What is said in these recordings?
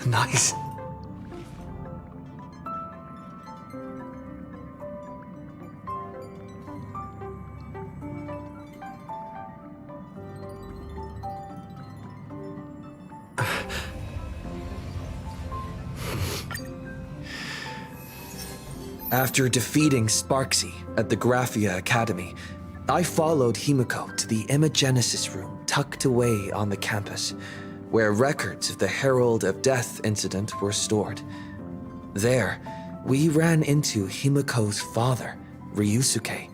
Nice. After defeating Sparksy at the Graphia Academy, I followed Himiko to the Imagenesis room tucked away on the campus, where records of the Herald of Death incident were stored. There, we ran into Himiko's father, Ryusuke,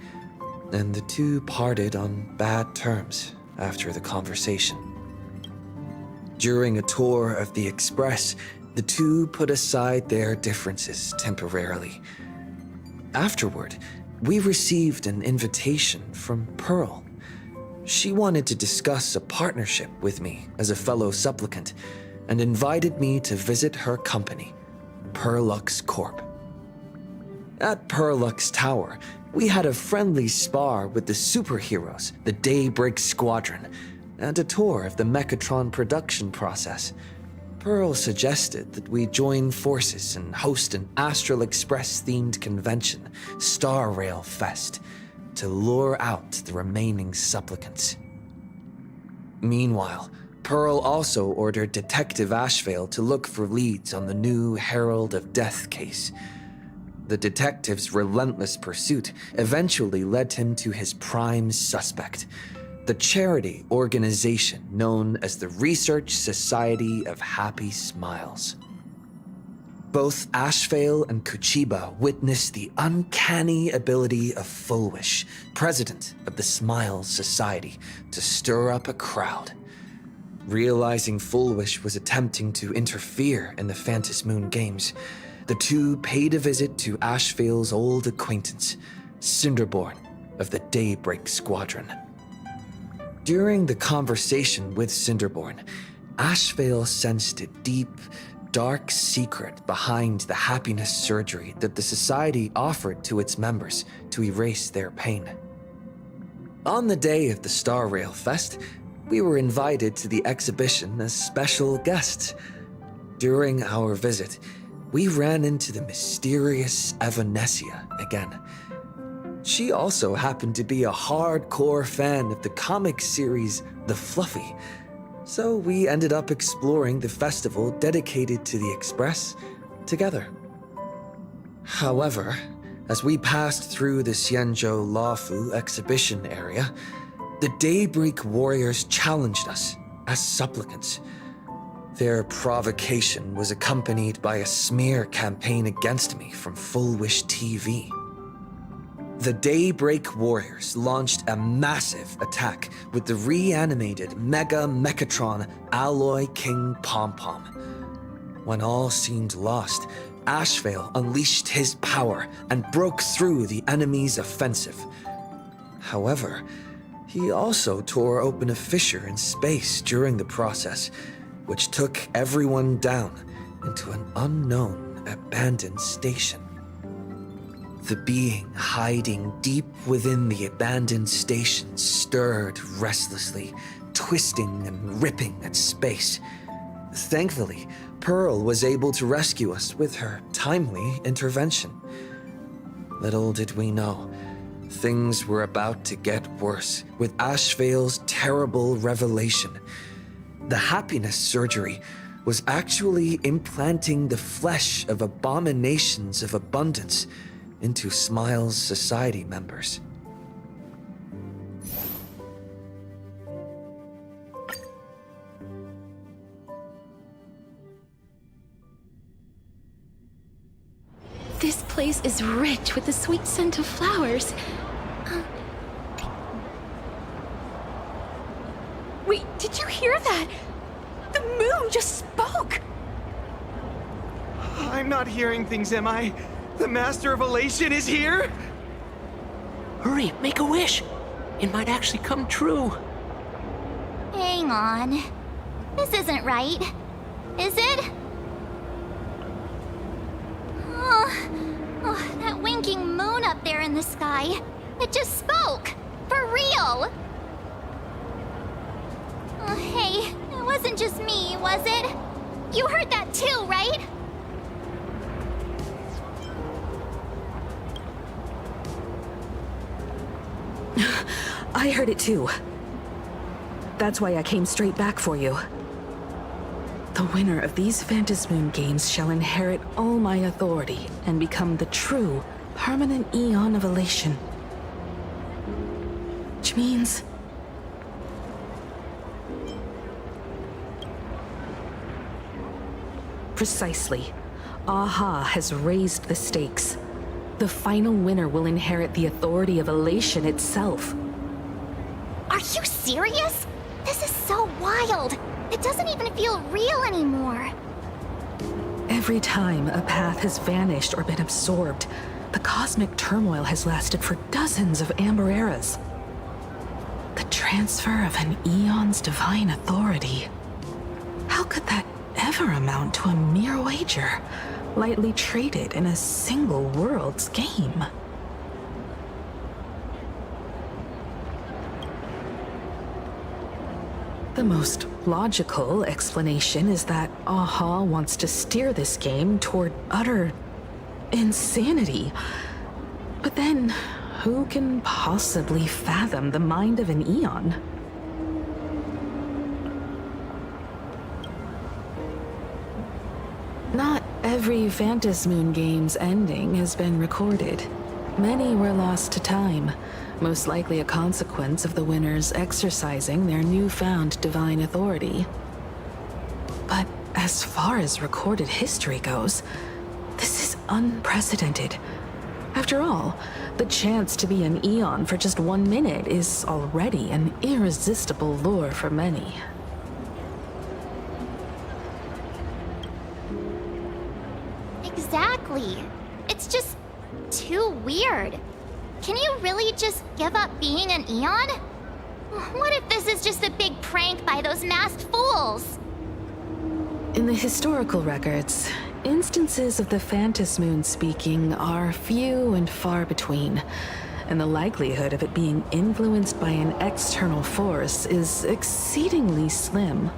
and the two parted on bad terms after the conversation. During a tour of the Express, the two put aside their differences temporarily. Afterward, we received an invitation from Pearl. She wanted to discuss a partnership with me as a fellow supplicant and invited me to visit her company, Perlux Corp. At Perlux Tower, we had a friendly spar with the superheroes, the Daybreak Squadron, and a tour of the Mechatron production process. Pearl suggested that we join forces and host an Astral Express-themed convention, Star Rail Fest, to lure out the remaining supplicants. Meanwhile, Pearl also ordered Detective Ashvale to look for leads on the new Herald of Death case. The detective's relentless pursuit eventually led him to his prime suspect, the charity organization known as the Research Society of Happy Smiles. Both Ashvale and Kuchiba witnessed the uncanny ability of Fulwish, president of the Smiles Society, to stir up a crowd. Realizing Fulwish was attempting to interfere in the Phantasmoon games, the two paid a visit to Ashvale's old acquaintance, Cinderborn of the Daybreak Squadron. During the conversation with Cinderborn, Ashvale sensed a deep, dark secret behind the happiness surgery that the Society offered to its members to erase their pain. On the day of the Star Rail Fest, we were invited to the exhibition as special guests. During our visit, we ran into the mysterious Evanescia again. She also happened to be a hardcore fan of the comic series The Fluffy, so we ended up exploring the festival dedicated to the Express together. However, as we passed through the Xianzhou Laofu exhibition area, the Daybreak Warriors challenged us as supplicants. Their provocation was accompanied by a smear campaign against me from Fulwish TV. The Daybreak Warriors launched a massive attack with the reanimated Mega Mechatron Alloy King Pom-Pom. When all seemed lost, Ashvale unleashed his power and broke through the enemy's offensive. However, he also tore open a fissure in space during the process, which took everyone down into an unknown abandoned station. The being hiding deep within the abandoned station stirred restlessly, twisting and ripping at space. Thankfully, Pearl was able to rescue us with her timely intervention. Little did we know, things were about to get worse with Ashvale's terrible revelation. The happiness surgery was actually implanting the flesh of abominations of abundance into Smiles Society members. This place is rich with the sweet scent of flowers. Wait, did you hear that? The moon just spoke! I'm not hearing things, am I? The Master of Elation is here? Hurry, make a wish. It might actually come true. Hang on. This isn't right. Is it? Oh, that winking moon up there in the sky. It just spoke. For real. Oh, hey, I wasn't wasn't just me, was it? You heard that too, right? I heard it too. That's why I came straight back for you. The winner of these Phantasmoon games shall inherit all my authority and become the true, permanent Eon of Elation. Which means... Precisely. Aha has raised the stakes. The final winner will inherit the authority of Elation itself. Are you serious? This is so wild. It doesn't even feel real anymore. Every time a path has vanished or been absorbed, the cosmic turmoil has lasted for dozens of Amber Eras. The transfer of an Eon's divine authority. How could that ever amount to a mere wager, lightly traded in a single world's game? The most logical explanation is that Aha wants to steer this game toward utter insanity. But then, who can possibly fathom the mind of an Eon? Not every Phantasmoon game's ending has been recorded. Many were lost to time, most likely a consequence of the winners exercising their newfound divine authority. But as far as recorded history goes, this is unprecedented. After all, the chance to be an Eon for just 1 minute is already an irresistible lure for many. Exactly. It's just too weird. Can you really just give up being an Eon? What if this is just a big prank by those masked fools? In the historical records, instances of the Phantasmoon speaking are few and far between, and the likelihood of it being influenced by an external force is exceedingly slim.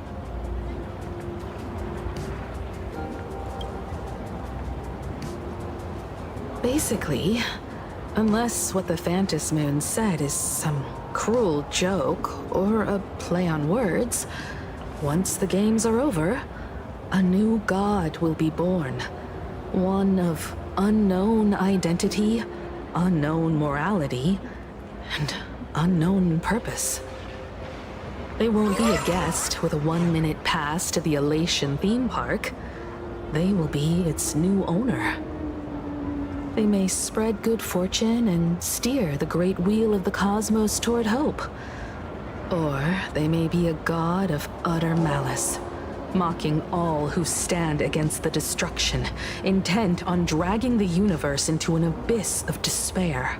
Basically, unless what the Phantasmoon said is some cruel joke or a play on words, once the games are over, a new god will be born. One of unknown identity, unknown morality, and unknown purpose. They won't be a guest with a 1-minute pass to the Elation theme park. They will be its new owner. They may spread good fortune and steer the great wheel of the cosmos toward hope. Or they may be a god of utter malice, mocking all who stand against the destruction, intent on dragging the universe into an abyss of despair.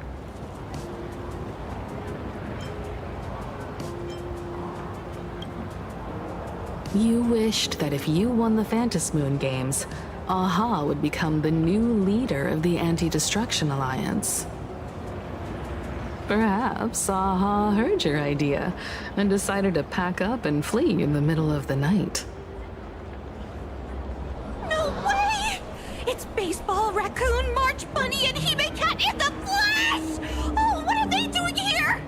You wished that if you won the Phantasmoon games, Aha would become the new leader of the Anti-Destruction Alliance. Perhaps Aha heard your idea and decided to pack up and flee in the middle of the night. No way! It's Baseball, Raccoon, March Bunny, and Hime Cat in the flesh! Oh, what are they doing here?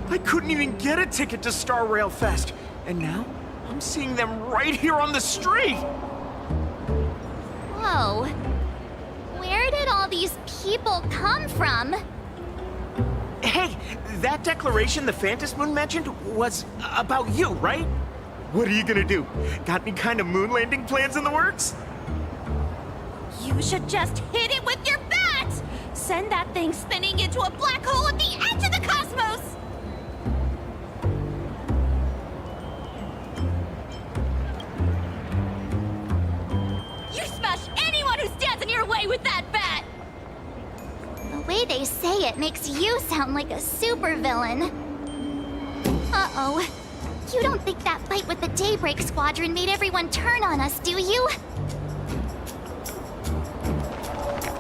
I couldn't even get a ticket to Star Rail Fest, and now I'm seeing them right here on the street! Whoa. Where did all these people come from? Hey, that declaration the Phantasmoon mentioned was about you, right? What are you gonna do? Got any kind of moon landing plans in the works? You should just hit it with your bat! Send that thing spinning into a black hole at the edge of the cosmos! You smash anyone who stands in your way with that bat! The way they say it makes you sound like a supervillain. Uh-oh. You don't think that fight with the Daybreak Squadron made everyone turn on us, do you?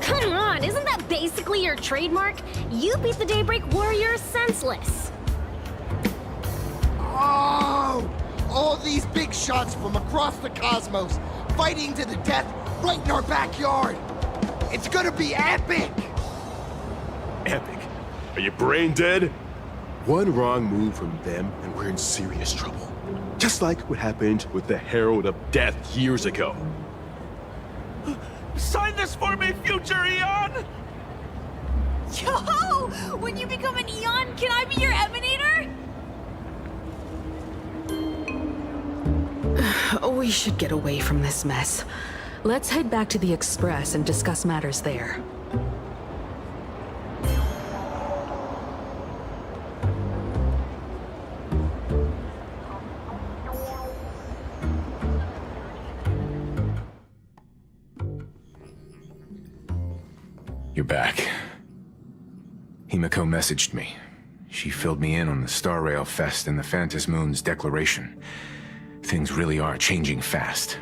Come on, isn't that basically your trademark? You beat the Daybreak Warriors senseless. Oh! All these big shots from across the cosmos, fighting to the death right in our backyard. It's gonna be epic! Epic? Are you brain dead? One wrong move from them and we're in serious trouble. Just like what happened with the Herald of Death years ago. Sign this for me, future Eon! Yo! When you become an Eon, can I be your Emanator? We should get away from this mess. Let's head back to the Express and discuss matters there. You're back. Himiko messaged me. She filled me in on the Star Rail Fest and the Phantasmoon's declaration. Things really are changing fast.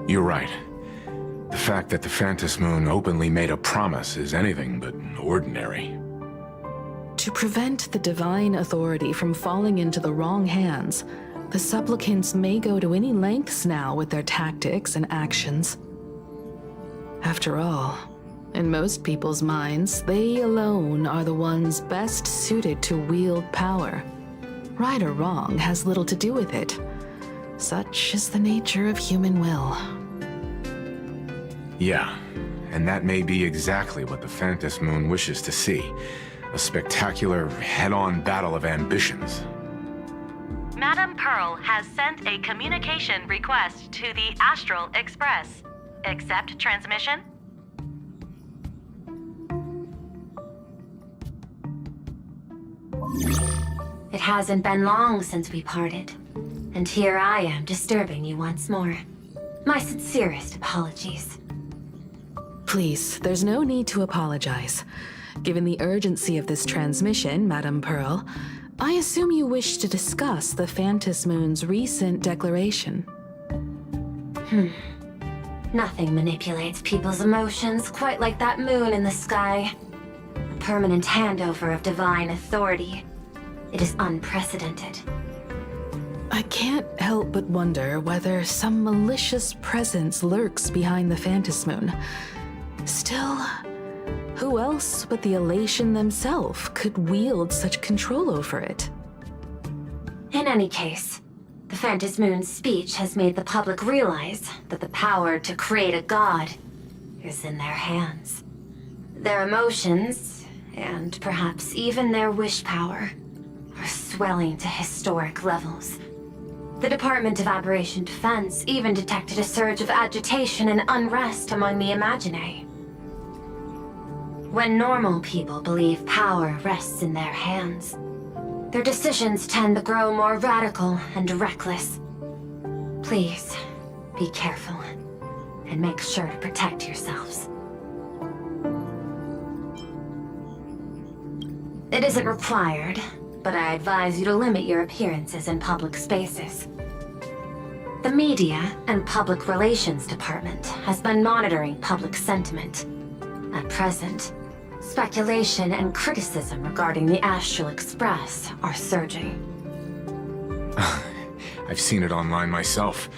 You're right. The fact that the Phantasmoon openly made a promise is anything but ordinary. To prevent the divine authority from falling into the wrong hands, the supplicants may go to any lengths now with their tactics and actions. After all, in most people's minds, they alone are the ones best suited to wield power. Right or wrong has little to do with it. Such is the nature of human will. Yeah, and that may be exactly what the Phantasmoon wishes to see. A spectacular, head-on battle of ambitions. Madame Pearl has sent a communication request to the Astral Express. Accept transmission? It hasn't been long since we parted, and here I am disturbing you once more. My sincerest apologies. Please, there's no need to apologize. Given the urgency of this transmission, Madame Pearl, I assume you wish to discuss the Phantasmoon's recent declaration. Nothing manipulates people's emotions quite like that moon in the sky. A permanent handover of divine authority. It is unprecedented. I can't help but wonder whether some malicious presence lurks behind the Phantasmoon. Still, who else but the Elation themselves could wield such control over it? In any case, the Phantasmoon's speech has made the public realize that the power to create a god is in their hands. Their emotions, and perhaps even their wish power, are swelling to historic levels. The Department of Aberration Defense even detected a surge of agitation and unrest among the Imaginae. When normal people believe power rests in their hands, their decisions tend to grow more radical and reckless. Please, be careful, and make sure to protect yourselves. It isn't required, but I advise you to limit your appearances in public spaces. The Media and Public Relations Department has been monitoring public sentiment. At present, speculation and criticism regarding the Astral Express are surging. I've seen it online myself.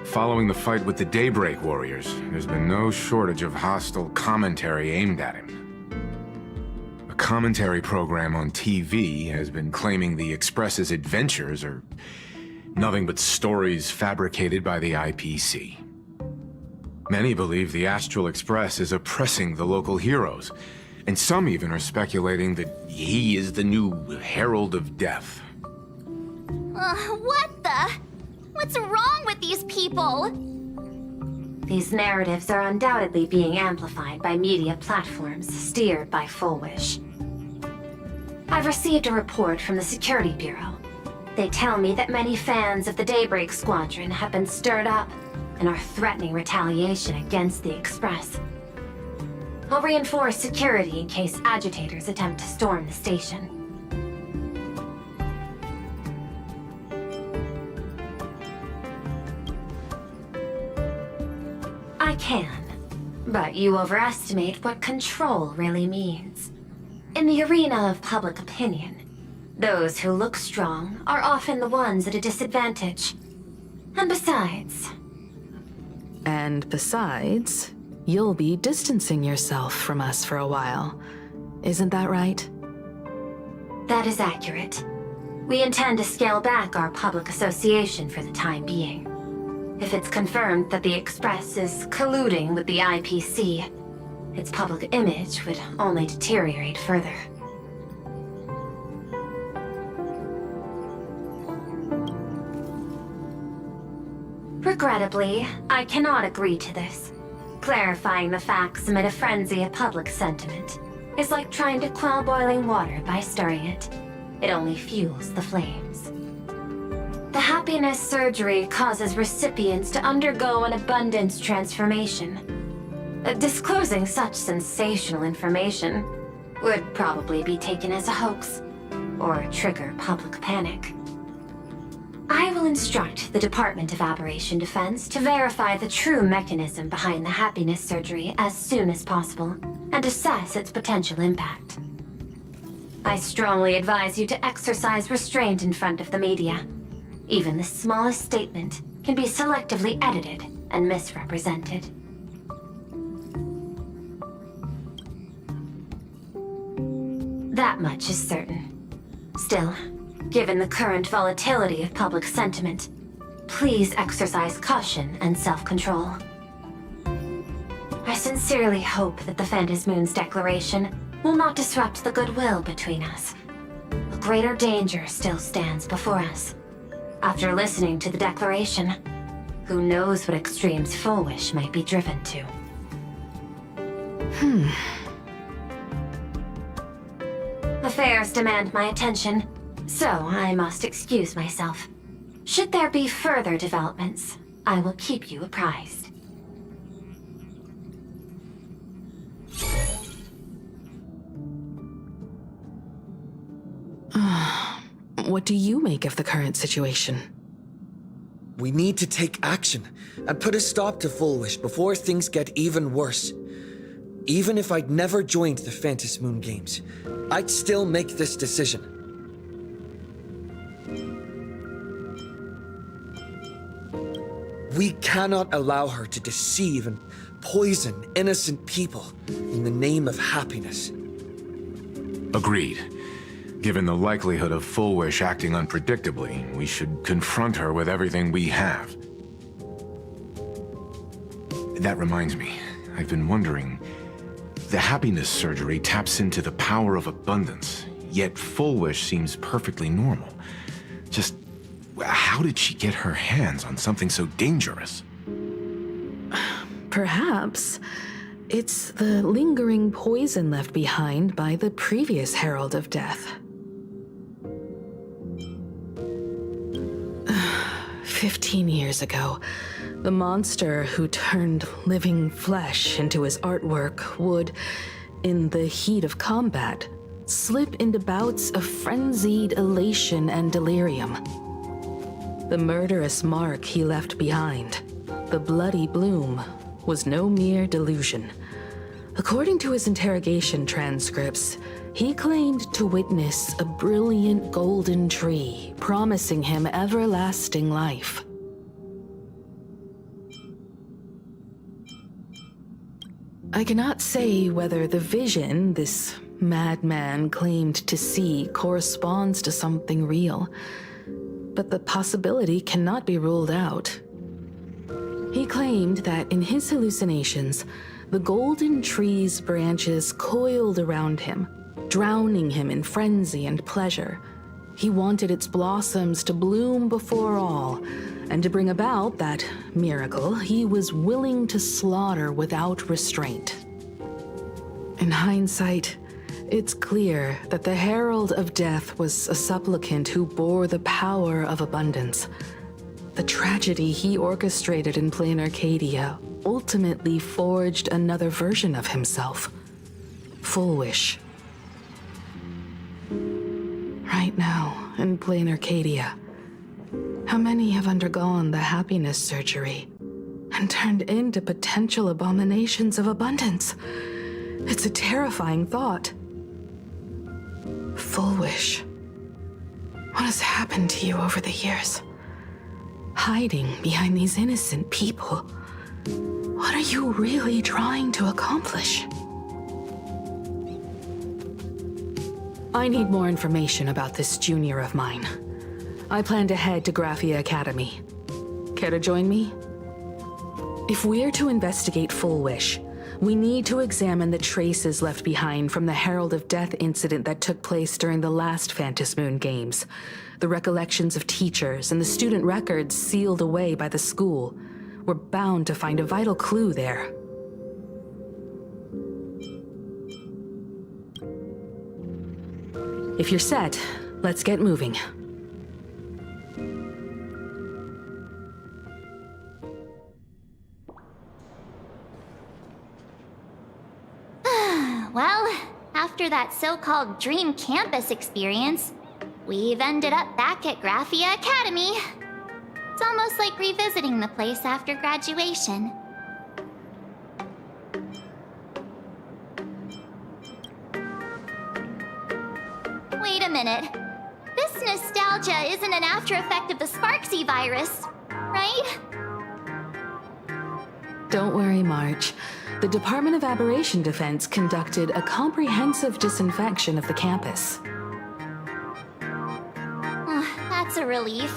Following the fight with the Daybreak Warriors, there's been no shortage of hostile commentary aimed at him. A commentary program on TV has been claiming the Express's adventures are nothing but stories fabricated by the IPC. Many believe the Astral Express is oppressing the local heroes, and some even are speculating that he is the new Herald of Death. What the? What's wrong with these people? These narratives are undoubtedly being amplified by media platforms steered by Fulwish. I've received a report from the Security Bureau. They tell me that many fans of the Daybreak Squadron have been stirred up and are threatening retaliation against the Express. I'll reinforce security in case agitators attempt to storm the station. I can, But you overestimate what control really means. In the arena of public opinion, those who look strong are often the ones at a disadvantage. And besides, you'll be distancing yourself from us for a while. Isn't that right? That is accurate. We intend to scale back our public association for the time being. If it's confirmed that the Express is colluding with the IPC, its public image would only deteriorate further. Regrettably, I cannot agree to this. Clarifying the facts amid a frenzy of public sentiment is like trying to quell boiling water by stirring it. It only fuels the flames. The happiness surgery causes recipients to undergo an abundance transformation. Disclosing such sensational information would probably be taken as a hoax, or trigger public panic. I will instruct the Department of Aberration Defense to verify the true mechanism behind the happiness surgery as soon as possible, and assess its potential impact. I strongly advise you to exercise restraint in front of the media. Even the smallest statement can be selectively edited and misrepresented. That much is certain. Still, given the current volatility of public sentiment, please exercise caution and self-control. I sincerely hope that the Phantasmoon's declaration will not disrupt the goodwill between us. A greater danger still stands before us. After listening to the declaration, who knows what extremes Fulwish might be driven to. Affairs demand my attention, so I must excuse myself. Should there be further developments, I will keep you apprised. What do you make of the current situation? We need to take action and put a stop to Fulwish before things get even worse. Even if I'd never joined the Phantasmoon games, I'd still make this decision. We cannot allow her to deceive and poison innocent people in the name of happiness. Agreed. Given the likelihood of Fulwish acting unpredictably, we should confront her with everything we have. That reminds me, I've been wondering, the happiness surgery taps into the power of abundance, yet Fulwish seems perfectly normal. Just, how did she get her hands on something so dangerous? Perhaps it's the lingering poison left behind by the previous Herald of Death. 15 years ago, the monster who turned living flesh into his artwork would, in the heat of combat, slip into bouts of frenzied elation and delirium. The murderous mark he left behind, the bloody bloom, was no mere delusion. According to his interrogation transcripts, he claimed to witness a brilliant golden tree promising him everlasting life. I cannot say whether the vision this madman claimed to see corresponds to something real, but the possibility cannot be ruled out. He claimed that in his hallucinations, the golden tree's branches coiled around him, drowning him in frenzy and pleasure. He wanted its blossoms to bloom before all, and to bring about that miracle, he was willing to slaughter without restraint. In hindsight, it's clear that the Herald of Death was a supplicant who bore the power of abundance. The tragedy he orchestrated in Planarcadia ultimately forged another version of himself, Fulwish. Right now, in Planarcadia, how many have undergone the happiness surgery? and turned into potential abominations of abundance. It's a terrifying thought. Fulwish. What has happened to you over the years? Hiding behind these innocent people. What are you really trying to accomplish? I need more information about this junior of mine. I plan to head to Graphia Academy. Care to join me? If we're to investigate Fulwish, we need to examine the traces left behind from the Herald of Death incident that took place during the last Phantasmoon games. The recollections of teachers and the student records sealed away by the school. We're bound to find a vital clue there. If you're set, let's get moving. Well, after that so-called dream campus experience, we've ended up back at Graphia Academy. It's almost like revisiting the place after graduation. Wait a minute. This nostalgia isn't an after-effect of the Sparksy virus, right? Don't worry, March. The Department of Aberration Defense conducted a comprehensive disinfection of the campus. That's a relief.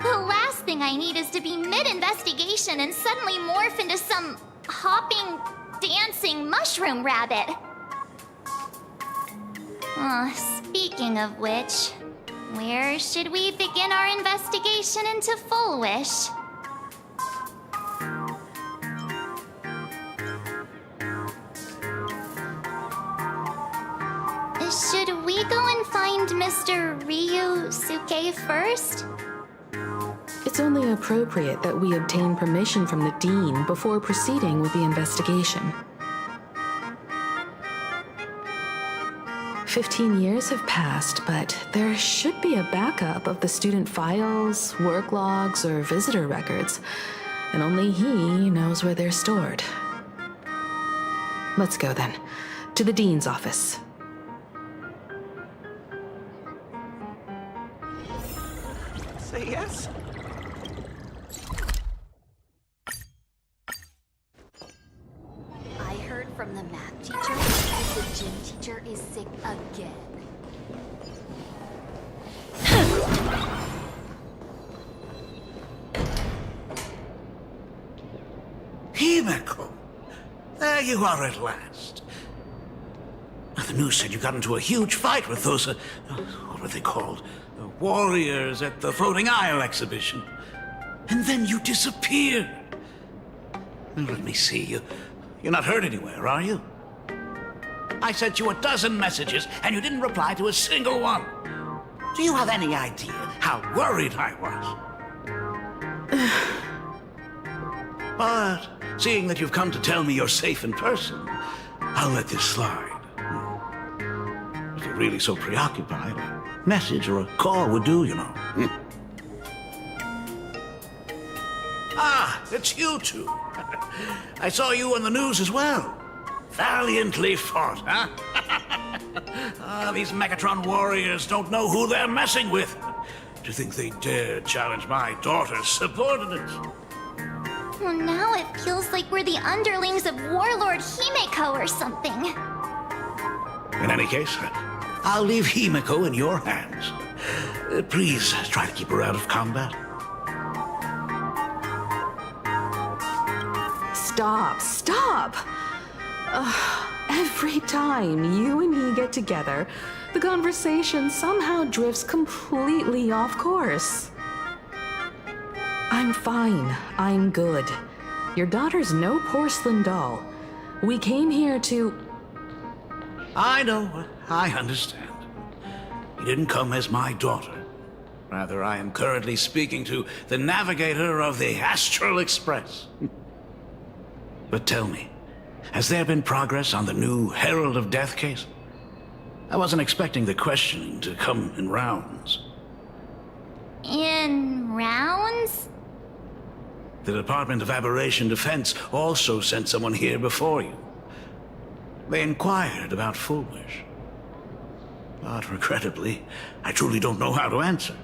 The last thing I need is to be mid-investigation and suddenly morph into some hopping, dancing mushroom rabbit. Speaking of which, where should we begin our investigation into Fulwish? Should we go and find Mr. Ryusuke first? It's only appropriate that we obtain permission from the Dean before proceeding with the investigation. 15 years have passed, but there should be a backup of the student files, work logs, or visitor records, and only he knows where they're stored. Let's go then, to the Dean's office. Say yes? I heard from the math teacher that the gym teacher is sick again. Himeko! There you are at last. The news said you got into a huge fight with those, what were they called? The warriors at the Floating Isle exhibition. And then you disappeared. Let me see. You're not hurt anywhere, are you? I sent you a dozen messages, and you didn't reply to a single one. Do you have any idea how worried I was? But seeing that you've come to tell me you're safe in person, I'll let this slide. If you're really so preoccupied, a message or a call would do, you know. Ah, it's you two. I saw you on the news as well. Valiantly fought, huh? These Megatron warriors don't know who they're messing with. To think they dare challenge my daughter's subordinates. Well, now it feels like we're the underlings of Warlord Himeko or something. In any case, I'll leave Himeko in your hands. Please try to keep her out of combat. Stop! Every time you and he get together, the conversation somehow drifts completely off course. I'm fine. I'm good. Your daughter's no porcelain doll. We came here to... I know. I understand. You didn't come as my daughter. Rather, I am currently speaking to the navigator of the Astral Express. But tell me, has there been progress on the new Herald of Death case? I wasn't expecting the questioning to come in rounds. In rounds? The Department of Aberration Defense also sent someone here before you. They inquired about Fulwish. But regrettably, I truly don't know how to answer.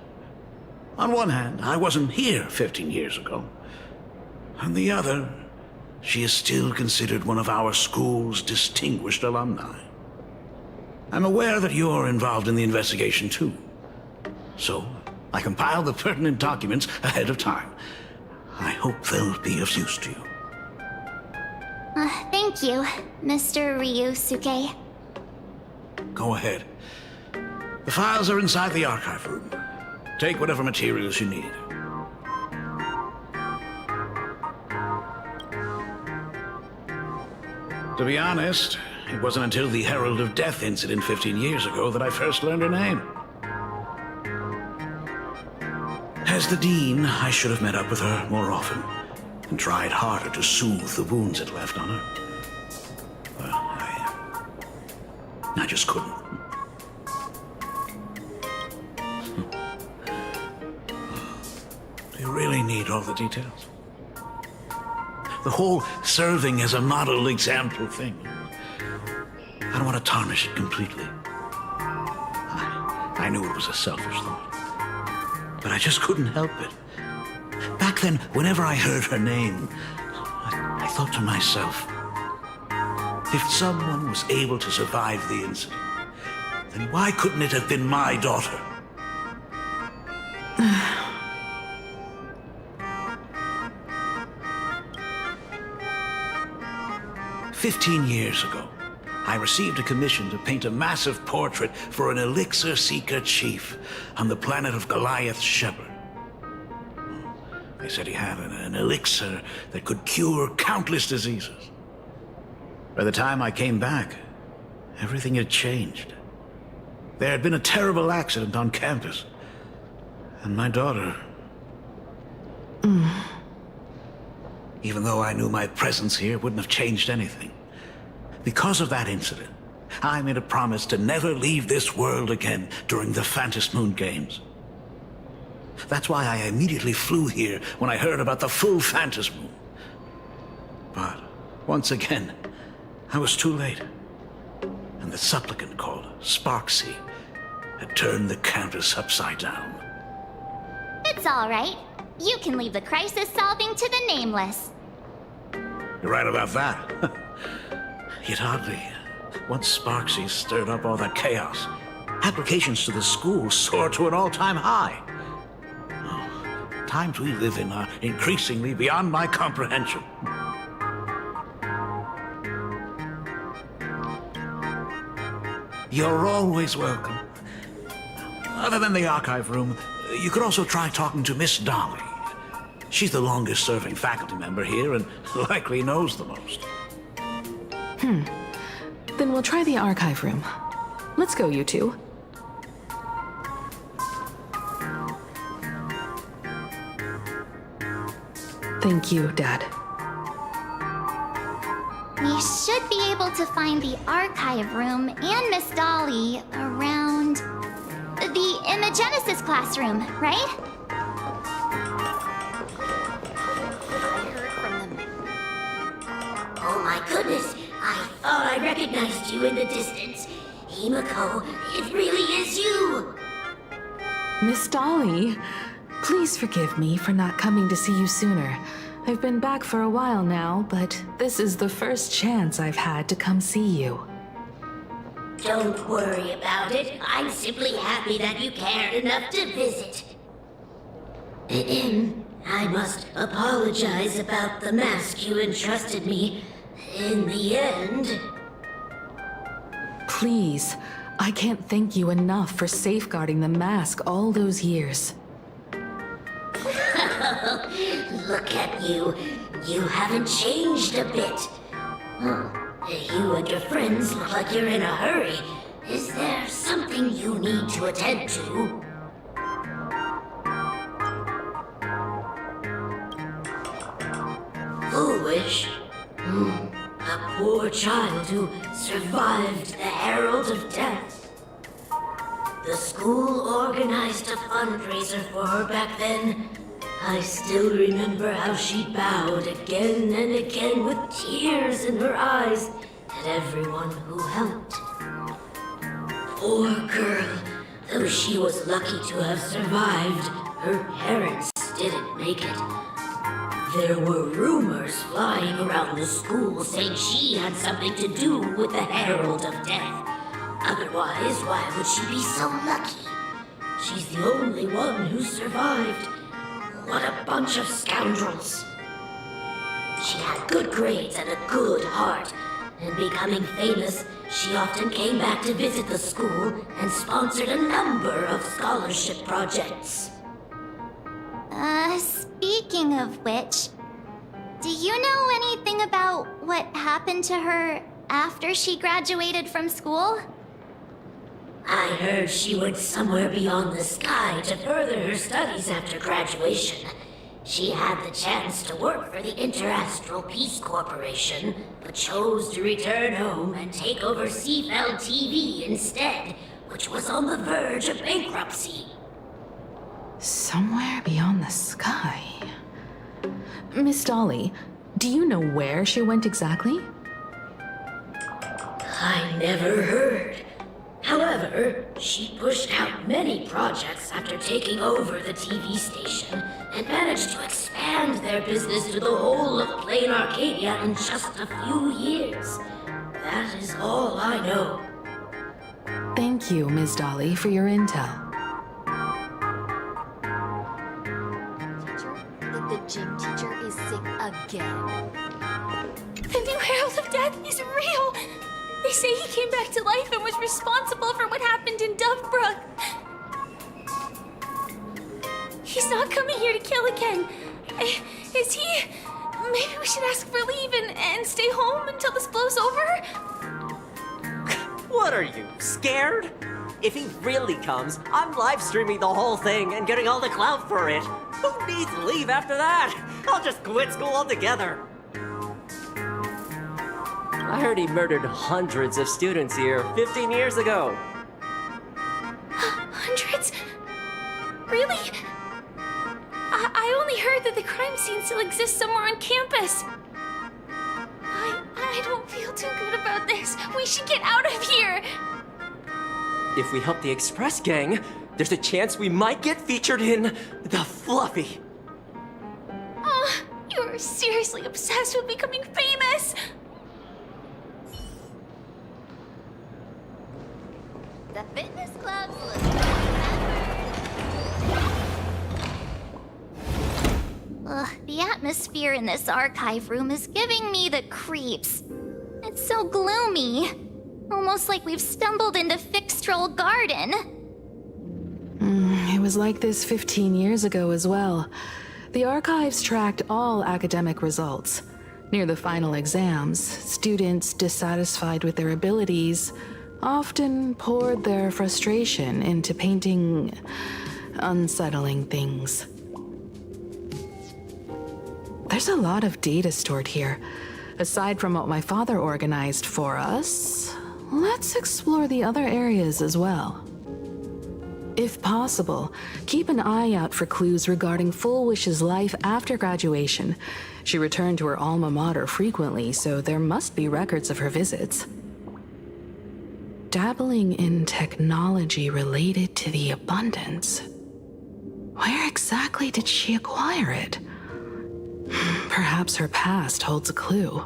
On one hand, I wasn't here 15 years ago. On the other, she is still considered one of our school's distinguished alumni. I'm aware that you're involved in the investigation too. So, I compiled the pertinent documents ahead of time. I hope they'll be of use to you. Thank you, Mr. Ryusuke. Go ahead. The files are inside the archive room. Take whatever materials you need. To be honest, it wasn't until the Herald of Death incident 15 years ago that I first learned her name. As the Dean, I should have met up with her more often and tried harder to soothe the wounds it left on her. Well, I just couldn't. Do you really need all the details? The whole serving as a model example thing. I don't want to tarnish it completely. I knew it was a selfish thought. But I just couldn't help it. Back then, whenever I heard her name, I thought to myself, if someone was able to survive the incident, then why couldn't it have been my daughter? "15 years ago, I received a commission to paint a massive portrait for an elixir seeker chief on the planet of Goliath's Shepherd. They said he had an elixir that could cure countless diseases. By the time I came back, everything had changed. There had been a terrible accident on campus, and my daughter... Even though I knew my presence here wouldn't have changed anything. Because of that incident, I made a promise to never leave this world again during the Phantasmoon games. That's why I immediately flew here when I heard about the full Phantasmoon. But once again, I was too late. And the supplicant called Sparksy had turned the Countess upside down. It's all right. You can leave the crisis solving to the Nameless. You're right about that. Yet oddly, once Sparksy stirred up all that chaos, applications to the school soared to an all-time high. Oh, times we live in are increasingly beyond my comprehension. You're always welcome. Other than the archive room, you could also try talking to Miss Dolly. She's the longest-serving faculty member here and likely knows the most. Then we'll try the archive room. Let's go, you two. Thank you, Dad. We should be able to find the archive room and Miss Dolly around the Imagenesis classroom, right? Oh my goodness, I thought I recognized you in the distance. Himiko, it really is you! Miss Dolly, please forgive me for not coming to see you sooner. I've been back for a while now, but this is the first chance I've had to come see you. Don't worry about it. I'm simply happy that you cared enough to visit. I must apologize about the mask you entrusted me. In the end... Please, I can't thank you enough for safeguarding the mask all those years. Look at you. You haven't changed a bit. You and your friends look like you're in a hurry. Is there something you need to attend to? Fulwish? A poor child who survived the Herald of Death. The school organized a fundraiser for her back then. I still remember how she bowed again and again with tears in her eyes at everyone who helped. Poor girl, though she was lucky to have survived, her parents didn't make it. There were rumors flying around the school saying she had something to do with the Herald of Death. Otherwise, why would she be so lucky? She's the only one who survived. What a bunch of scoundrels. She had good grades and a good heart, and becoming famous, she often came back to visit the school and sponsored a number of scholarship projects. Speaking of which, do you know anything about what happened to her after she graduated from school? I heard she went somewhere beyond the sky to further her studies after graduation. She had the chance to work for the Interastral Peace Corporation, but chose to return home and take over Seafeld TV instead, which was on the verge of bankruptcy. Somewhere beyond the sky. Miss Dolly, do you know where she went exactly? I never heard. However, she pushed out many projects after taking over the TV station and managed to expand their business to the whole of Planarcadia in just a few years. That is all I know. Thank you, Ms. Dolly, for your intel. The gym teacher is sick again. The new Herald of Death is real! They say he came back to life and was responsible for what happened in Dovebrook. He's not coming here to kill again. Is he? Maybe we should ask for leave and stay home until this blows over? What are you, scared? If he really comes, I'm live streaming the whole thing and getting all the clout for it. Who needs leave after that? I'll just quit school altogether. I heard he murdered hundreds of students here 15 years ago. Hundreds? Really? I only heard that the crime scene still exists somewhere on campus. I don't feel too good about this. We should get out of here. If we help the Express Gang, there's a chance we might get featured in The Fluffy. Oh, you're seriously obsessed with becoming famous. The fitness club's the atmosphere in this archive room is giving me the creeps. It's so gloomy. Almost like we've stumbled into Fixtroll Garden. It was like this 15 years ago as well. The archives tracked all academic results. Near the final exams, students dissatisfied with their abilities often poured their frustration into painting unsettling things. There's a lot of data stored here. Aside from what my father organized for us, let's explore the other areas as well. If possible, keep an eye out for clues regarding Fulwish's life after graduation. She returned to her alma mater frequently, so there must be records of her visits. Dabbling in technology related to the abundance. Where exactly did she acquire it? Perhaps her past holds a clue.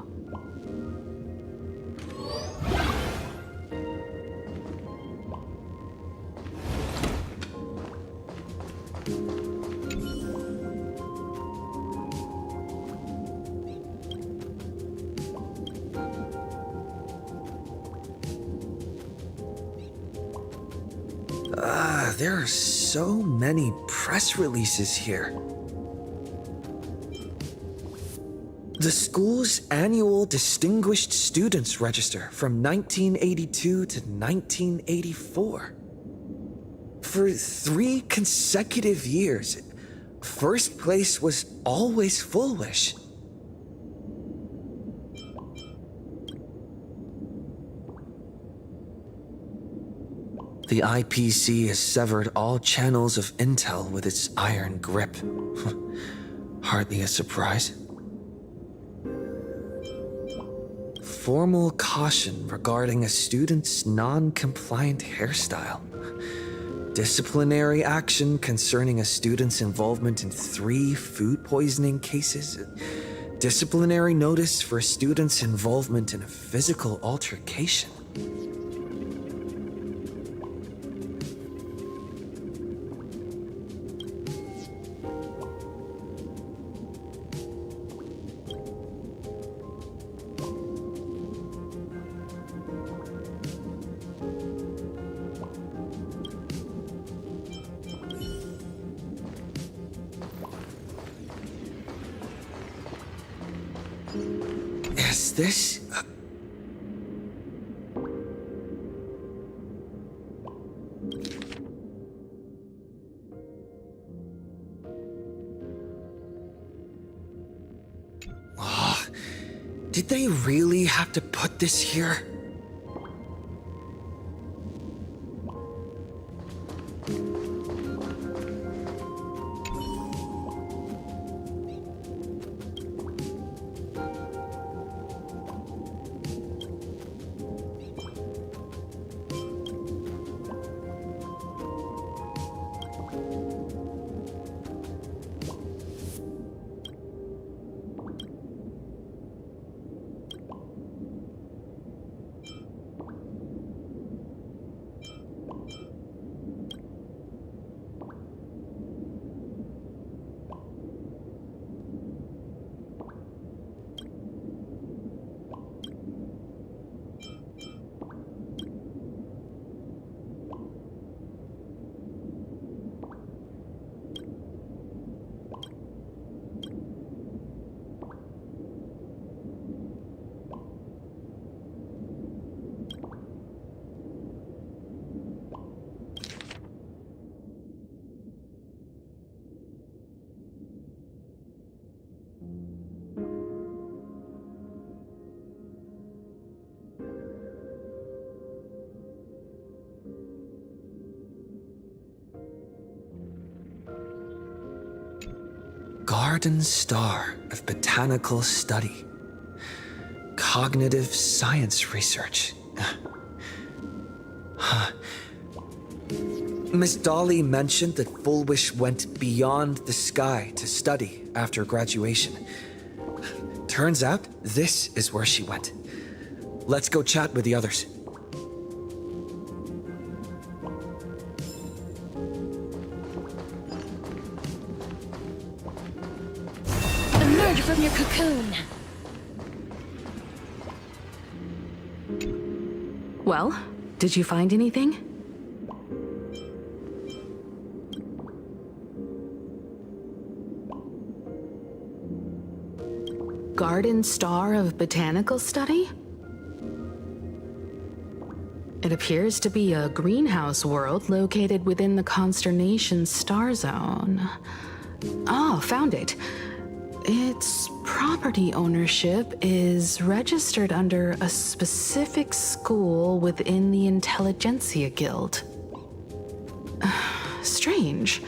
There are so many press releases here. The school's annual Distinguished Students Register from 1982 to 1984. For 3 consecutive years, first place was always Fulwish. The IPC has severed all channels of intel with its iron grip. Hardly a surprise. Formal caution regarding a student's non-compliant hairstyle. Disciplinary action concerning a student's involvement in 3 food poisoning cases. Disciplinary notice for a student's involvement in a physical altercation. Is this... Did they really have to put this here? Garden Star of Botanical Study. Cognitive Science Research. Miss Dolly mentioned that Fulwish went beyond the sky to study after graduation. Turns out, this is where she went. Let's go chat with the others. Emerge from your cocoon. Well, did you find anything? Garden Star of Botanical Study? It appears to be a greenhouse world located within the Consternation Star Zone. Oh, found it. Its property ownership is registered under a specific school within the Intelligentsia Guild. Strange.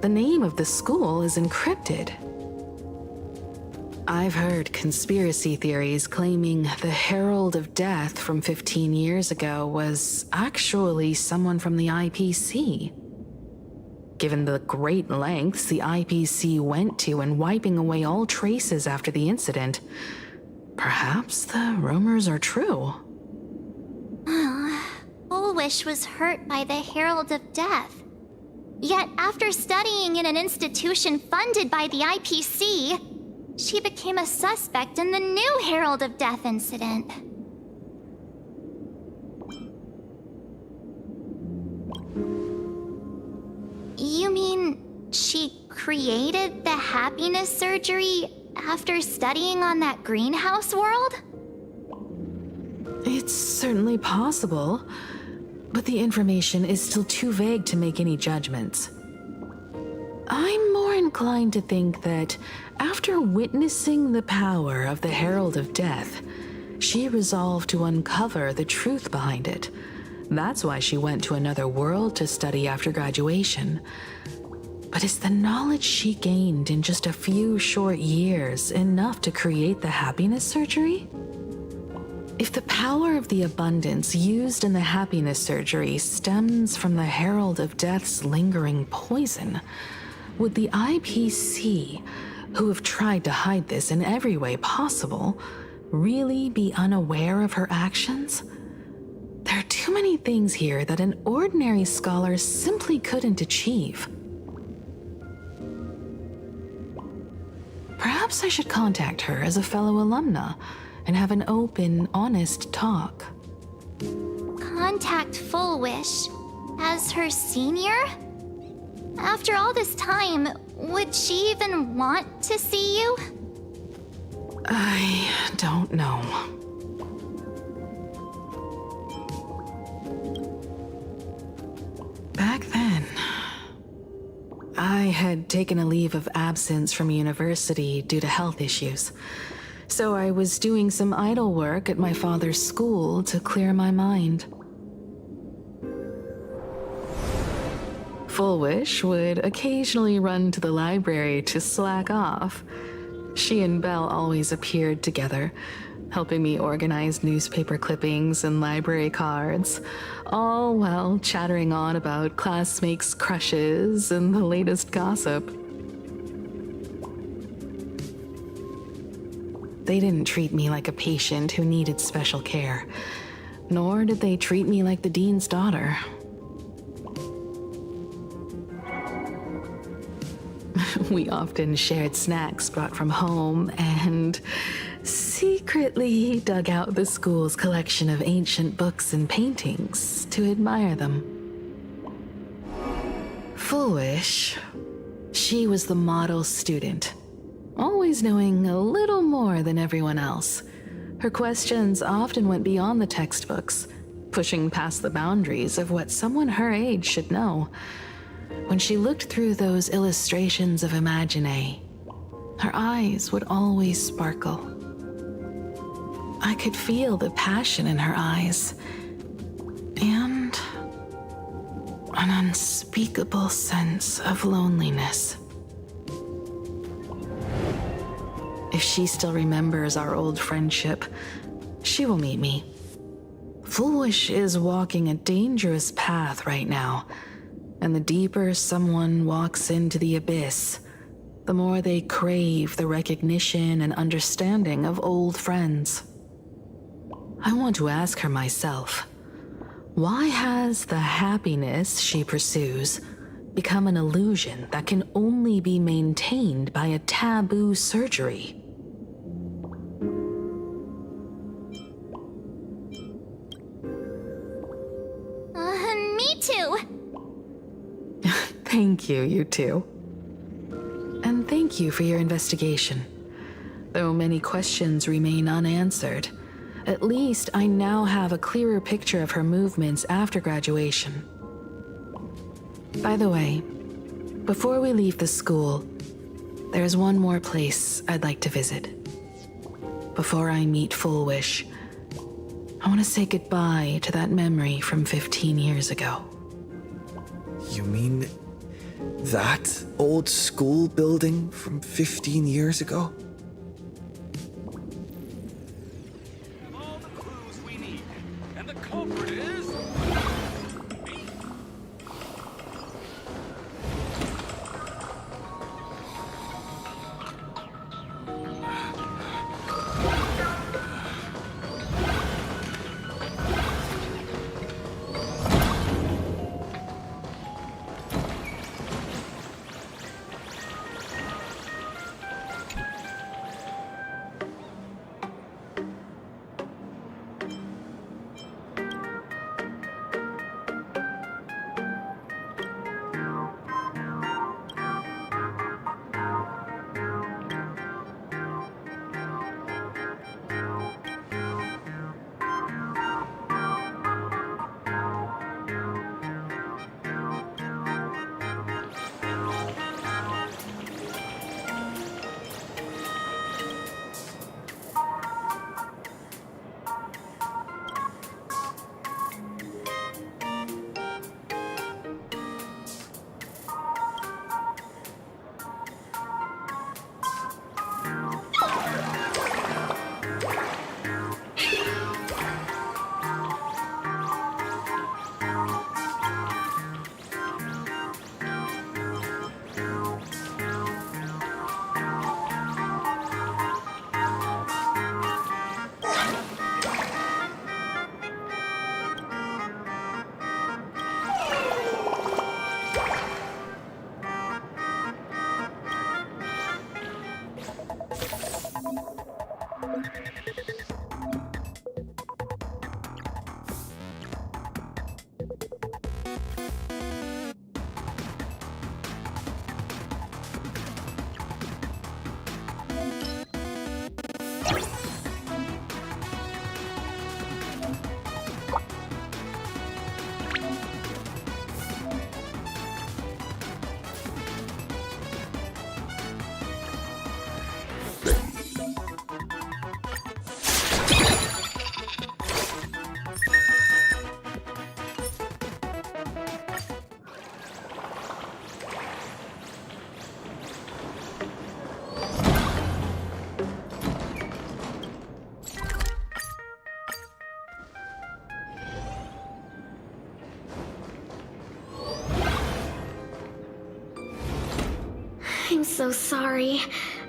The name of the school is encrypted. I've heard conspiracy theories claiming the Herald of Death from 15 years ago was actually someone from the IPC. Given the great lengths the IPC went to in wiping away all traces after the incident, perhaps the rumors are true. Fulwish was hurt by the Herald of Death. Yet after studying in an institution funded by the IPC, she became a suspect in the new Herald of Death incident. You mean she created the happiness surgery after studying on that greenhouse world? It's certainly possible, but the information is still too vague to make any judgments. I'm more inclined to think that after witnessing the power of the Herald of Death, she resolved to uncover the truth behind it, That's why she went to another world to study after graduation. But is the knowledge she gained in just a few short years enough to create the happiness surgery? If the power of the abundance used in the happiness surgery stems from the Herald of Death's lingering poison, would the IPC, who have tried to hide this in every way possible, really be unaware of her actions? There are too many things here that an ordinary scholar simply couldn't achieve. Perhaps I should contact her as a fellow alumna and have an open, honest talk. Contact Fulwish as her senior? After all this time, would she even want to see you? I don't know. Back then, I had taken a leave of absence from university due to health issues, so I was doing some idle work at my father's school to clear my mind. Fulwish would occasionally run to the library to slack off. She and Belle always appeared together, helping me organize newspaper clippings and library cards, all while chattering on about classmates' crushes and the latest gossip. They didn't treat me like a patient who needed special care, nor did they treat me like the dean's daughter. We often shared snacks brought from home and secretly dug out the school's collection of ancient books and paintings to admire them. Fulwish, she was the model student, always knowing a little more than everyone else. Her questions often went beyond the textbooks, pushing past the boundaries of what someone her age should know. When she looked through those illustrations of Imagine, her eyes would always sparkle. I could feel the passion in her eyes, and an unspeakable sense of loneliness. If she still remembers our old friendship, she will meet me. Fulwish is walking a dangerous path right now, and the deeper someone walks into the abyss, the more they crave the recognition and understanding of old friends. I want to ask her myself, why has the happiness she pursues become an illusion that can only be maintained by a taboo surgery? Me too. Thank you, you two. And thank you for your investigation. Though many questions remain unanswered, at least I now have a clearer picture of her movements after graduation. By the way, before we leave the school, there's one more place I'd like to visit. Before I meet Fulwish, I want to say goodbye to that memory from 15 years ago. You mean that old school building from 15 years ago? All the clues we need, and the culprit is... I'm so sorry.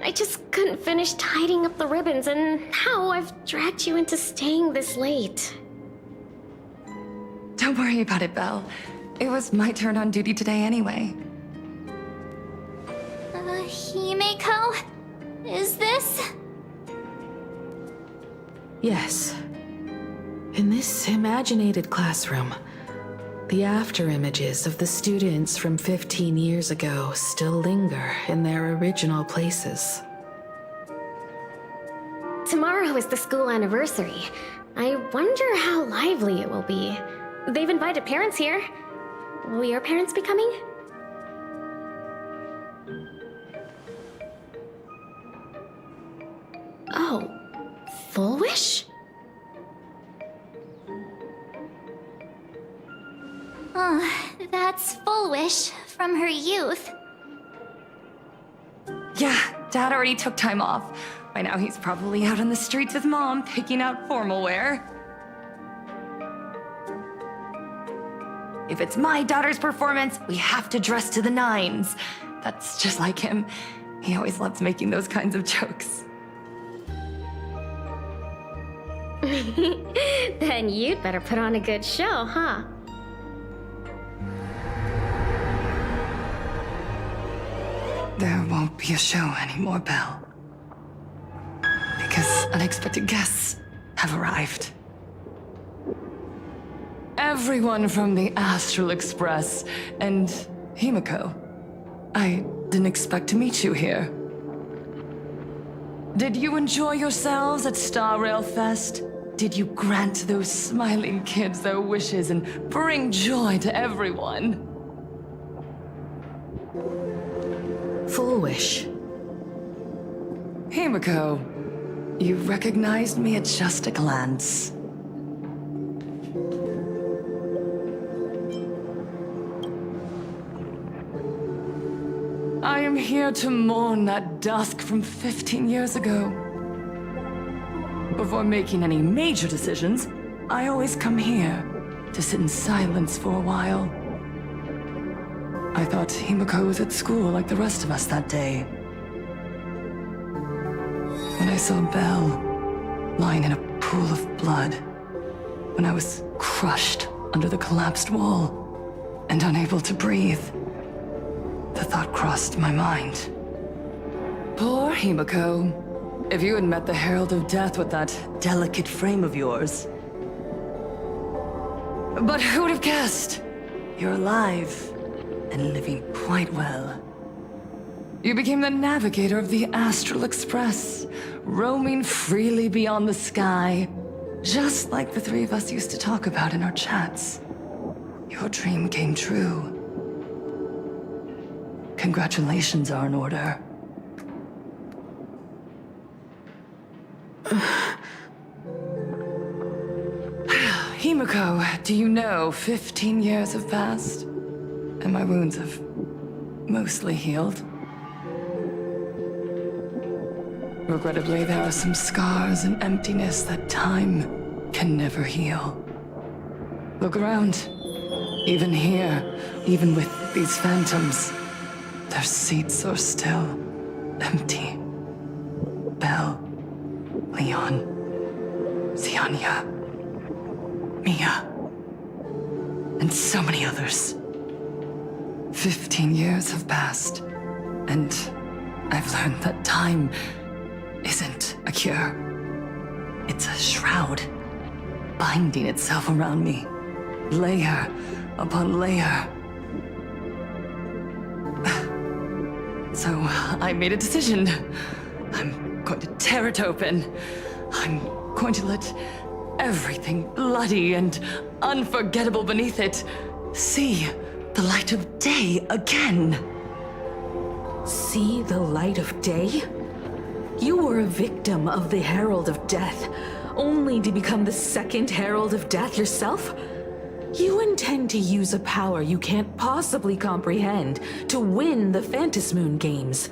I just couldn't finish tidying up the ribbons, and now I've dragged you into staying this late. Don't worry about it, Belle. It was my turn on duty today anyway. Himeko? Is this? Yes. In this imaginated classroom, the after-images of the students from 15 years ago still linger in their original places. Tomorrow is the school anniversary. I wonder how lively it will be. They've invited parents here. Will your parents be coming? Oh, Fulwish? That's Fulwish from her youth. Yeah, Dad already took time off. By now he's probably out on the streets with Mom, picking out formal wear. If it's my daughter's performance, we have to dress to the nines. That's just like him. He always loves making those kinds of jokes. Then you'd better put on a good show, huh? There won't be a show anymore, Belle. Because unexpected guests have arrived. Everyone from the Astral Express and Himeko. I didn't expect to meet you here. Did you enjoy yourselves at Star Rail Fest? Did you grant those smiling kids their wishes and bring joy to everyone? Fulwish. Himeko, you recognized me at just a glance. I am here to mourn that dusk from 15 years ago. Before making any major decisions, I always come here to sit in silence for a while. I thought Himeko was at school like the rest of us that day. When I saw Belle lying in a pool of blood, when I was crushed under the collapsed wall and unable to breathe, the thought crossed my mind. Poor Himeko. If you had met the Herald of Death with that delicate frame of yours. But who would have guessed? You're alive and living quite well. You became the navigator of the Astral Express, roaming freely beyond the sky, just like the three of us used to talk about in our chats. Your dream came true. Congratulations are in order. Himeko, do you know 15 years have passed? And my wounds have mostly healed. Regrettably, there are some scars and emptiness that time can never heal. Look around. Even here, even with these phantoms, their seats are still empty. Belle, Leon, Ziania, Mia, and so many others. 15 years have passed, and I've learned that time isn't a cure. It's a shroud, binding itself around me, layer upon layer. So I made a decision. I'm going to tear it open. I'm going to let everything bloody and unforgettable beneath it see the light of day again. See the light of day? You were a victim of the Herald of Death, only to become the second Herald of Death yourself? You intend to use a power you can't possibly comprehend to win the Phantasmoon games.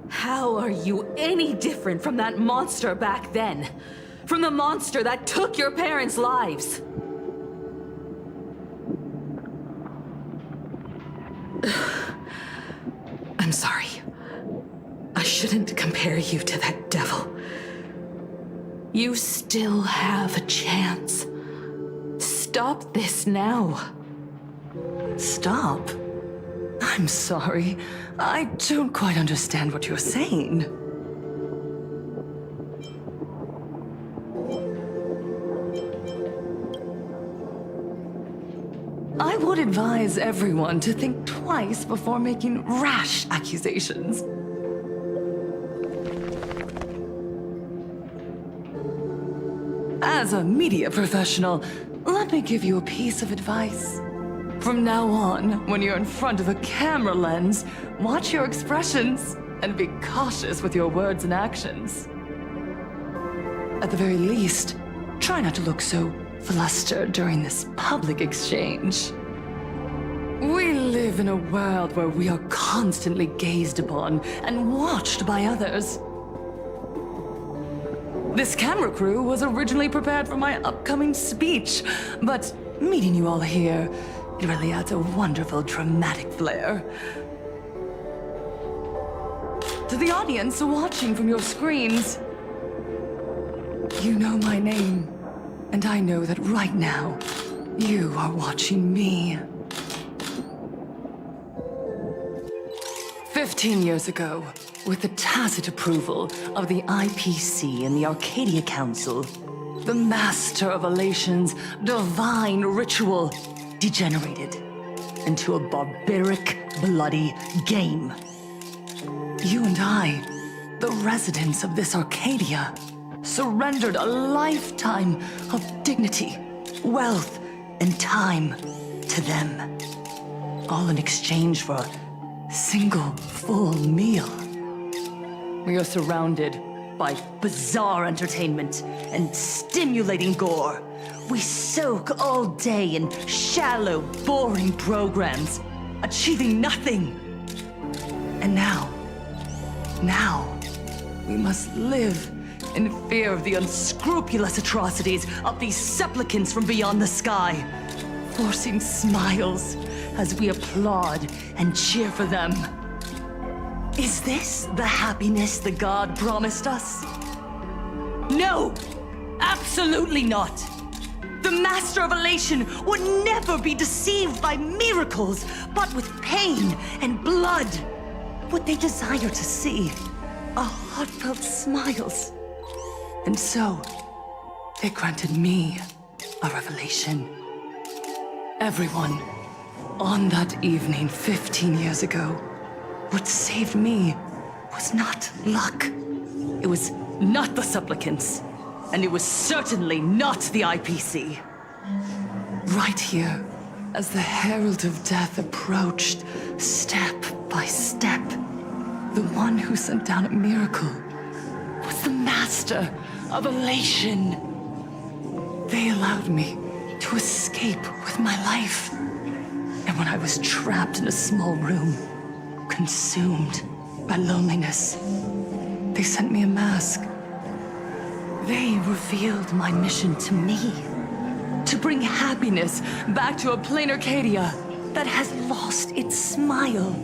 How are you any different from that monster back then? From the monster that took your parents' lives? I'm sorry. I shouldn't compare you to that devil. You still have a chance. Stop this now. Stop? I'm sorry. I don't quite understand what you're saying. I would advise everyone to think twice before making rash accusations. As a media professional, let me give you a piece of advice. From now on, when you're in front of a camera lens, watch your expressions and be cautious with your words and actions. At the very least, try not to look so flustered during this public exchange. We live in a world where we are constantly gazed upon and watched by others. This camera crew was originally prepared for my upcoming speech, but meeting you all here, it really adds a wonderful dramatic flair. To the audience watching from your screens, you know my name, and I know that right now, you are watching me. 15 years ago, with the tacit approval of the IPC and the Arcadia Council, the Master of Elation's divine ritual degenerated into a barbaric, bloody game. You and I, the residents of this Arcadia, surrendered a lifetime of dignity, wealth, and time to them, all in exchange for a single full meal. We are surrounded by bizarre entertainment and stimulating gore. We soak all day in shallow, boring programs, achieving nothing. And now, we must live in fear of the unscrupulous atrocities of these supplicants from beyond the sky, forcing smiles as we applaud and cheer for them. Is this the happiness the god promised us? No! Absolutely not! The Master of Elation would never be deceived by miracles, but with pain and blood. What they desire to see are heartfelt smiles. And so, they granted me a revelation. Everyone, on that evening 15 years ago, what saved me was not luck. It was not the supplicants, and it was certainly not the IPC. Right here, as the Herald of Death approached, step by step, the one who sent down a miracle was the Master of Elation. They allowed me to escape with my life. And when I was trapped in a small room, consumed by loneliness, they sent me a mask. They revealed my mission to me, to bring happiness back to a Planarcadia that has lost its smile.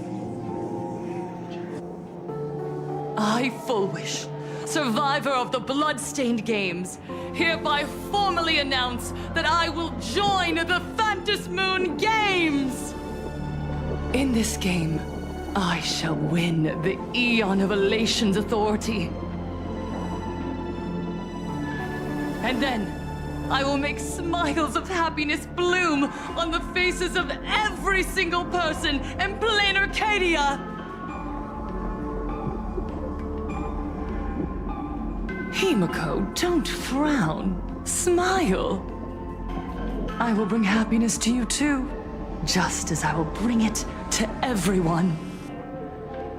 I, Fulwish, survivor of the Bloodstained Games, hereby formally announce that I will join the Phantasmoon Games! In this game, I shall win the Eon of Elation's authority. And then, I will make smiles of happiness bloom on the faces of every single person in Planarcadia! Himiko, don't frown. Smile. I will bring happiness to you too, just as I will bring it to everyone.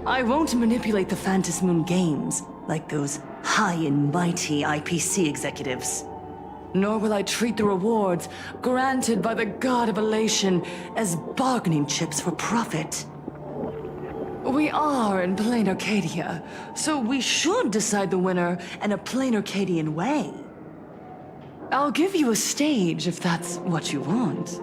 I won't manipulate the Phantasmoon Games like those high and mighty IPC executives. Nor will I treat the rewards granted by the God of Elation as bargaining chips for profit. We are in Planarcadia, so we should decide the winner in a Planarcadian way. I'll give you a stage if that's what you want.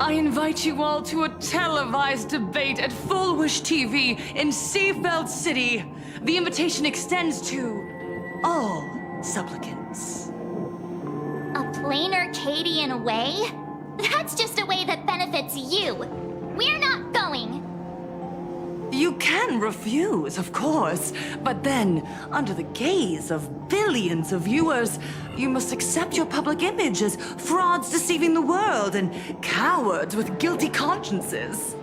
I invite you all to a televised debate at Fulwish TV in Seafeld City. The invitation extends to all supplicants. A Planarcadian way? That's just a way that benefits you. We're not going. You can refuse, of course, but then, under the gaze of billions of viewers, you must accept your public image as frauds deceiving the world and cowards with guilty consciences.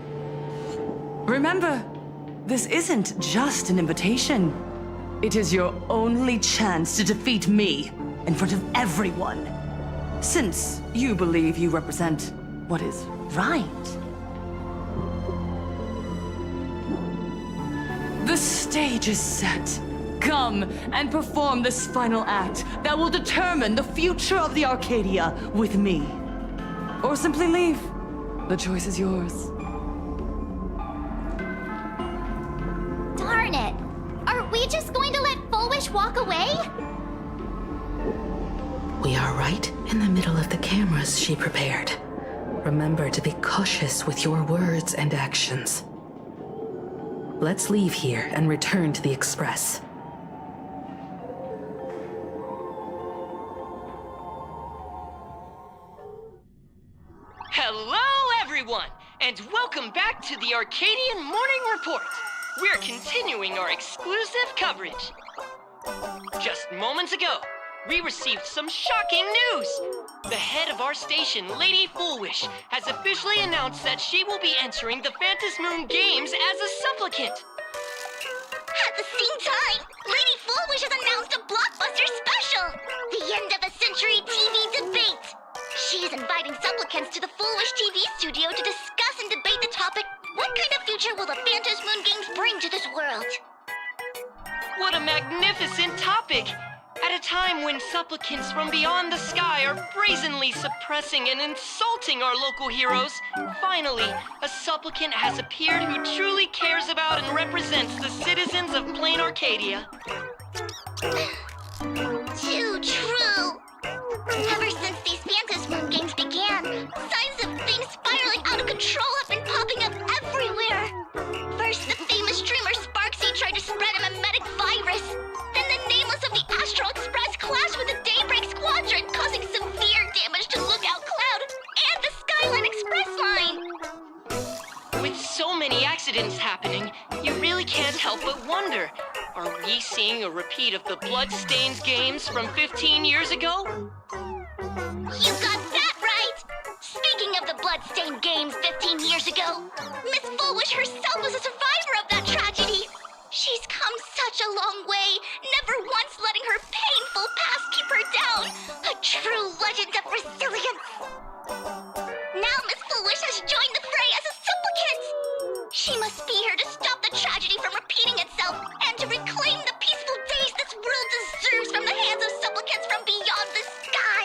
Remember, this isn't just an invitation. It is your only chance to defeat me in front of everyone. Since you believe you represent what is right. The stage is set. Come and perform this final act that will determine the future of the Arcadia with me. Or simply leave. The choice is yours. Darn it! Are we just going to let Fulwish walk away? We are right in the middle of the cameras she prepared. Remember to be cautious with your words and actions. Let's leave here and return to the Express. Hello, everyone, and welcome back to the Arcadian Morning Report. We're continuing our exclusive coverage. Just moments ago, we received some shocking news. The head of our station, Lady Fulwish, has officially announced that she will be entering the Phantasmoon Games as a supplicant. At the same time, Lady Fulwish has announced a blockbuster special! The end of a century TV debate! She is inviting supplicants to the Fulwish TV studio to discuss and debate the topic, what kind of future will the Phantasmoon Games bring to this world? What a magnificent topic! At a time when supplicants from beyond the sky are brazenly suppressing and insulting our local heroes, finally, a supplicant has appeared who truly cares about and represents the citizens of Planarcadia. Too true! Ever since these Phantasmoon Games began, signs of things spiraling out of control have been popping up everywhere. First, the famous streamer Sparksy tried to spread a mimetic virus. Then the nameless of the Astral Express clashed with the Daybreak Squadron, causing severe damage to Lookout Cloud and the Skyline Express line. With so many accidents happening, you really can't help but wonder, are we seeing a repeat of the Bloodstained Games from 15 years ago? You got that right! Speaking of the Bloodstained Games 15 years ago, Miss Fulwish herself was a survivor of that tragedy. She's come such a long way, never once letting her painful past keep her down. A true legend of resilience. Now Miss Fulwish has joined the fray as a supplicant. She must be here to stop the tragedy from repeating itself and to reclaim the peaceful days this world deserves from the hands of supplicants from beyond the sky.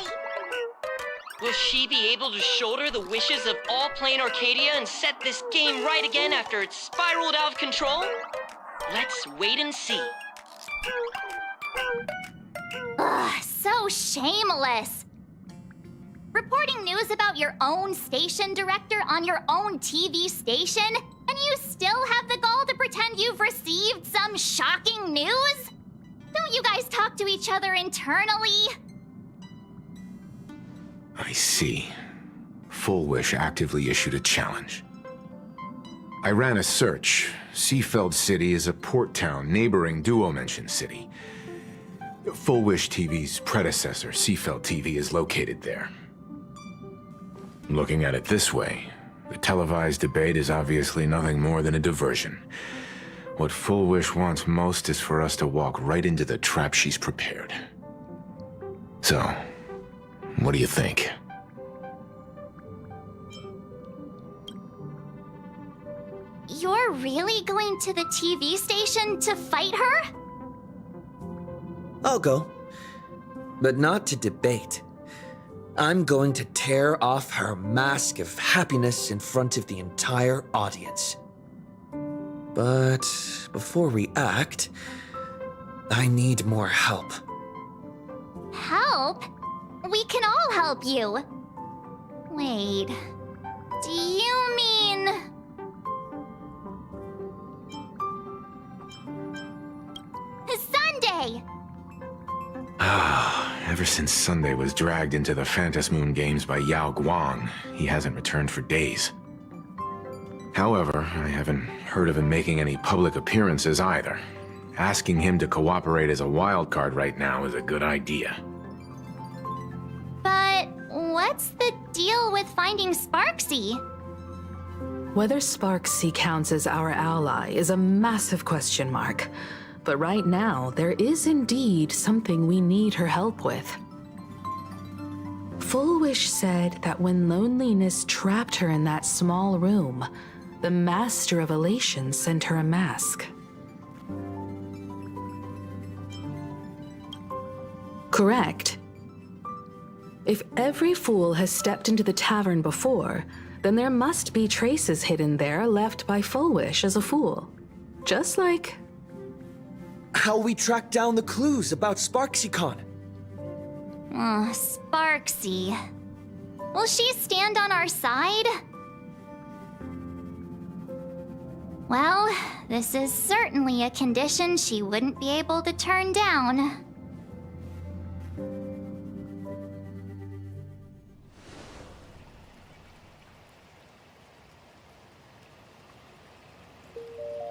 Will she be able to shoulder the wishes of all Planarcadia and set this game right again after it's spiraled out of control? Let's wait and see. Ugh, so shameless. Reporting news about your own station director on your own TV station, and you still have the gall to pretend you've received some shocking news? Don't you guys talk to each other internally? I see. Fulwish actively issued a challenge. I ran a search. Seafeld City is a port town neighboring Duo-Mention City. Fulwish TV's predecessor, Seafeld TV, is located there. Looking at it this way, the televised debate is obviously nothing more than a diversion. What Fulwish wants most is for us to walk right into the trap she's prepared. So, what do you think? You're really going to the TV station to fight her? I'll go. But not to debate. I'm going to tear off her mask of happiness in front of the entire audience. But before we act, I need more help. Help? We can all help you. Wait. Do you mean... Sunday? Ever since Sunday was dragged into the Phantasmoon games by Yao Guang, he hasn't returned for days. However, I haven't heard of him making any public appearances either. Asking him to cooperate as a wildcard right now is a good idea. But what's the deal with finding Sparksy? Whether Sparksy counts as our ally is a massive question mark. But right now, there is indeed something we need her help with. Fulwish said that when loneliness trapped her in that small room, the Master of Elation sent her a mask. Correct. If every fool has stepped into the tavern before, then there must be traces hidden there left by Fulwish as a fool. Just like... how we track down the clues about SparksyCon. Sparksy. Will she stand on our side? Well, this is certainly a condition she wouldn't be able to turn down.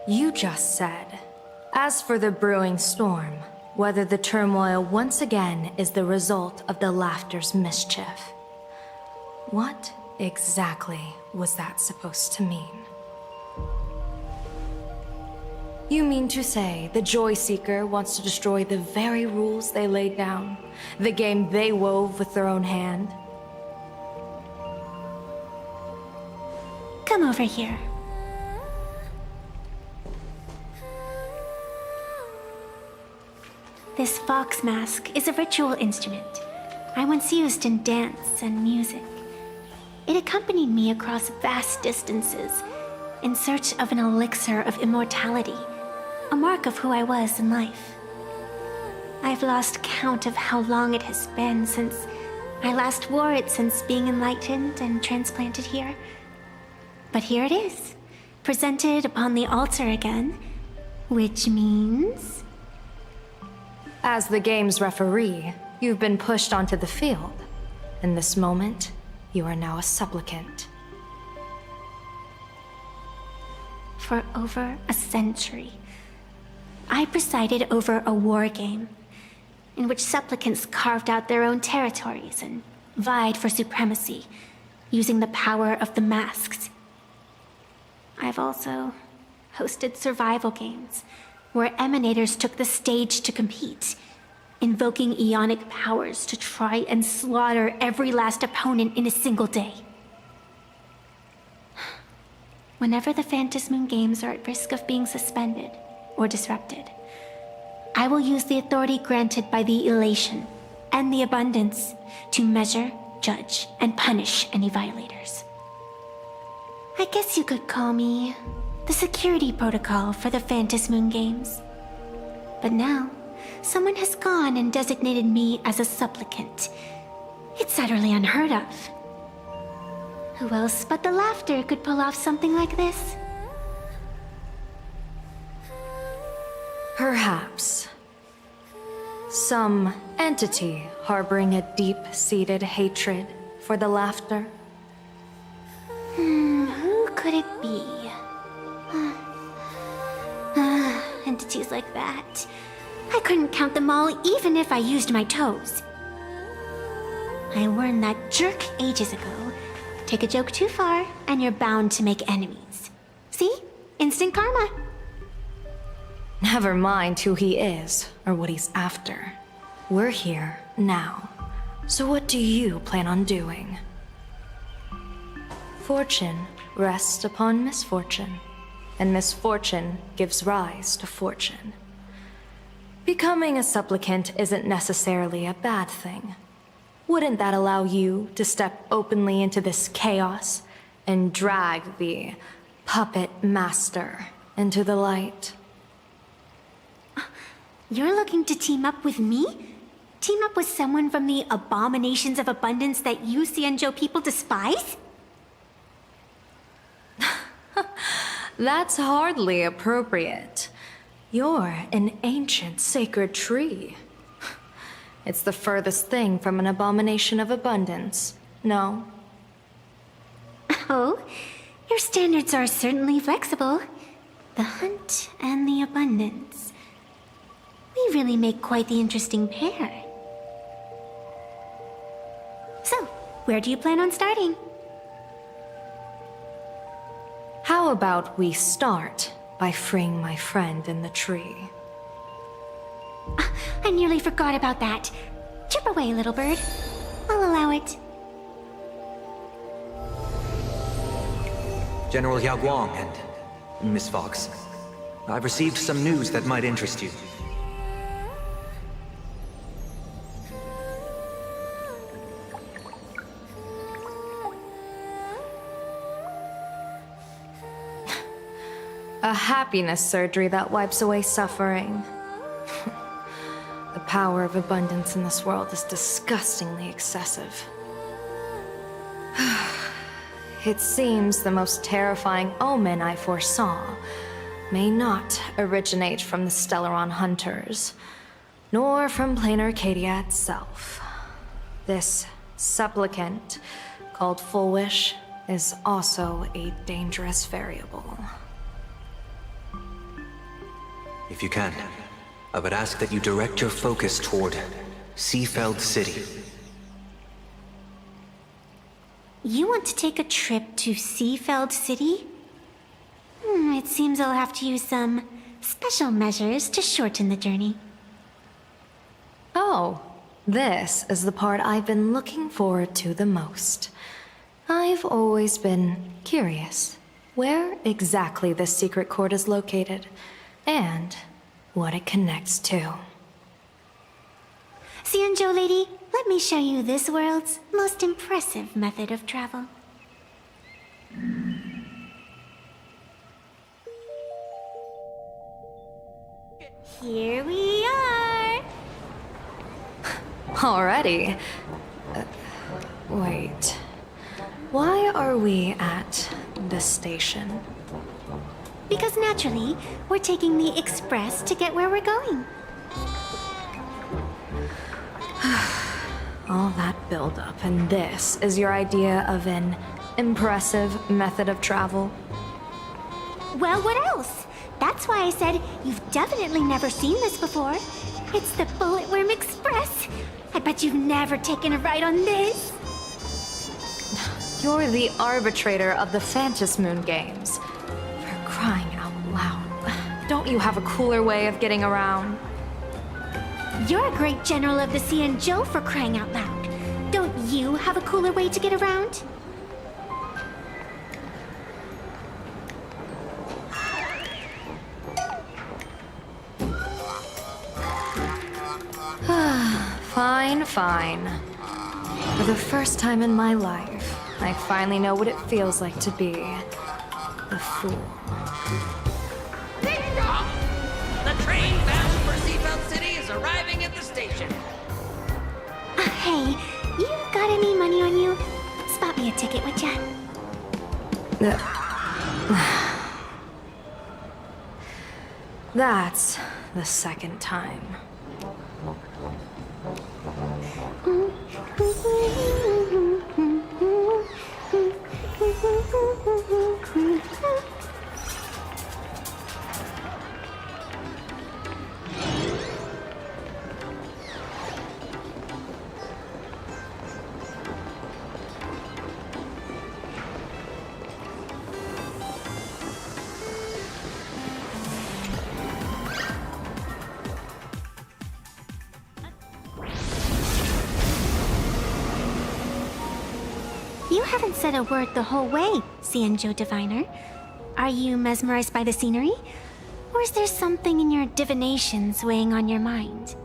You just said, as for the brewing storm, whether the turmoil once again is the result of the Laughter's mischief. What exactly was that supposed to mean? You mean to say the Joy Seeker wants to destroy the very rules they laid down, the game they wove with their own hand? Come over here. This fox mask is a ritual instrument I once used in dance and music. It accompanied me across vast distances in search of an elixir of immortality, a mark of who I was in life. I've lost count of how long it has been since I last wore it since being enlightened and transplanted here. But here it is, presented upon the altar again, which means... As the game's referee, you've been pushed onto the field. In this moment, you are now a supplicant. For over a century, I presided over a war game in which supplicants carved out their own territories and vied for supremacy, using the power of the masks. I've also hosted survival games where emanators took the stage to compete, invoking eonic powers to try and slaughter every last opponent in a single day. Whenever the Phantasmoon games are at risk of being suspended or disrupted, I will use the authority granted by the elation and the abundance to measure, judge, and punish any violators. I guess you could call me the security protocol for the Phantasmoon games. But now, someone has gone and designated me as a supplicant. It's utterly unheard of. Who else but the Laughter could pull off something like this? Perhaps. Some entity harboring a deep-seated hatred for the Laughter. Who could it be? Entities like that. I couldn't count them all even if I used my toes. I warned that jerk ages ago. Take a joke too far, and you're bound to make enemies. See? Instant karma. Never mind who he is, or what he's after. We're here, now. So what do you plan on doing? Fortune rests upon misfortune, and misfortune gives rise to fortune. Becoming a supplicant isn't necessarily a bad thing. Wouldn't that allow you to step openly into this chaos and drag the puppet master into the light? You're looking to team up with me? Team up with someone from the abominations of abundance that you Xianzhou people despise? That's hardly appropriate. You're an ancient sacred tree. It's the furthest thing from an abomination of abundance, no? Oh, your standards are certainly flexible. The hunt and the abundance. We really make quite the interesting pair. So, where do you plan on starting? How about we start by freeing my friend in the tree? I nearly forgot about that. Chip away, little bird. I'll allow it. General Yao Guang and Miss Fox, I've received some news that might interest you. A happiness surgery that wipes away suffering. The power of abundance in this world is disgustingly excessive. It seems the most terrifying omen I foresaw may not originate from the Stellaron hunters, nor from Planarcadia itself. This supplicant, called Fulwish, is also a dangerous variable. If you can, I would ask that you direct your focus toward Seafeld City. You want to take a trip to Seafeld City? It seems I'll have to use some special measures to shorten the journey. Oh, this is the part I've been looking forward to the most. I've always been curious where exactly this secret court is located, and what it connects to. Xianzhou lady, let me show you this world's most impressive method of travel. Here we are! Already? Wait. Why are we at this station? Because naturally, we're taking the express to get where we're going. All that buildup, and this is your idea of an impressive method of travel? Well, what else? That's why I said you've definitely never seen this before. It's the Bulletworm Express. I bet you've never taken a ride on this. You're the arbitrator of the Phantasmoon games. For crying out loud. Don't you have a cooler way of getting around? You're a great general of the Xianzhou, for crying out loud. Don't you have a cooler way to get around? Fine, fine. For the first time in my life, I finally know what it feels like to be the fool. Ding dong! The train bound for Seafeld City is arriving at the station. Hey, you got any money on you? Spot me a ticket, would ya? That's the second time. You haven't said a word the whole way, Xianzhou Diviner. Are you mesmerized by the scenery? Or is there something in your divinations weighing on your mind?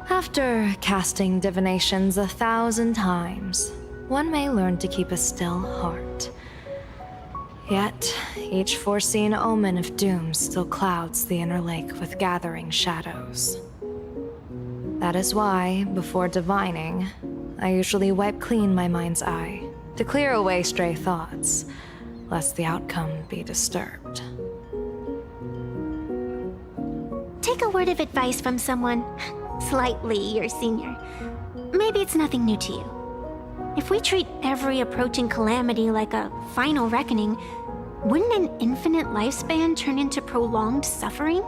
After casting divinations 1,000 times, one may learn to keep a still heart. Yet, each foreseen omen of doom still clouds the inner lake with gathering shadows. That is why, before divining, I usually wipe clean my mind's eye to clear away stray thoughts, lest the outcome be disturbed. Take a word of advice from someone slightly your senior. Maybe it's nothing new to you. If we treat every approaching calamity like a final reckoning, wouldn't an infinite lifespan turn into prolonged suffering?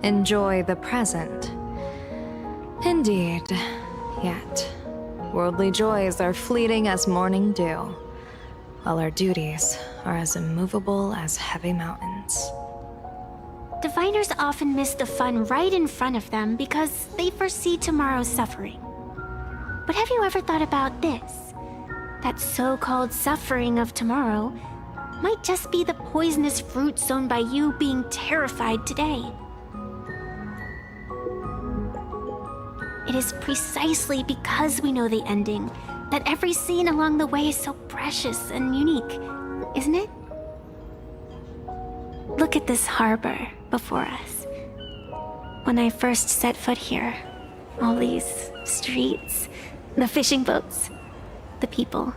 Enjoy the present. Indeed, yet worldly joys are fleeting as morning dew, while our duties are as immovable as heavy mountains. Diviners often miss the fun right in front of them because they foresee tomorrow's suffering. But have you ever thought about this? That so-called suffering of tomorrow might just be the poisonous fruit sown by you being terrified today. It is precisely because we know the ending that every scene along the way is so precious and unique, isn't it? Look at this harbor before us. When I first set foot here, all these streets, the fishing boats, the people,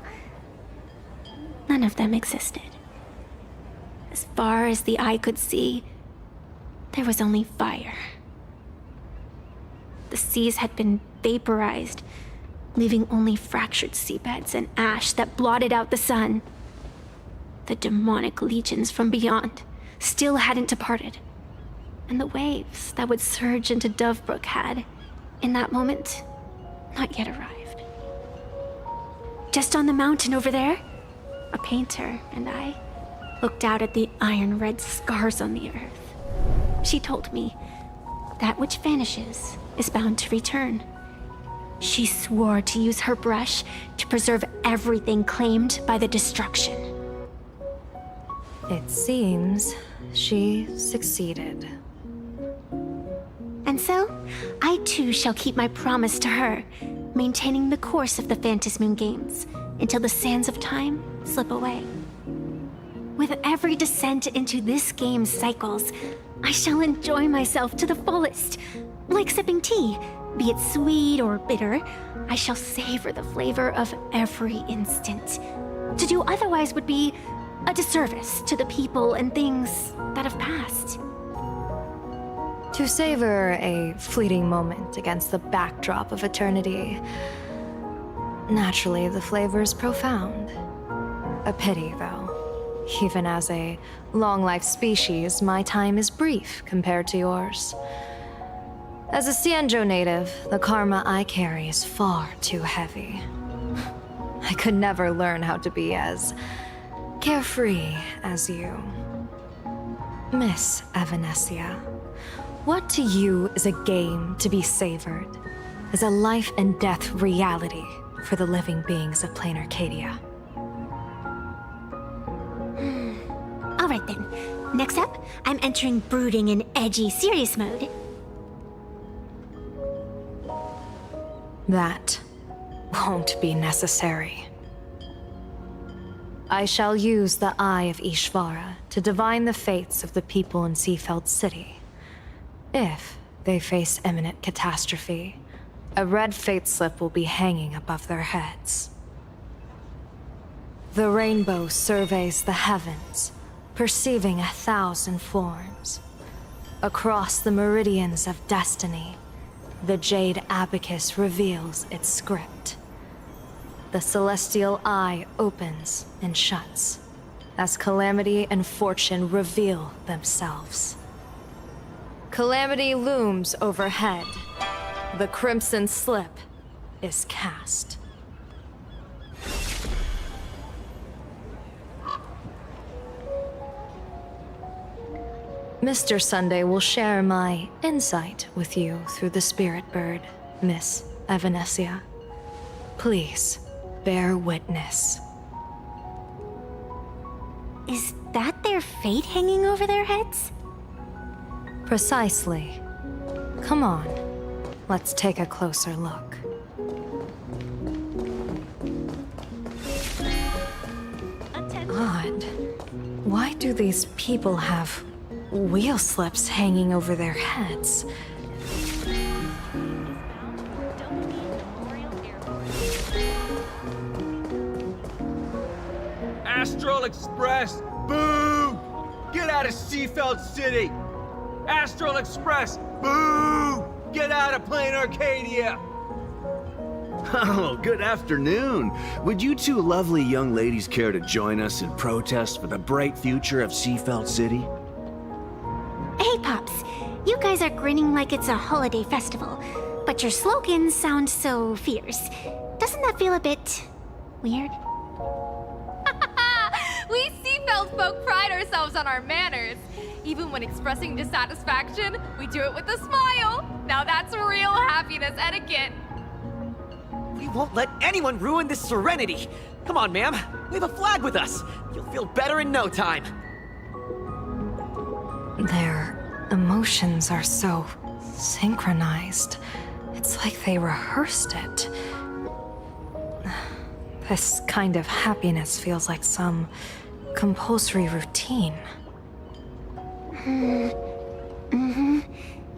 none of them existed. As far as the eye could see, there was only fire. The seas had been vaporized, leaving only fractured seabeds and ash that blotted out the sun. The demonic legions from beyond still hadn't departed, and the waves that would surge into Dovebrook had, in that moment, not yet arrived. Just on the mountain over there, a painter and I looked out at the iron-red scars on the earth. She told me, that which vanishes is bound to return. She swore to use her brush to preserve everything claimed by the destruction. It seems she succeeded. And so, I too shall keep my promise to her, maintaining the course of the Phantasmoon games until the sands of time slip away. With every descent into this game's cycles, I shall enjoy myself to the fullest. Like sipping tea, be it sweet or bitter, I shall savor the flavor of every instant. To do otherwise would be a disservice to the people and things that have passed. To savor a fleeting moment against the backdrop of eternity, naturally the flavor is profound. A pity, though. Even as a long-life species, my time is brief compared to yours. As a Cienjo native, the karma I carry is far too heavy. I could never learn how to be as carefree as you. Miss Evanescia, what to you is a game to be savored, is a life and death reality for the living beings of Planarcadia. Alright then, next up, I'm entering brooding and edgy serious mode. That won't be necessary. I shall use the Eye of Ishvara to divine the fates of the people in Seafeld City. If they face imminent catastrophe, a red fate slip will be hanging above their heads. The rainbow surveys the heavens, perceiving 1,000 forms. Across the meridians of destiny, the Jade Abacus reveals its script. The celestial eye opens and shuts as calamity and fortune reveal themselves. Calamity looms overhead. The crimson slip is cast. Mr. Sunday will share my insight with you through the spirit bird, Miss Evanescia. Please, bear witness. Is that their fate hanging over their heads? Precisely. Come on, let's take a closer look. Odd. Why do these people have wheel slips hanging over their heads? Astral Express! Boo! Get out of Seafeld City! Astral Express! Boo! Get out of Planarcadia! Oh, good afternoon. Would you two lovely young ladies care to join us in protest for the bright future of Seafeld City? Hey, Pops. You guys are grinning like it's a holiday festival, but your slogans sound so fierce. Doesn't that feel a bit weird? We Seafeld folk pride ourselves on our manners. Even when expressing dissatisfaction, we do it with a smile. Now that's real happiness etiquette. We won't let anyone ruin this serenity. Come on, ma'am. Wave a flag with us. You'll feel better in no time. Their emotions are so synchronized. It's like they rehearsed it. This kind of happiness feels like some compulsory routine.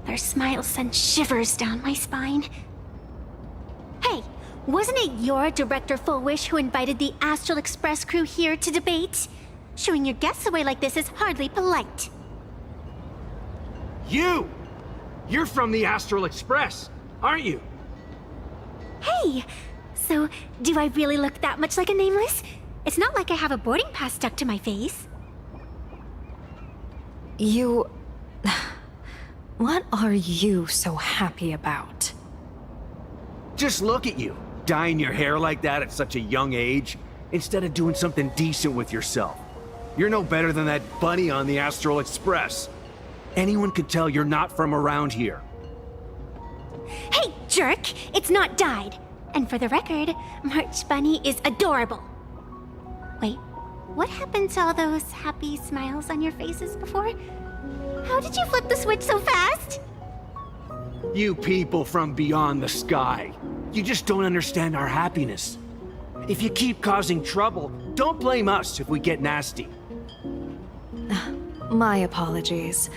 Their smiles send shivers down my spine. Hey, wasn't it your Director Fulwish who invited the Astral Express crew here to debate? Shooing your guests away like this is hardly polite. You! You're from the Astral Express, aren't you? Hey, so do I really look that much like a nameless? It's not like I have a boarding pass stuck to my face. You... What are you so happy about? Just look at you, dyeing your hair like that at such a young age, instead of doing something decent with yourself. You're no better than that bunny on the Astral Express. Anyone could tell you're not from around here. Hey, jerk! It's not dyed. And for the record, March Bunny is adorable. Wait, what happened to all those happy smiles on your faces before? How did you flip the switch so fast? You people from beyond the sky. You just don't understand our happiness. If you keep causing trouble, don't blame us if we get nasty. My apologies.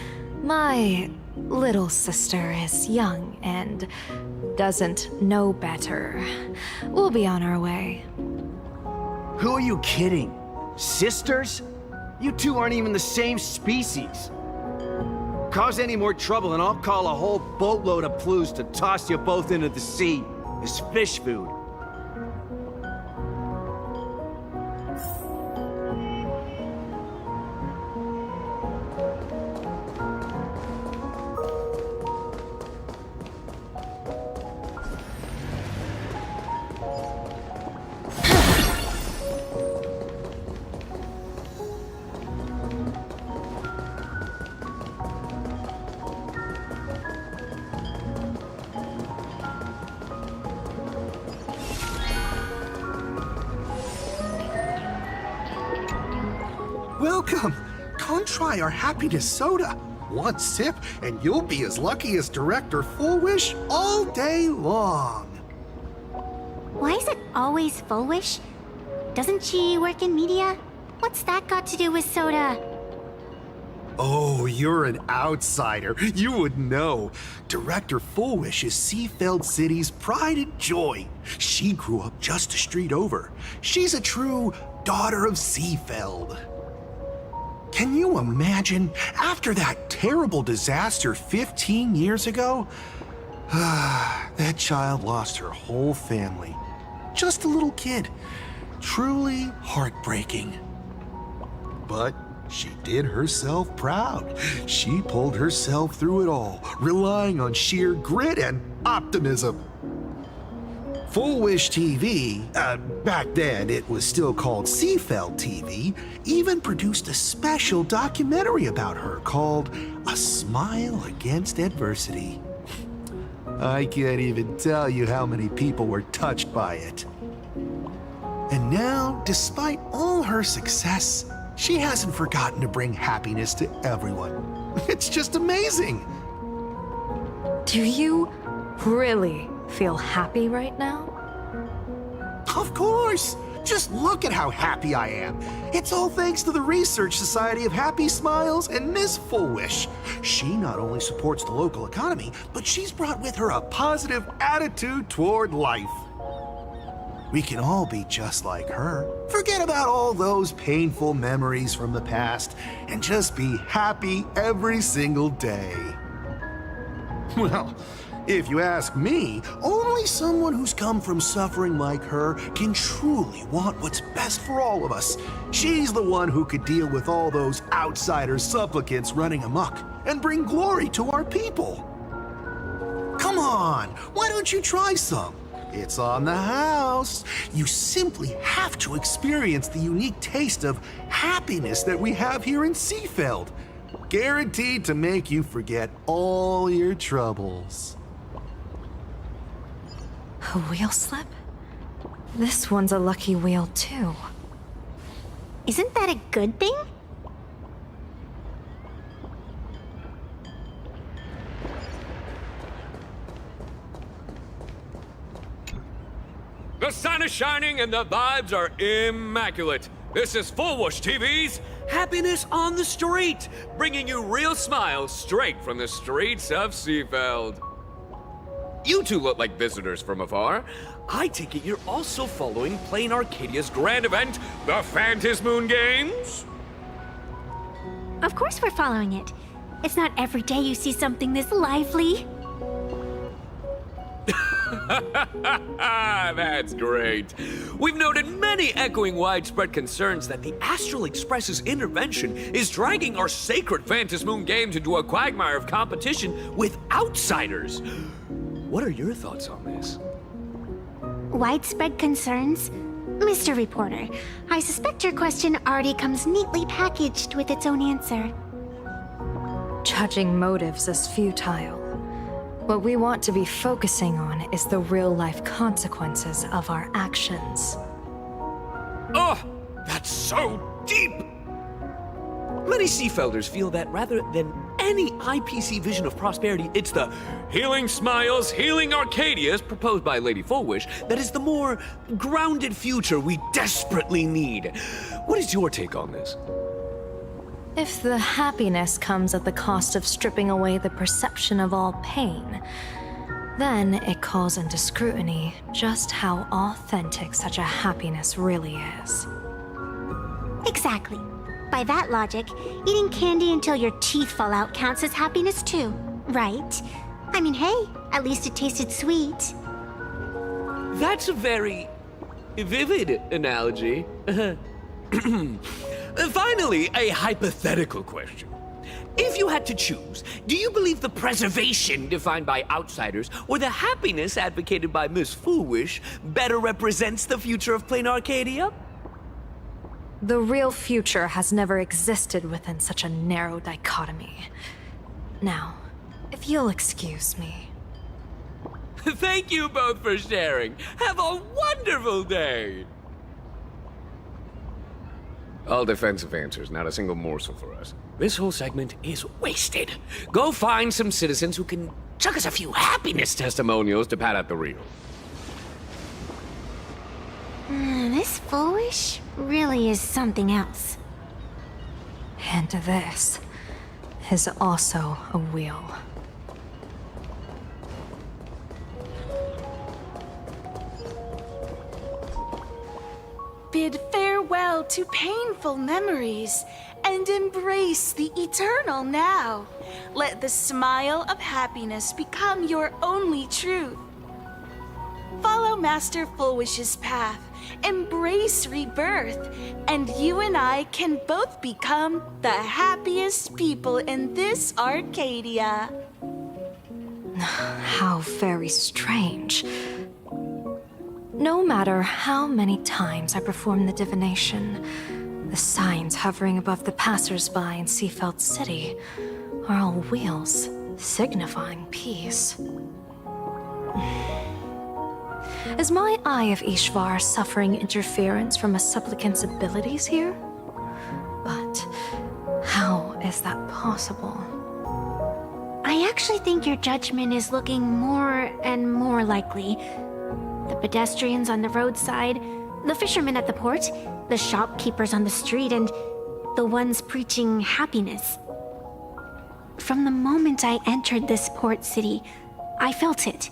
My little sister is young and doesn't know better. We'll be on our way. Who are you kidding? Sisters? You two aren't even the same species. Cause any more trouble and I'll call a whole boatload of Plues to toss you both into the sea as fish food. Welcome! Come try our happiness soda. One sip, and you'll be as lucky as Director Fulwish all day long. Why is it always Fulwish? Doesn't she work in media? What's that got to do with soda? Oh, you're an outsider. You would know. Director Fulwish is Seafeld City's pride and joy. She grew up just a street over. She's a true daughter of Seafeld. Can you imagine, after that terrible disaster 15 years ago? That child lost her whole family. Just a little kid. Truly heartbreaking. But she did herself proud. She pulled herself through it all, relying on sheer grit and optimism. Fulwish TV, back then it was still called Seafeld TV, even produced a special documentary about her called A Smile Against Adversity. I can't even tell you how many people were touched by it. And now, despite all her success, she hasn't forgotten to bring happiness to everyone. It's just amazing. Do you really feel happy right now? Of course! Just look at how happy I am. It's all thanks to the Research Society of Happy Smiles and Miss Fulwish. She not only supports the local economy, but she's brought with her a positive attitude toward life. we can all be just like her. Forget about all those painful memories from the past and just be happy every single day. Well, if you ask me, only someone who's come from suffering like her can truly want what's best for all of us. She's the one who could deal with all those outsider supplicants running amok and bring glory to our people. Come on, why don't you try some? It's on the house. You simply have to experience the unique taste of happiness that we have here in Seafeld. Guaranteed to make you forget all your troubles. A wheel slip? This one's a lucky wheel, too. Isn't that a good thing? The sun is shining and the vibes are immaculate. This is Fulwish TV's Happiness on the Street, bringing you real smiles straight from the streets of Seafeld. You two look like visitors from afar. I take it you're also following Planarcadia's grand event, the Phantasmoon Games? Of course we're following it. It's not every day you see something this lively. That's great. We've noted many echoing widespread concerns that the Astral Express's intervention is dragging our sacred Phantasmoon games into a quagmire of competition with outsiders. What are your thoughts on this? Widespread concerns? Mr. Reporter, I suspect your question already comes neatly packaged with its own answer. Judging motives is futile. What we want to be focusing on is the real-life consequences of our actions. Oh, that's so deep! Many Seafelders feel that rather than any IPC vision of prosperity, it's the healing smiles, healing Arcadias proposed by Lady Fulwish that is the more grounded future we desperately need. What is your take on this? If the happiness comes at the cost of stripping away the perception of all pain, then it calls into scrutiny just how authentic such a happiness really is. Exactly. By that logic, eating candy until your teeth fall out counts as happiness too, right? I mean, hey, at least it tasted sweet. That's a very vivid analogy. Finally, a hypothetical question. If you had to choose, do you believe the preservation defined by outsiders or the happiness advocated by Miss Fulwish better represents the future of Planarcadia? The real future has never existed within such a narrow dichotomy. Now, if you'll excuse me. Thank you both for sharing. Have a wonderful day! All defensive answers, not a single morsel for us. This whole segment is wasted. Go find some citizens who can chuck us a few happiness testimonials to pad out the reel. This Fulwish really is something else. And this is also a wheel. Bid farewell to painful memories and embrace the eternal now. Let the smile of happiness become your only truth. Follow Master Fulwish's path, embrace rebirth, and you and I can both become the happiest people in this Arcadia. How very strange. No matter how many times I perform the divination, the signs hovering above the passers-by in Seafeld City are all wheels, signifying peace. Is my Eye of Ishvar suffering interference from a supplicant's abilities here? But how is that possible? I actually think your judgment is looking more and more likely. The pedestrians on the roadside, the fishermen at the port, the shopkeepers on the street, and the ones preaching happiness. From the moment I entered this port city, I felt it.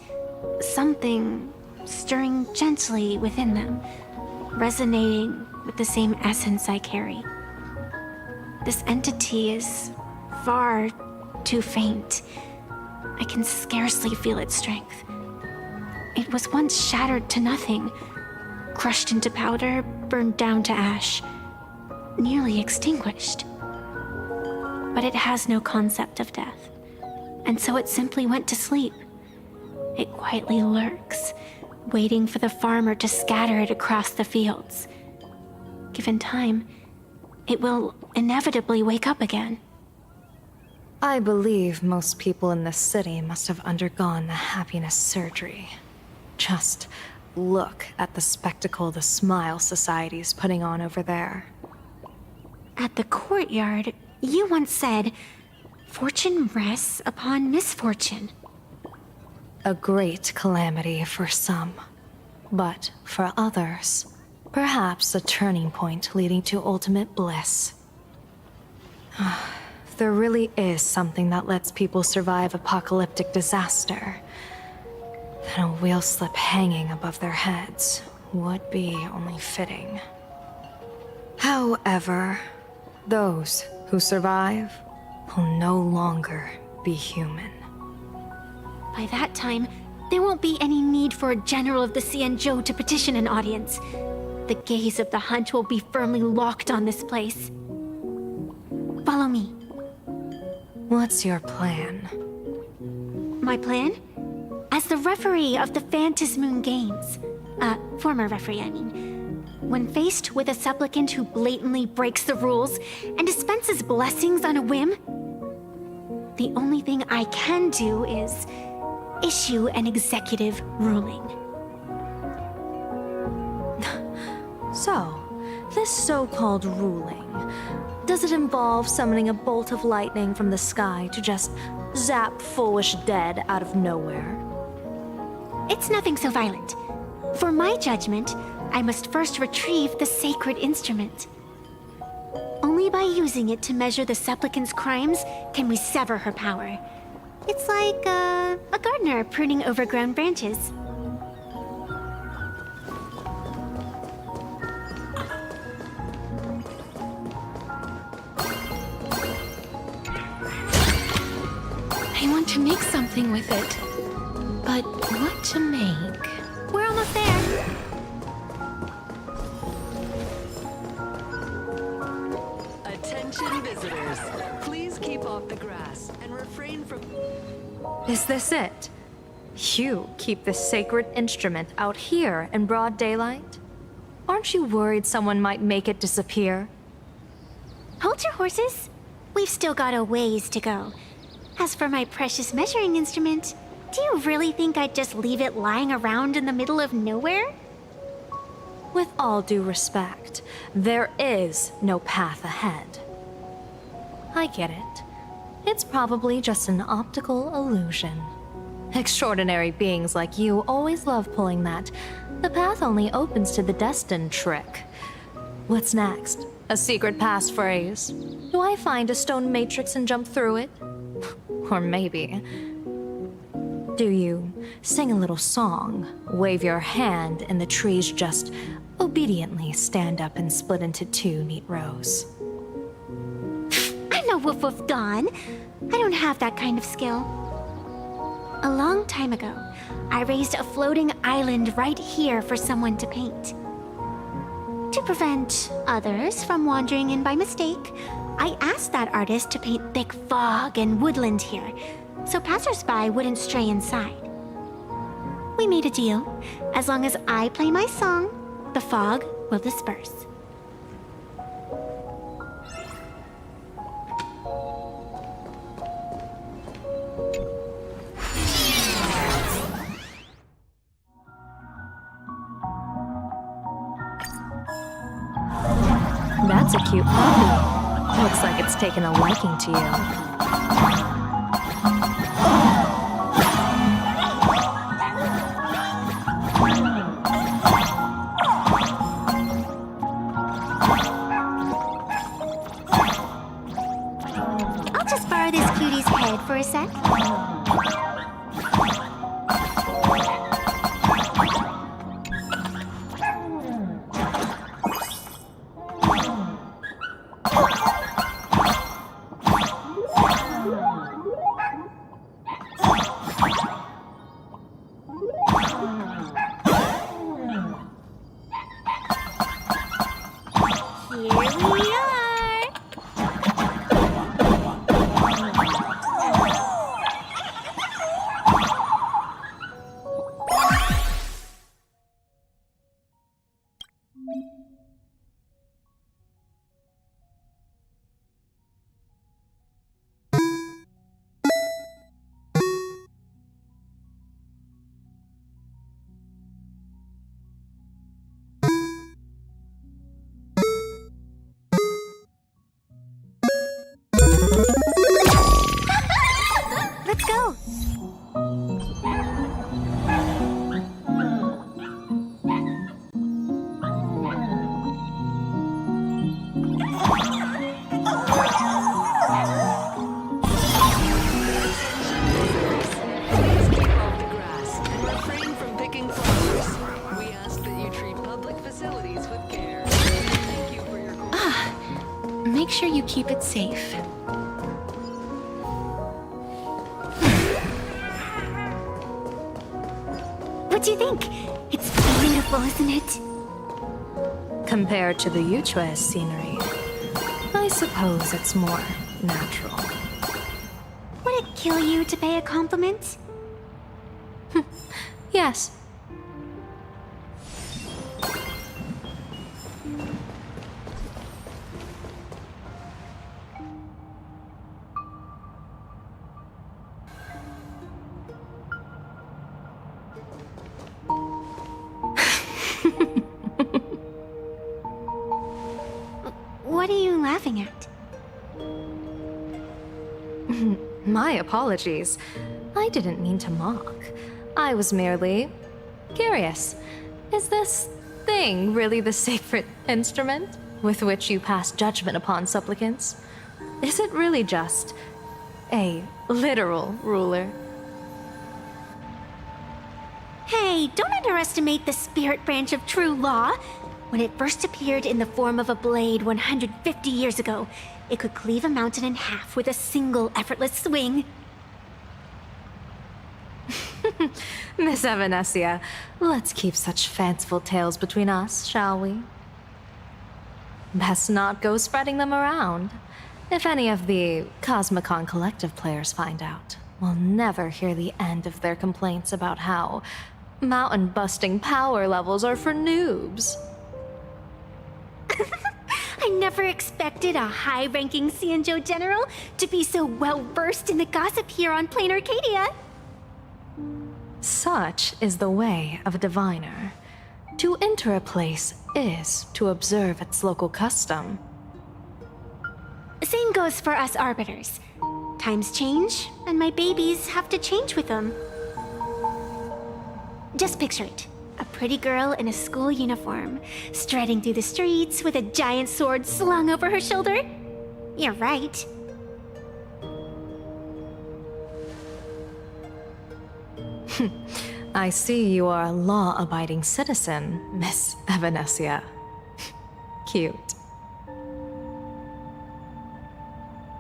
Something stirring gently within them, resonating with the same essence I carry. This entity is far too faint. I can scarcely feel its strength. It was once shattered to nothing, crushed into powder, burned down to ash, nearly extinguished. But it has no concept of death, and so it simply went to sleep. It quietly lurks, waiting for the farmer to scatter it across the fields. Given time, it will inevitably wake up again. I believe most people in this city must have undergone the happiness surgery. Just look at the spectacle the Smile Society's putting on over there. At the courtyard, you once said, "Fortune rests upon misfortune." A great calamity for some, but for others, perhaps a turning point leading to ultimate bliss. There really is something that lets people survive apocalyptic disaster, then a wheel slip hanging above their heads would be only fitting. However, those who survive will no longer be human. By that time, there won't be any need for a general of the Xianzhou to petition an audience. The gaze of the hunt will be firmly locked on this place. Follow me. What's your plan? My plan? As the referee of the Phantasmoon Games, former referee, I mean, when faced with a supplicant who blatantly breaks the rules and dispenses blessings on a whim, the only thing I can do is issue an executive ruling. So, this so-called ruling, does it involve summoning a bolt of lightning from the sky to just zap Fulwish dead out of nowhere? It's nothing so violent. For my judgment, I must first retrieve the sacred instrument. Only by using it to measure the supplicant's crimes can we sever her power. It's like a gardener pruning overgrown branches. I want to make something with it. But what to make? We're almost there. Attention visitors. Please keep off the grass and refrain from... Is this it? You keep this sacred instrument out here in broad daylight? Aren't you worried someone might make it disappear? Hold your horses. We've still got a ways to go. As for my precious measuring instrument, do you really think I'd just leave it lying around in the middle of nowhere? With all due respect, there is no path ahead. I get it. It's probably just an optical illusion. Extraordinary beings like you always love pulling that. The path only opens to the destined trick. What's next? A secret passphrase? Do I find a stone matrix and jump through it? Or maybe... do you sing a little song, wave your hand, and the trees just obediently stand up and split into two neat rows? I'm no woof woof gone. I don't have that kind of skill. A long time ago, I raised a floating island right here for someone to paint. To prevent others from wandering in by mistake, I asked that artist to paint thick fog and woodland here, so passersby wouldn't stray inside. We made a deal. As long as I play my song, the fog will disperse. That's a cute puppy. Looks like it's taken a liking to you. I'll just borrow this cutie's head for a sec. Here we are! Let's go! Refrain from picking flowers. We ask that you treat public facilities with care. Thank you for your Make sure you keep it safe. What do you think? It's beautiful, isn't it? Compared to the Yuchue's scenery, I suppose it's more natural. Would it kill you to pay a compliment? Yes. What are you laughing at? My apologies. I didn't mean to mock. I was merely curious. Is this thing really the sacred instrument with which you pass judgment upon supplicants? Is it really just a literal ruler? Hey, don't underestimate the spirit branch of true law. When it first appeared in the form of a blade 150 years ago, it could cleave a mountain in half with a single effortless swing. Miss Evanesia, let's keep such fanciful tales between us, shall we? Best not go spreading them around. If any of the Cosmicon Collective players find out, we'll never hear the end of their complaints about how mountain-busting power levels are for noobs. I never expected a high-ranking Xianzhou general to be so well-versed in the gossip here on Planarcadia. Such is the way of a diviner. To enter a place is to observe its local custom. Same goes for us arbiters. Times change, and my babies have to change with them. Just picture it. A pretty girl in a school uniform, striding through the streets with a giant sword slung over her shoulder. You're right. I see you are a law-abiding citizen, Miss Evanesia. Cute.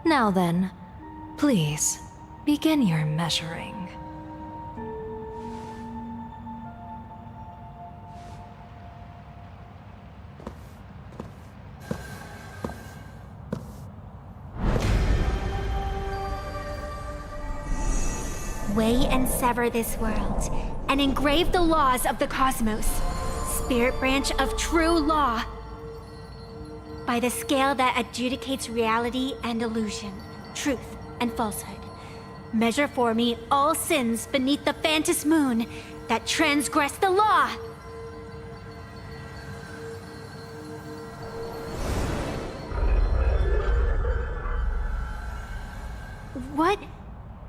Now then, please, begin your measuring. Weigh and sever this world, and engrave the laws of the cosmos. Spirit branch of true law. By the scale that adjudicates reality and illusion, truth and falsehood. Measure for me all sins beneath the Phantasmoon that transgress the law. What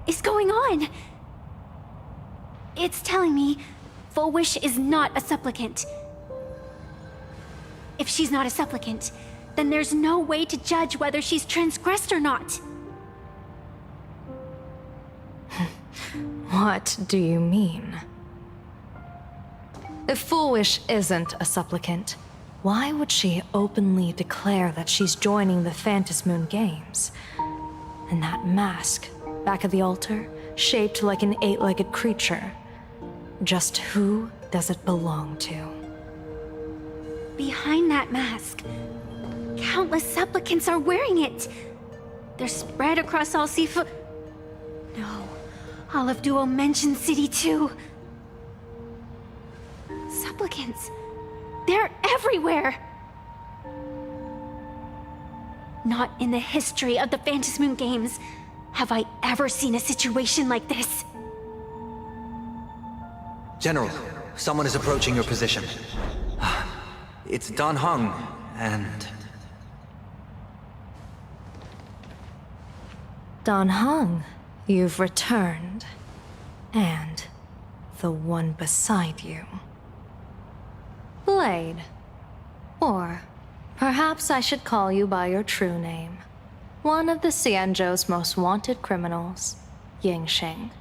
is going on? It's telling me Fulwish is not a supplicant. If she's not a supplicant, then there's no way to judge whether she's transgressed or not. What do you mean? If Fulwish isn't a supplicant, why would she openly declare that she's joining the Phantasmoon Games? And that mask, back of the altar, shaped like an 8-legged creature. Just who does it belong to? Behind that mask, Countless supplicants are wearing it. They're spread across all Seafeld. No, all of Duo mentioned City too. Supplicants. They're everywhere. Not in the history of the Phantasmoon games have I ever seen a situation like this. General, someone is approaching your position. It's Dan Heng, and... Dan Heng, you've returned. And the one beside you. Blade. Or perhaps I should call you by your true name. One of the Xianzhou's most wanted criminals, Yingxing.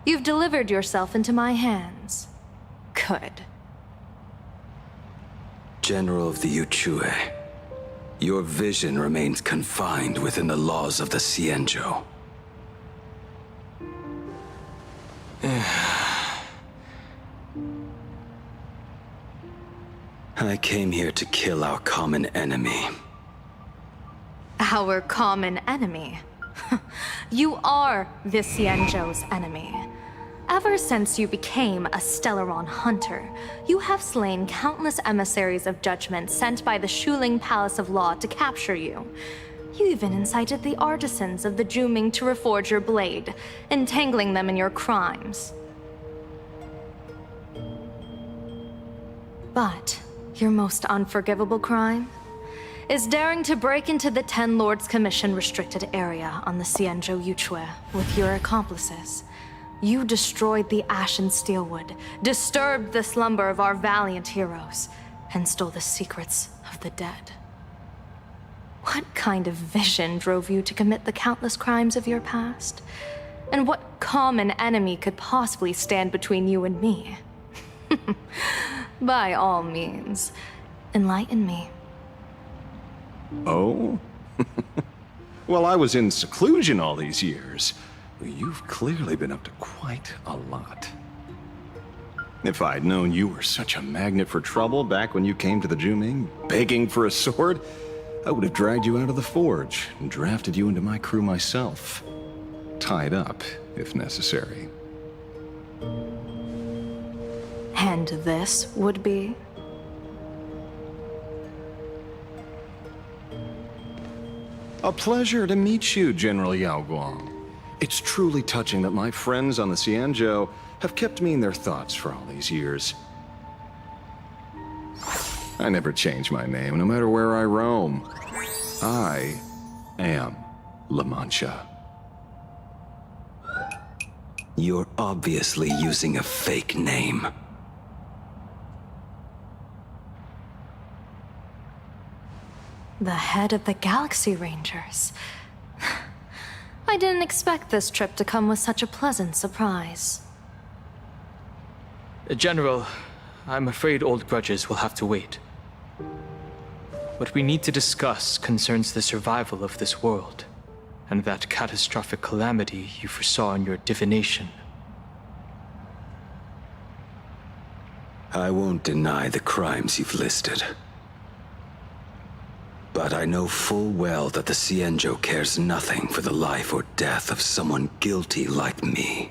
You've delivered yourself into my hands. Good. General of the Yuchue, your vision remains confined within the laws of the Xianzhou. I came here to kill our common enemy. Our common enemy? You are the Xianzhou's enemy. Ever since you became a Stellaron hunter, you have slain countless emissaries of judgment sent by the Shuling Palace of Law to capture you. You even incited the artisans of the Juming to reforge your blade, entangling them in your crimes. But your most unforgivable crime is daring to break into the Ten Lords Commission restricted area on the Xianzhou Yuchue with your accomplices. You destroyed the Ashen Steelwood, disturbed the slumber of our valiant heroes, and stole the secrets of the dead. What kind of vision drove you to commit the countless crimes of your past? And what common enemy could possibly stand between you and me? By all means, enlighten me. Oh? Well, I was in seclusion all these years. You've clearly been up to quite a lot. If I'd known you were such a magnet for trouble back when you came to the Juming, begging for a sword, I would have dragged you out of the forge and drafted you into my crew myself. Tied up, if necessary. And this would be? A pleasure to meet you, General Yao Guang. It's truly touching that my friends on the Xianzhou have kept me in their thoughts for all these years. I never change my name, no matter where I roam. I am La Mancha. You're obviously using a fake name. The head of the Galaxy Rangers. I didn't expect this trip to come with such a pleasant surprise. General, I'm afraid old grudges will have to wait. What we need to discuss concerns the survival of this world, and that catastrophic calamity you foresaw in your divination. I won't deny the crimes you've listed. But I know full well that the Xianzhou cares nothing for the life or death of someone guilty like me.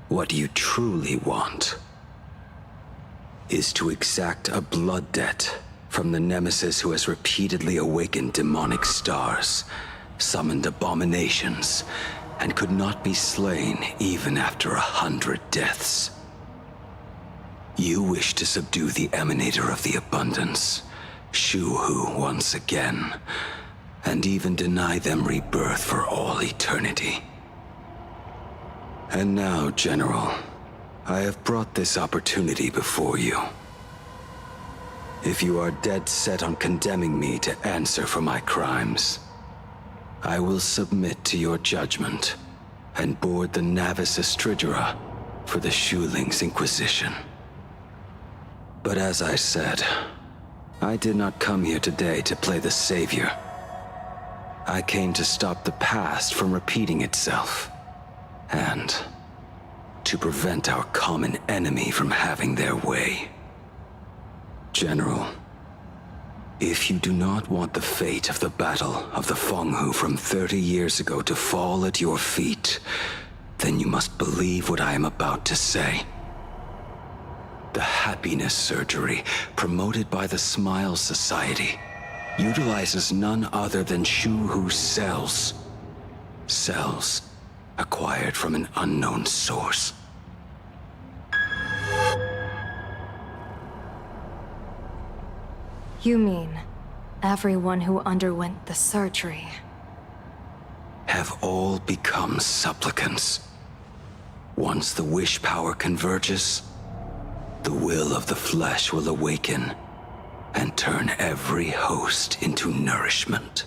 What you truly want is to exact a blood debt from the nemesis who has repeatedly awakened demonic stars, summoned abominations, and could not be slain even after 100 deaths. You wish to subdue the Emanator of the Abundance, Shu-Hu once again, and even deny them rebirth for all eternity. And now, General, I have brought this opportunity before you. If you are dead set on condemning me to answer for my crimes, I will submit to your judgment and board the Navis Astridura for the Shuling's Inquisition. But as I said, I did not come here today to play the savior. I came to stop the past from repeating itself, and to prevent our common enemy from having their way. General, If you do not want the fate of the Battle of the Fenghu from 30 years ago to fall at your feet, then you must believe what I am about to say. The happiness surgery, promoted by the Smile Society, utilizes none other than Shuhu's cells. Cells acquired from an unknown source. You mean everyone who underwent the surgery have all become supplicants. Once the wish power converges, the will of the flesh will awaken and turn every host into nourishment.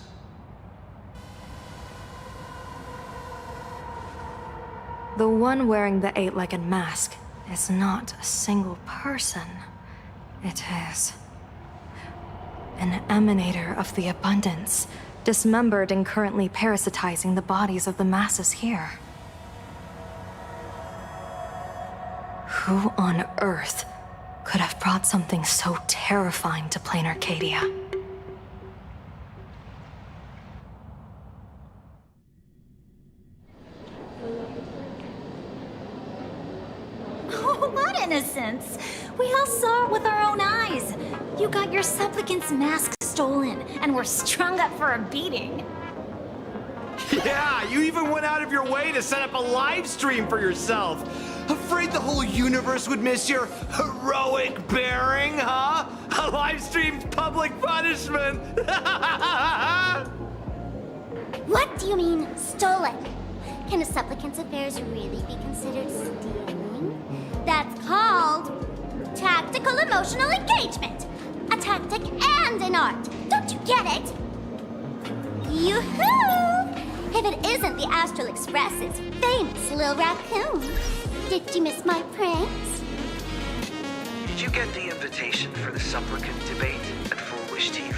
The one wearing the eight-legged mask is not a single person. It is an emanator of the abundance, dismembered and currently parasitizing the bodies of the masses here. Who on earth could have brought something so terrifying to Planarcadia? Oh, what innocence! We all saw it with our own eyes. You got your supplicant's mask stolen, and were strung up for a beating. Yeah, you even went out of your way to set up a live stream for yourself. Afraid the whole universe would miss your heroic bearing, huh? A live streamed public punishment. What do you mean, stolen? Can a supplicant's affairs really be considered stealing? That's called tactical emotional engagement. A tactic and an art. Don't you get it? Yoo-hoo! If it isn't the Astral Express's famous Lil Raccoon. Did you miss my pranks? Did you get the invitation for the supplicant debate at Fulwish TV?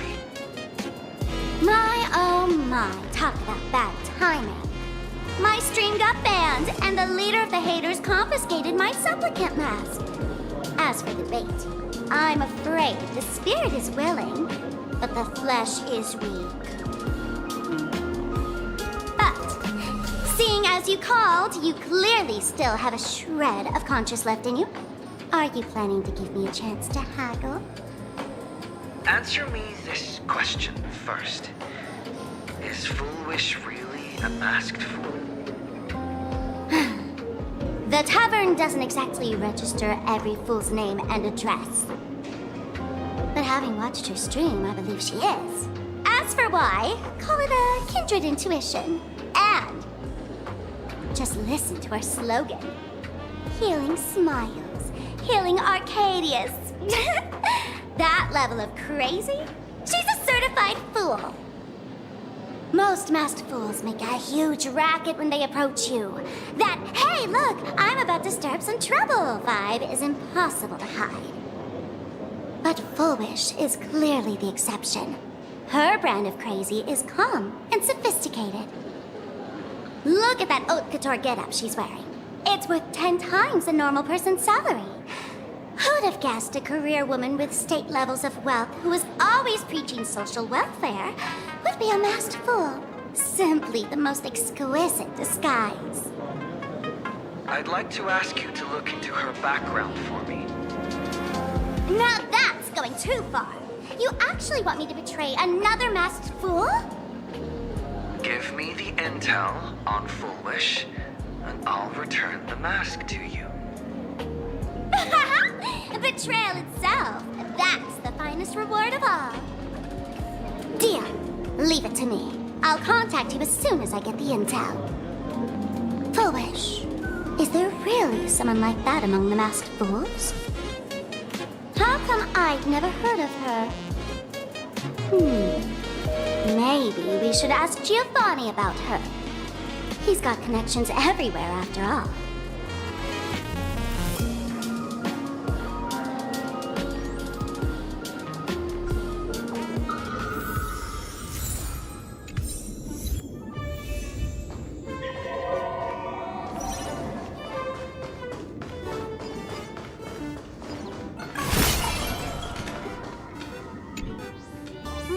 My, oh my, talk about bad timing. My stream got banned, and the leader of the haters confiscated my supplicant mask. As for the debate, I'm afraid the spirit is willing, but the flesh is weak. But, seeing as you called, you clearly still have a shred of conscience left in you. Are you planning to give me a chance to haggle? Answer me this question first. Is Fulwish really a masked fool? The tavern doesn't exactly register every fool's name and address. But having watched her stream, I believe she is. As for why, call it a kindred intuition. And just listen to our slogan. Healing smiles, healing Arcadius. That level of crazy? She's a certified fool. Most masked fools make a huge racket when they approach you. That, hey, look, I'm about to stir up some trouble vibe is impossible to hide. But Fulwish is clearly the exception. Her brand of crazy is calm and sophisticated. Look at that haute couture getup she's wearing. It's worth 10 times a normal person's salary. Who'd have guessed a career woman with state levels of wealth who was always preaching social welfare would be a masked fool? Simply the most exquisite disguise. I'd like to ask you to look into her background for me. Now that's going too far. You actually want me to betray another masked fool? Give me the intel on Fulwish, and I'll return the mask to you. Betrayal itself, that's the finest reward of all. Dear, leave it to me. I'll contact you as soon as I get the intel. Fulwish, is there really someone like that among the masked fools? How come I've never heard of her? Maybe we should ask Giovanni about her. He's got connections everywhere after all.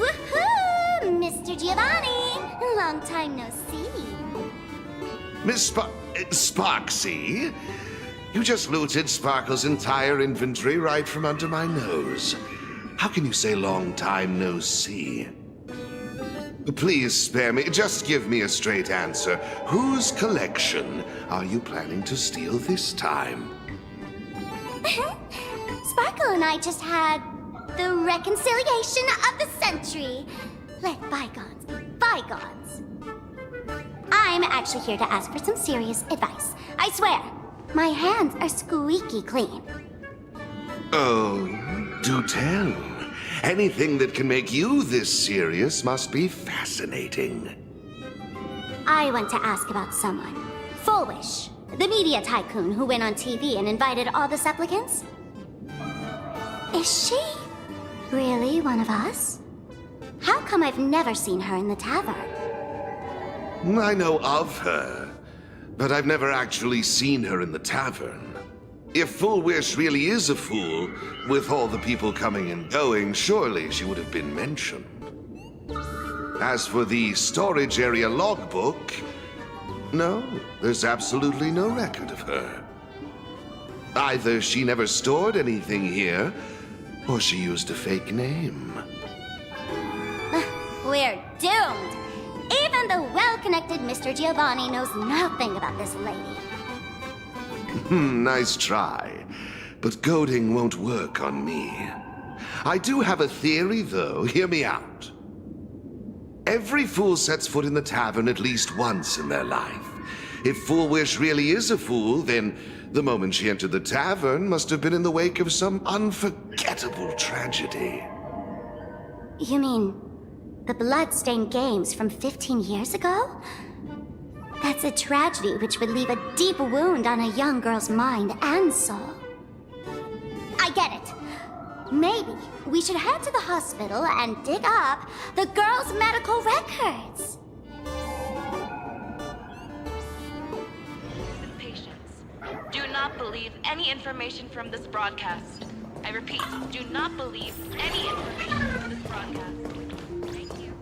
Woohoo! Mr. Giovanni! Long time no see. Miss Sparksy? You just looted Sparkle's entire inventory right from under my nose. How can you say long time no see? Please spare me. Just give me a straight answer. Whose collection are you planning to steal this time? Sparkle and I just had the reconciliation of the century. Let bygones be bygones. I'm actually here to ask for some serious advice. I swear, my hands are squeaky clean. Oh, do tell. Anything that can make you this serious must be fascinating. I want to ask about someone. Fulwish, the media tycoon who went on TV and invited all the supplicants. Is she really one of us? How come I've never seen her in the tavern? I know of her, but I've never actually seen her in the tavern. If Fulwish really is a fool, with all the people coming and going, surely she would have been mentioned. As for the storage area logbook, no, there's absolutely no record of her. Either she never stored anything here, or she used a fake name. We're doomed! Even the well-connected Mr. Giovanni knows nothing about this lady. Nice try. But goading won't work on me. I do have a theory, though. Hear me out. Every fool sets foot in the tavern at least once in their life. If Fulwish really is a fool, then the moment she entered the tavern must have been in the wake of some unforgettable tragedy. You mean the blood-stained games from 15 years ago? That's a tragedy which would leave a deep wound on a young girl's mind and soul. I get it. Maybe we should head to the hospital and dig up the girl's medical records. Patience. Do not believe any information from this broadcast. I repeat, do not believe any information from this broadcast. Thank you.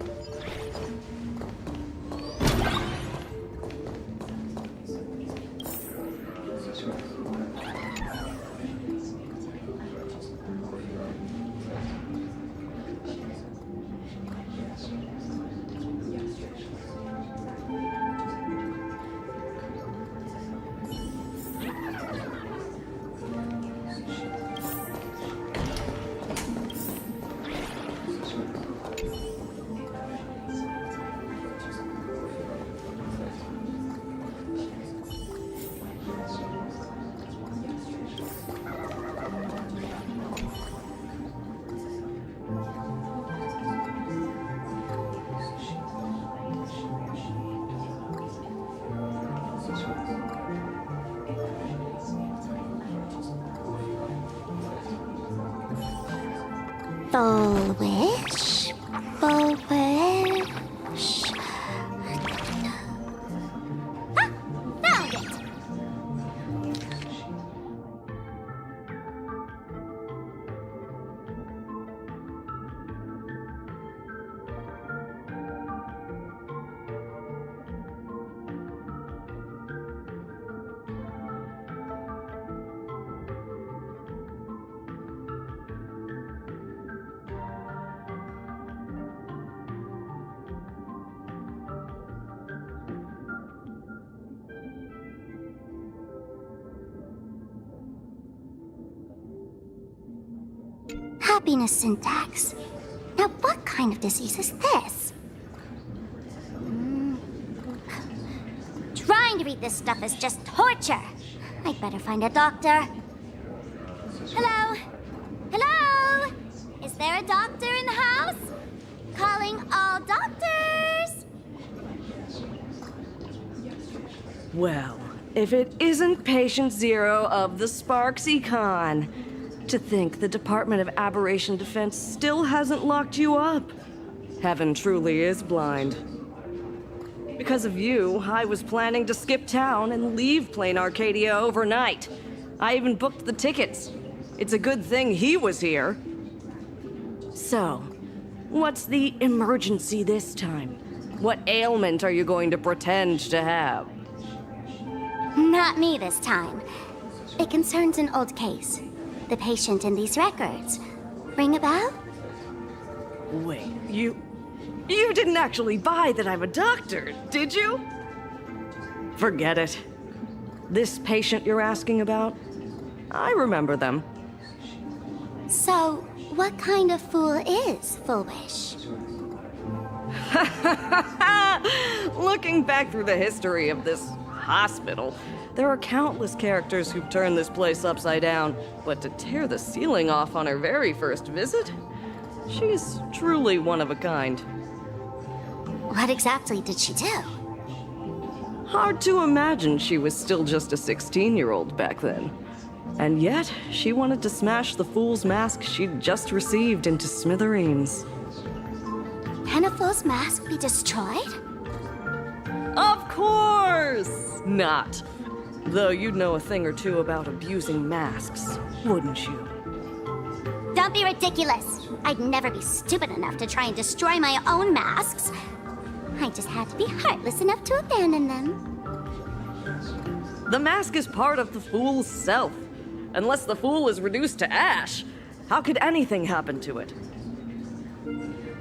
Fulwish. Fulwish. Ah! Found it! Happiness syntax. Now, what kind of disease is this? Trying to read this stuff is just torture. I'd better find a doctor. Hello? Hello? Is there a doctor in the house? Calling all doctors! Well, if it isn't Patient Zero of the Sparksy Con. To think the Department of Aberration Defense still hasn't locked you up. Heaven truly is blind. Because of you, I was planning to skip town and leave Planarcadia overnight. I even booked the tickets. It's a good thing he was here. So, What's the emergency this time? What ailment are you going to pretend to have? Not me this time. It concerns an old case. The patient in these records. Ring a bell? Wait, you didn't actually buy that I'm a doctor, did you? Forget it. This patient you're asking about? I remember them. So, what kind of fool is Fulwish? Looking back through the history of this hospital, there are countless characters who've turned this place upside down. But to tear the ceiling off on her very first visit? She's truly one of a kind. What exactly did she do? Hard to imagine she was still just a 16-year-old back then. And yet, she wanted to smash the fool's mask she'd just received into smithereens. Can a fool's mask be destroyed? Of course not! Though you'd know a thing or two about abusing masks, wouldn't you? Don't be ridiculous! I'd never be stupid enough to try and destroy my own masks. I just had to be heartless enough to abandon them. The mask is part of the fool's self. Unless the fool is reduced to ash, how could anything happen to it?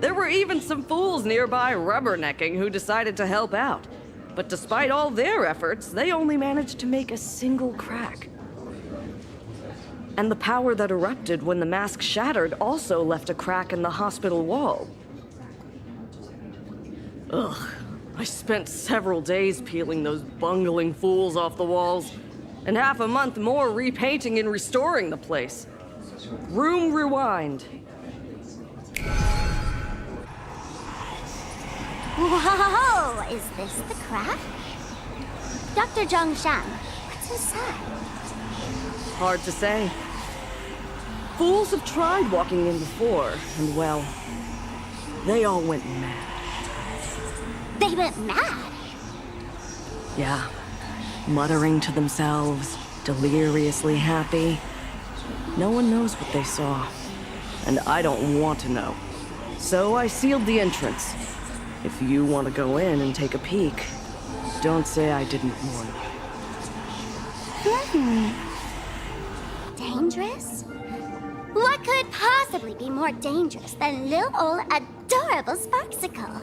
There were even some fools nearby rubbernecking who decided to help out. But despite all their efforts, they only managed to make a single crack. And the power that erupted when the mask shattered also left a crack in the hospital wall. Ugh, I spent several days peeling those bungling fools off the walls, and half a month more repainting and restoring the place. Room rewind. Whoa! Is this the crack? Dr. Zhongshan, what's inside? Hard to say. Fools have tried walking in before, and well, they all went mad. They went mad? Yeah. Muttering to themselves, deliriously happy. No one knows what they saw, and I don't want to know. So I sealed the entrance. If you want to go in and take a peek, don't say I didn't warn you. Dangerous? What could possibly be more dangerous than little old adorable Sparksicle?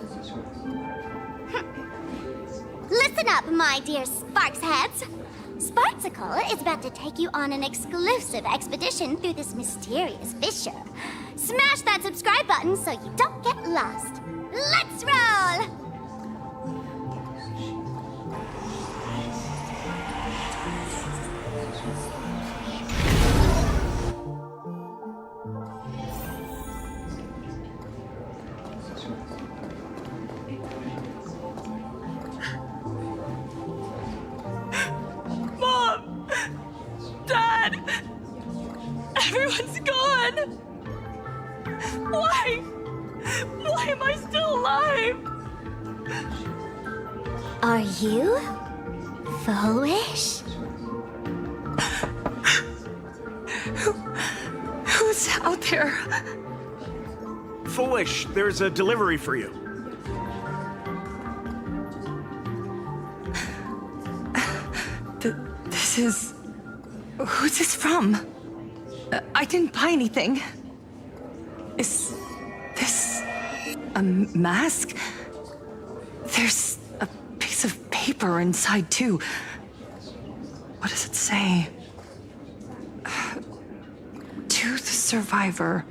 Listen up, my dear Sparks heads. Sparksicle is about to take you on an exclusive expedition through this mysterious fissure. Smash that subscribe button so you don't get lost. Let's roll! Mom! Dad! Everyone's gone! Why? Why am I still alive? Are you Fulwish? Who's out there? Fulwish, there's a delivery for you. This is... Who's this from? I didn't buy anything. Is this a mask? There's a piece of paper inside, too. What does it say? To the survivor,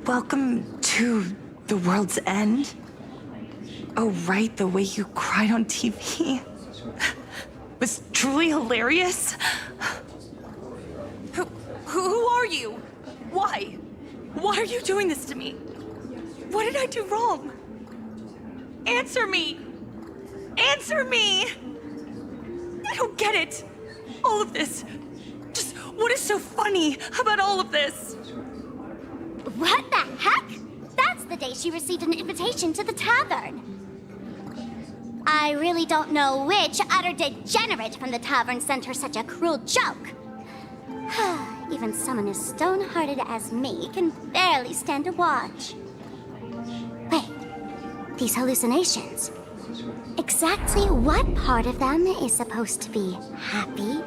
welcome to the world's end. Oh, right, the way you cried on TV was truly hilarious. Who are you? Why? Why are you doing this to me? What did I do wrong? Answer me! Answer me! I don't get it. All of this. Just what is so funny about all of this? What the heck? That's the day she received an invitation to the tavern. I really don't know which utter degenerate from the tavern sent her such a cruel joke. Even someone as stone-hearted as me can barely stand to watch. these hallucinations? Exactly what part of them is supposed to be happy?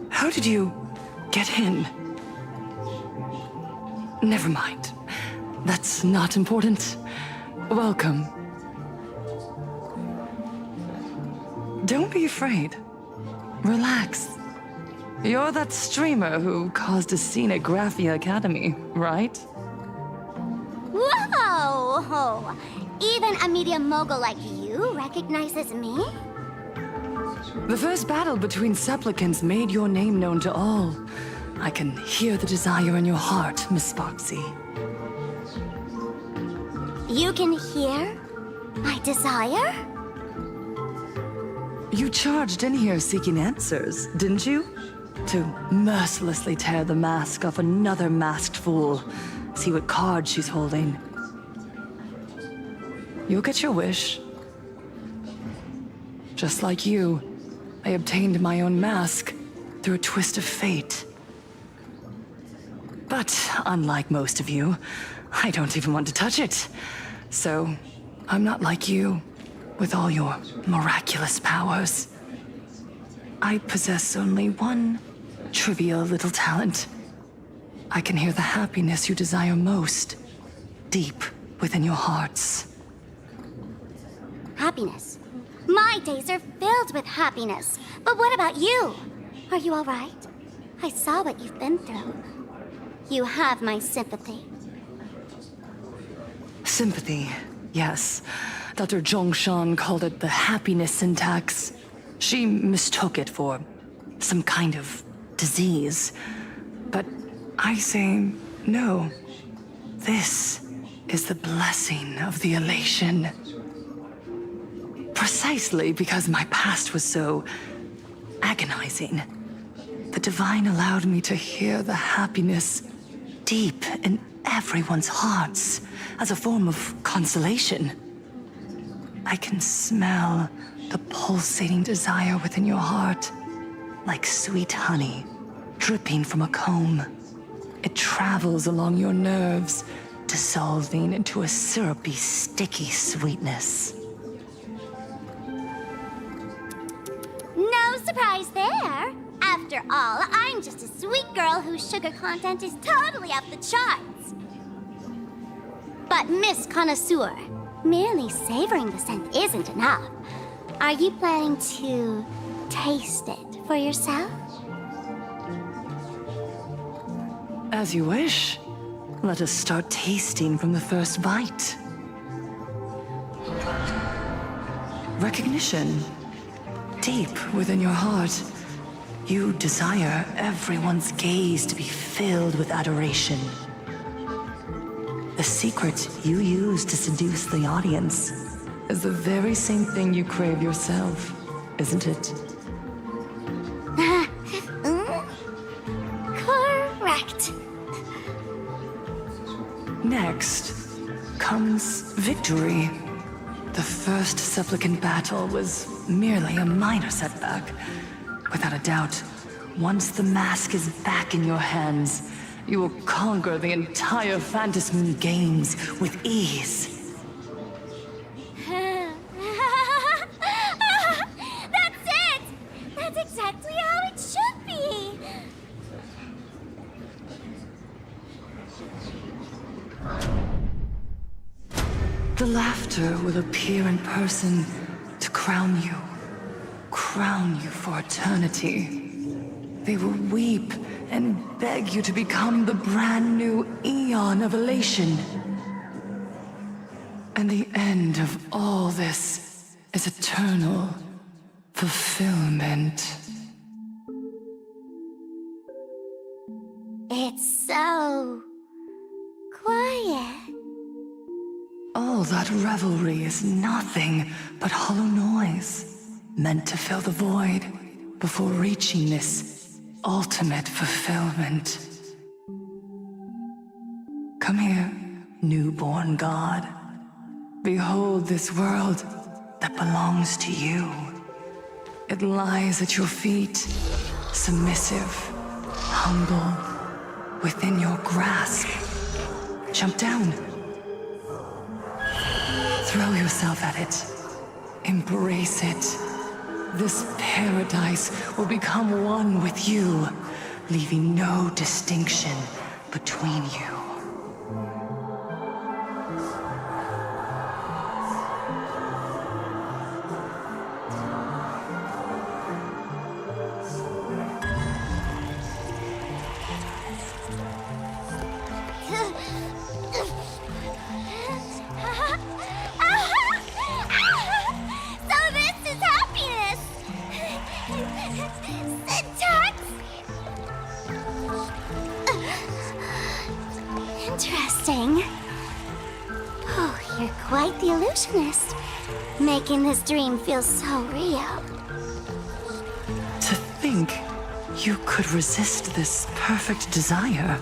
How did you get in? Never mind. That's not important. Welcome. Don't be afraid. Relax. You're that streamer who caused a scene at Graphia Academy, right? Whoa! Even a media mogul like you recognizes me? The first battle between supplicants made your name known to all. I can hear the desire in your heart, Miss Sparksy. You can hear my desire? You charged in here seeking answers, didn't you? To mercilessly tear the mask off another masked fool. See what card she's holding. You'll get your wish. Just like you, I obtained my own mask through a twist of fate. But unlike most of you, I don't even want to touch it. So, I'm not like you, with all your miraculous powers. I possess only one trivial little talent. I can hear the happiness you desire most, deep within your hearts. Happiness. My days are filled with happiness. But what about you? Are you all right? I saw what you've been through. You have my sympathy. Sympathy, yes. Dr. Zhongshan called it the happiness syntax. She mistook it for some kind of disease. But I say no. This is the blessing of the elation. Precisely because my past was so agonizing. The Divine allowed me to hear the happiness deep in everyone's hearts as a form of consolation. I can smell the pulsating desire within your heart, like sweet honey dripping from a comb. It travels along your nerves, dissolving into a syrupy, sticky sweetness. No surprise there. After all, I'm just a sweet girl whose sugar content is totally off the charts. But Miss Connoisseur, merely savoring the scent isn't enough. Are you planning to taste it for yourself? As you wish. Let us start tasting from the first bite. Recognition. Deep within your heart, you desire everyone's gaze to be filled with adoration. The secret you use to seduce the audience is the very same thing you crave yourself, isn't it? Correct. Next comes victory. The first supplicant battle was merely a minor setback. Without a doubt, once the mask is back in your hands, you will conquer the entire Phantasmoon games with ease. That's it! That's exactly how it should be! The laughter will appear in person to crown you for eternity. They will weep and beg you to become the brand new eon of elation. And the end of all this is eternal fulfillment. It's so quiet. All that revelry is nothing but hollow noise, meant to fill the void before reaching this ultimate fulfillment. Come here, newborn god. Behold this world that belongs to you. It lies at your feet, submissive, humble, within your grasp. Jump down. Throw yourself at it. Embrace it. This paradise will become one with you, leaving no distinction between you. Interesting. Oh, you're quite the illusionist, making this dream feel so real. To think you could resist this perfect desire.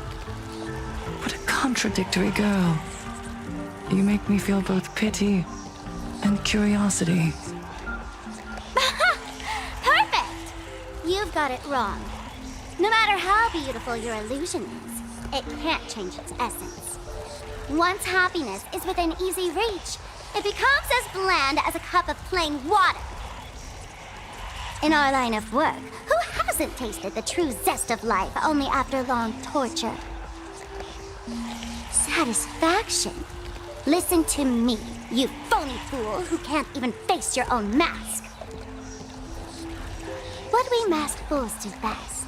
What a contradictory girl. You make me feel both pity and curiosity. Perfect! You've got it wrong. No matter how beautiful your illusion is, it can't change its essence. Once happiness is within easy reach, it becomes as bland as a cup of plain water. In our line of work, who hasn't tasted the true zest of life only after long torture? Satisfaction. Listen to me, you phony fool who can't even face your own mask. What we masked fools do best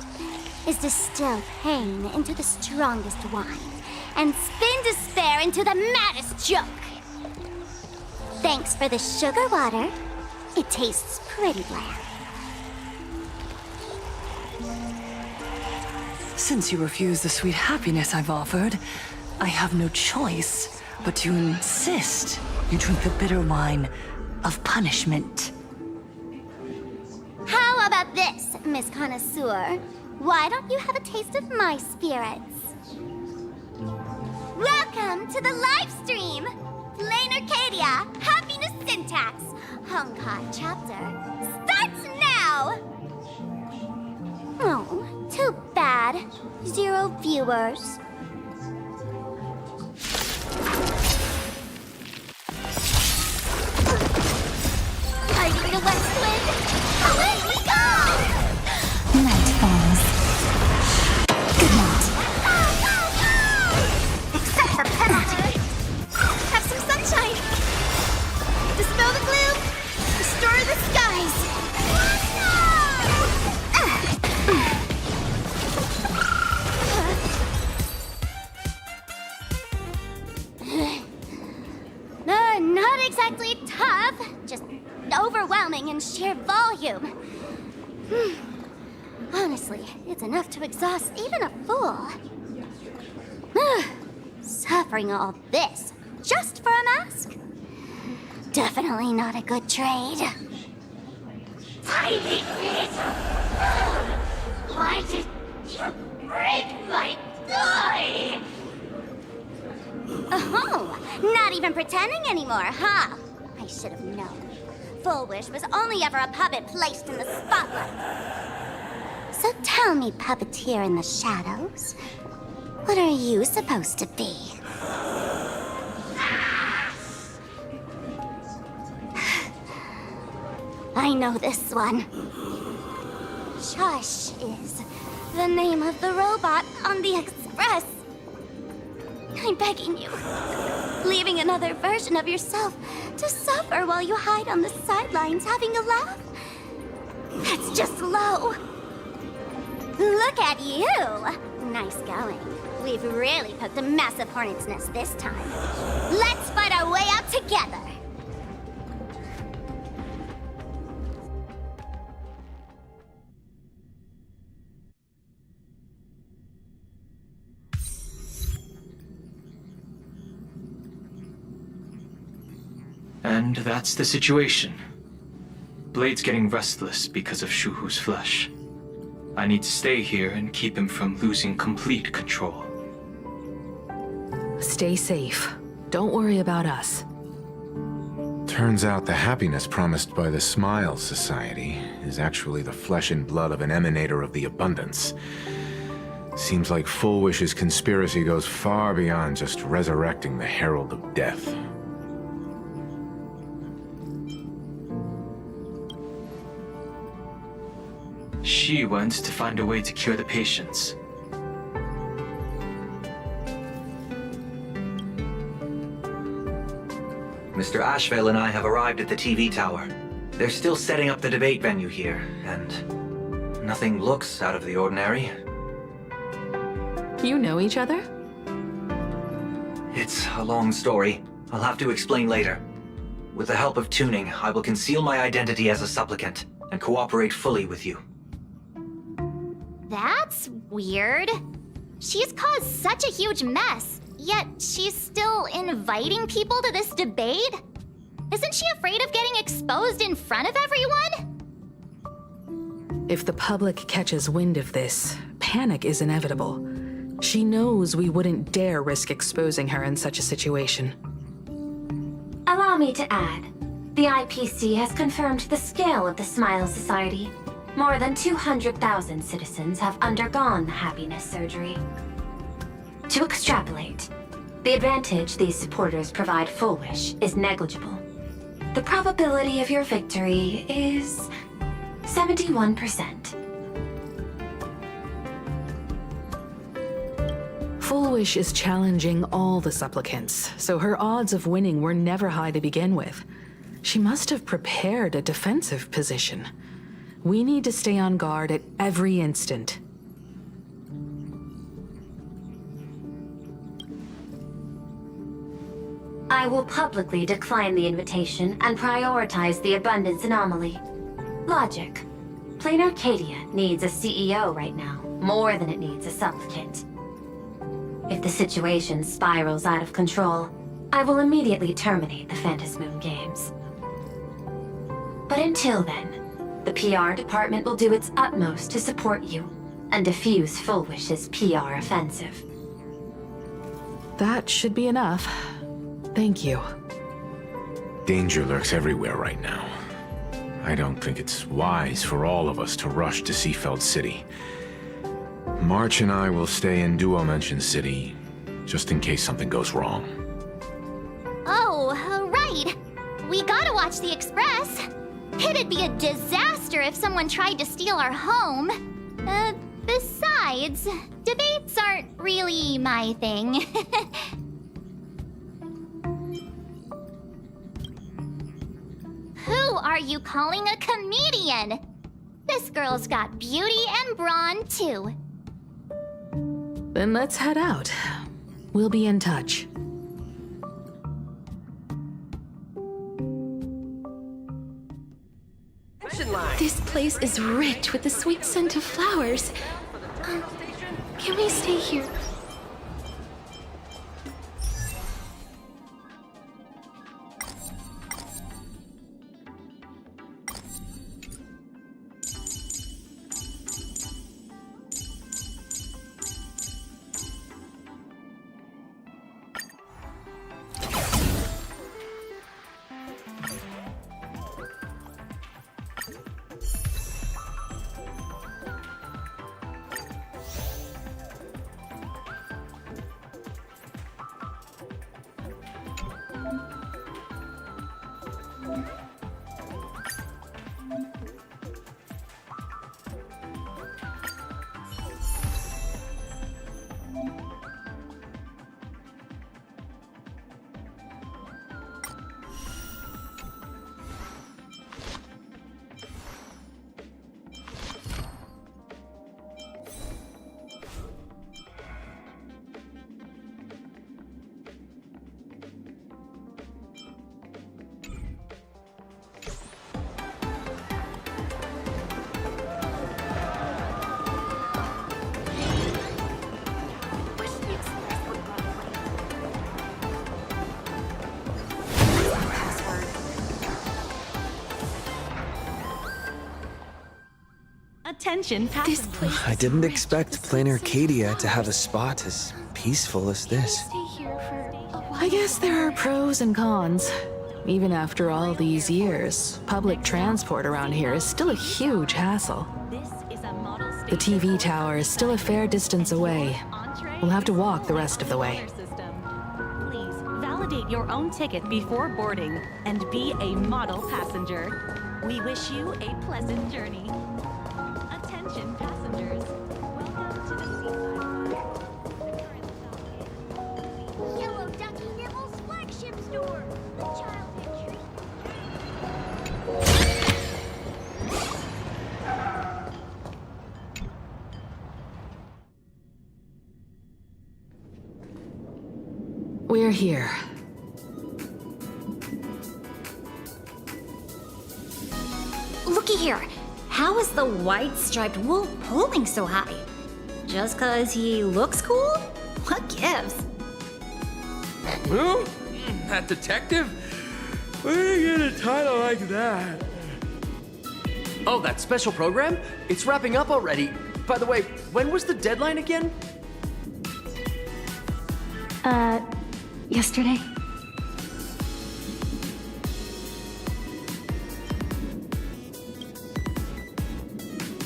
is distill pain into the strongest wine and spin despair into the maddest joke. Thanks for the sugar water. It tastes pretty bland. Since you refuse the sweet happiness I've offered, I have no choice but to insist you drink the bitter wine of punishment. How about this, Miss Connoisseur? Why don't you have a taste of my spirits? Welcome to the live stream! Planarcadia, Happiness Syntax, Honkai chapter, starts now! Oh, too bad. 0 viewers. Fighting the west wind, away we go! Night falls. Good night. Accept the penalty. Have some sunshine. Dispel the gloom. Restore the skies. Not exactly tough, just overwhelming in sheer volume. Honestly, it's enough to exhaust even a fool. Suffering all this just for a mask? Definitely not a good trade. Tiny feet! Why did you break my toy? Oh, not even pretending anymore, huh? I should have known. Fulwish was only ever a puppet placed in the spotlight. So tell me, puppeteer in the shadows, what are you supposed to be? I know this one. Shush is the name of the robot on the express. I'm begging you. Leaving another version of yourself to suffer while you hide on the sidelines having a laugh? That's just low. Look at you. Nice going. We've really poked a massive hornet's nest this time. Let's fight our way out together. And that's the situation. Blade's getting restless because of Shuhu's flesh. I need to stay here and keep him from losing complete control. Stay safe. Don't worry about us. Turns out the happiness promised by the Smile Society is actually the flesh and blood of an emanator of the abundance. Seems like Fulwish's conspiracy goes far beyond just resurrecting the Herald of Death. She went to find a way to cure the patients. Mr. Ashvale and I have arrived at the TV tower. They're still setting up the debate venue here, and nothing looks out of the ordinary. You know each other? It's a long story. I'll have to explain later. With the help of tuning, I will conceal my identity as a supplicant and cooperate fully with you. That's weird. She's caused such a huge mess, yet she's still inviting people to this debate? Isn't she afraid of getting exposed in front of everyone? If the public catches wind of this, panic is inevitable. She knows we wouldn't dare risk exposing her in such a situation. Allow me to add, the IPC has confirmed the scale of the Smile Society. More than 200,000 citizens have undergone the happiness surgery. To extrapolate, the advantage these supporters provide Fulwish is negligible. The probability of your victory is 71%. Fulwish is challenging all the supplicants, so her odds of winning were never high to begin with. She must have prepared a defensive position. We need to stay on guard at every instant. I will publicly decline the invitation and prioritize the abundance anomaly. Logic. Planarcadia needs a CEO right now, more than it needs a supplicant. If the situation spirals out of control, I will immediately terminate the Phantasmoon games. But until then, the PR department will do its utmost to support you and defuse Fulwish's PR offensive. That should be enough. Thank you. Danger lurks everywhere right now. I don't think it's wise for all of us to rush to Seafeld City. March and I will stay in Duo Mention City, just in case something goes wrong. Oh, right. We gotta watch the Express. It'd be a disaster if someone tried to steal our home. Besides, debates aren't really my thing. Who are you calling a comedian? This girl's got beauty and brawn, too. Then let's head out. We'll be in touch. This place is rich with the sweet scent of flowers. Can we stay here? Attention, this place. I didn't expect Planarcadia to have a spot as peaceful as this. I guess there are pros and cons. even after all these years, public transport around here is still a huge hassle. The TV tower is still a fair distance away. We'll have to walk the rest of the way. Please validate your own ticket before boarding and be a model passenger. We wish you a pleasant journey. Attention passengers. Welcome to the Seaside. Yellow Ducky Nibble's flagship store. The childhood treat. We're here. Looky here. How is the white striped wolf pulling so high? Just 'cause he looks cool? What gives? Who? That detective? Where did you get a title like that? Oh, that special program? It's wrapping up already. By the way, when was the deadline again? Yesterday.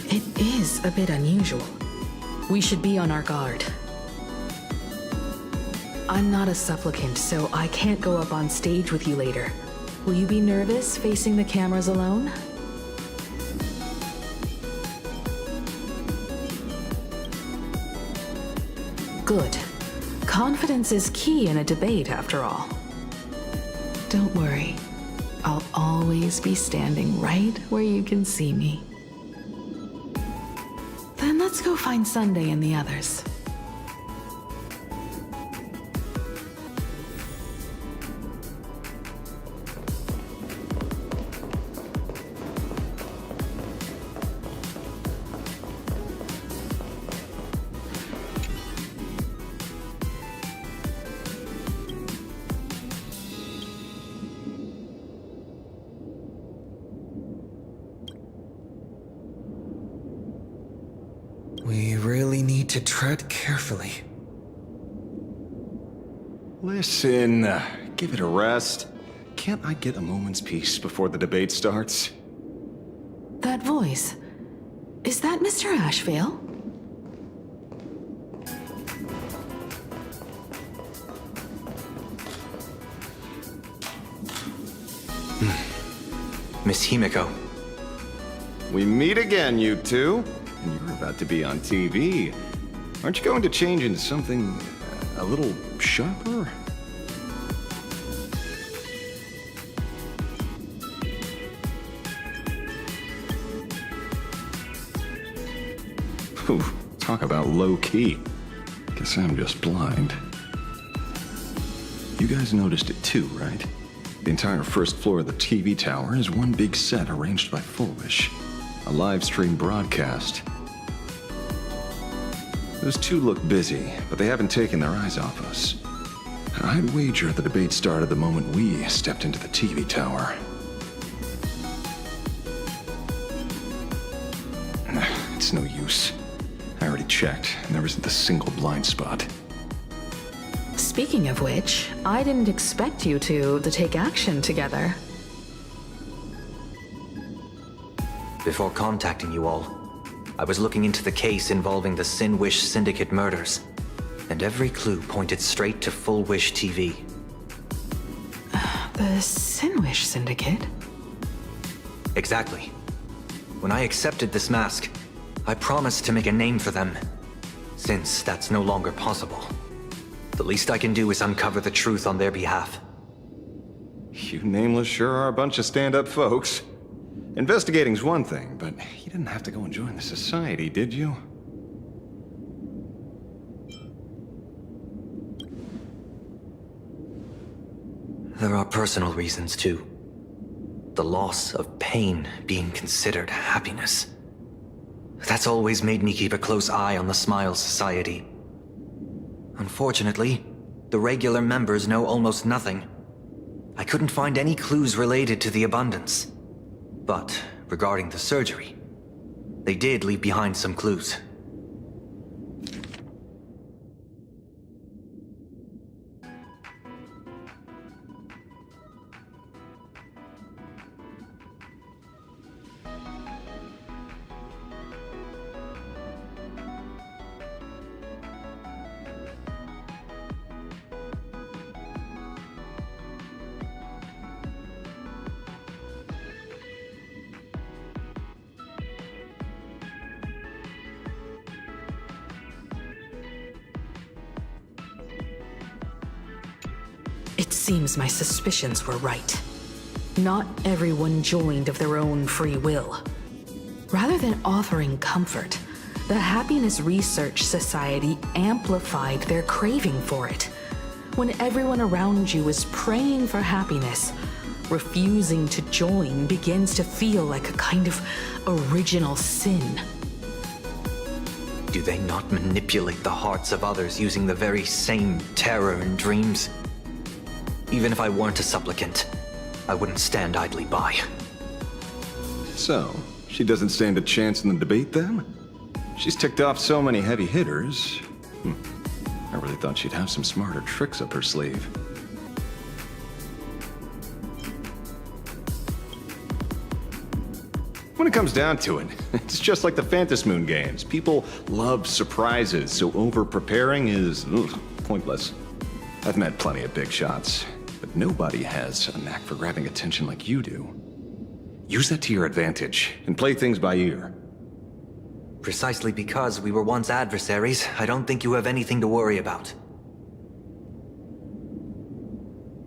It is a bit unusual. We should be on our guard. I'm not a supplicant, so I can't go up on stage with you later. Will you be nervous facing the cameras alone? Good. Confidence is key in a debate, after all. Don't worry. I'll always be standing right where you can see me. Then let's go find Sunday and the others. We really need to tread carefully. Listen, give it a rest. Can't I get a moment's peace before the debate starts? That voice. Is that Mr. Ashvale? Miss Himiko. We meet again, you two. And you're about to be on TV. Aren't you going to change into something a little sharper? Ooh, talk about low-key. Guess I'm just blind. You guys noticed it too, right? The entire first floor of the TV tower is one big set arranged by Fulwish. A live stream broadcast. Those two look busy, but they haven't taken their eyes off us. I'd wager the debate started the moment we stepped into the TV tower. It's no use. I already checked, and there isn't a single blind spot. Speaking of which, I didn't expect you two to take action together. Before contacting you all, I was looking into the case involving the Sinwish Syndicate murders, and every clue pointed straight to Fulwish TV. The Sinwish Syndicate? Exactly. When I accepted this mask, I promised to make a name for them. Since that's no longer possible, the least I can do is uncover the truth on their behalf. You nameless sure are a bunch of stand-up folks. Investigating's one thing, but you didn't have to go and join the society, did you? There are personal reasons, too. The loss of pain being considered happiness. That's always made me keep a close eye on the Smile Society. Unfortunately, the regular members know almost nothing. I couldn't find any clues related to the abundance. But regarding the surgery, they did leave behind some clues. It seems my suspicions were right. Not everyone joined of their own free will. Rather than offering comfort, the Happiness Research Society amplified their craving for it. When everyone around you is praying for happiness, refusing to join begins to feel like a kind of original sin. Do they not manipulate the hearts of others using the very same terror and dreams? Even if I weren't a supplicant, I wouldn't stand idly by. So, she doesn't stand a chance in the debate then? She's ticked off so many heavy hitters. I really thought she'd have some smarter tricks up her sleeve. When it comes down to it, it's just like the Phantasmoon games. People love surprises, so over-preparing is pointless. I've met plenty of big shots, but nobody has a knack for grabbing attention like you do. Use that to your advantage, and play things by ear. Precisely because we were once adversaries, I don't think you have anything to worry about.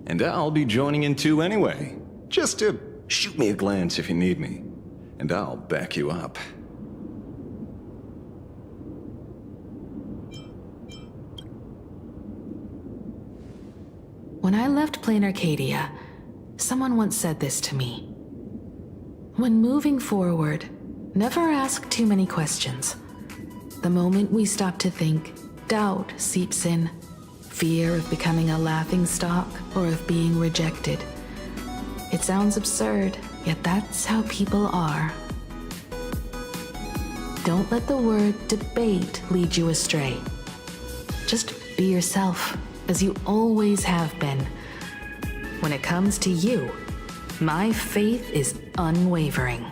And I'll be joining in too anyway. Just to shoot me a glance if you need me. And I'll back you up. When I left Planarcadia, someone once said this to me. When moving forward, never ask too many questions. The moment we stop to think, doubt seeps in. Fear of becoming a laughingstock or of being rejected. It sounds absurd, yet that's how people are. Don't let the word debate lead you astray. Just be yourself, as you always have been. When it comes to you, my faith is unwavering.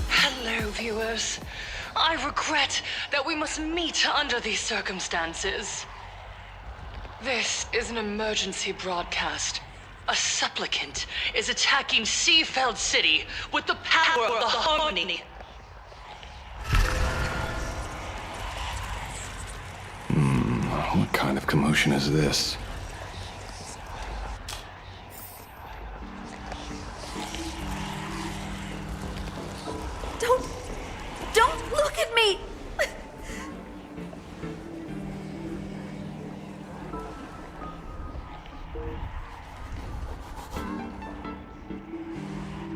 Hello, viewers. I regret that we must meet under these circumstances. This is an emergency broadcast. A supplicant is attacking Seafeld City with the power of the harmony. What kind of commotion is this? Don't look at me!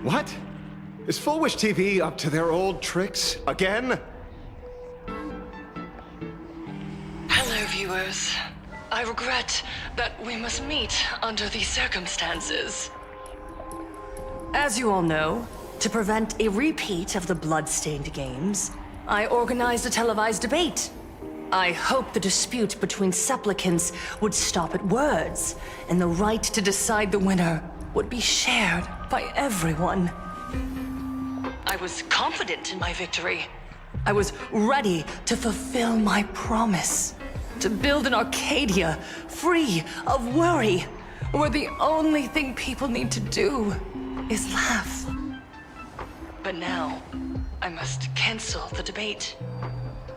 What? Is Fulwish TV up to their old tricks again? Hello, viewers. I regret that we must meet under these circumstances. As you all know, to prevent a repeat of the blood-stained games, I organized a televised debate. I hoped the dispute between supplicants would stop at words, and the right to decide the winner would be shared by everyone. I was confident in my victory. I was ready to fulfill my promise. To build an Arcadia free of worry, where the only thing people need to do is laugh. But now, I must cancel the debate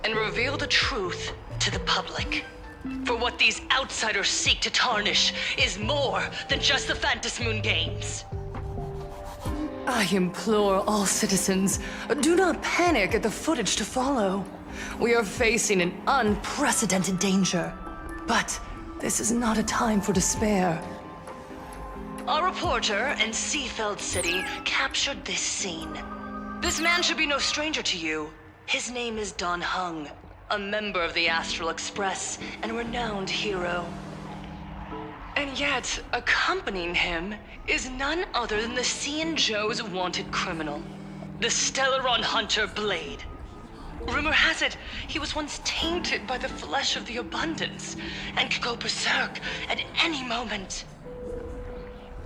and reveal the truth to the public. For what these outsiders seek to tarnish is more than just the Phantasmoon games. I implore all citizens, do not panic at the footage to follow. We are facing an unprecedented danger. But this is not a time for despair. Our reporter in Seafeld City captured this scene. This man should be no stranger to you. His name is Don Hung, a member of the Astral Express and a renowned hero. And yet, accompanying him is none other than the Cian Joe's wanted criminal, the Stellaron hunter Blade. Rumor has it, he was once tainted by the flesh of the Abundance and could go berserk at any moment.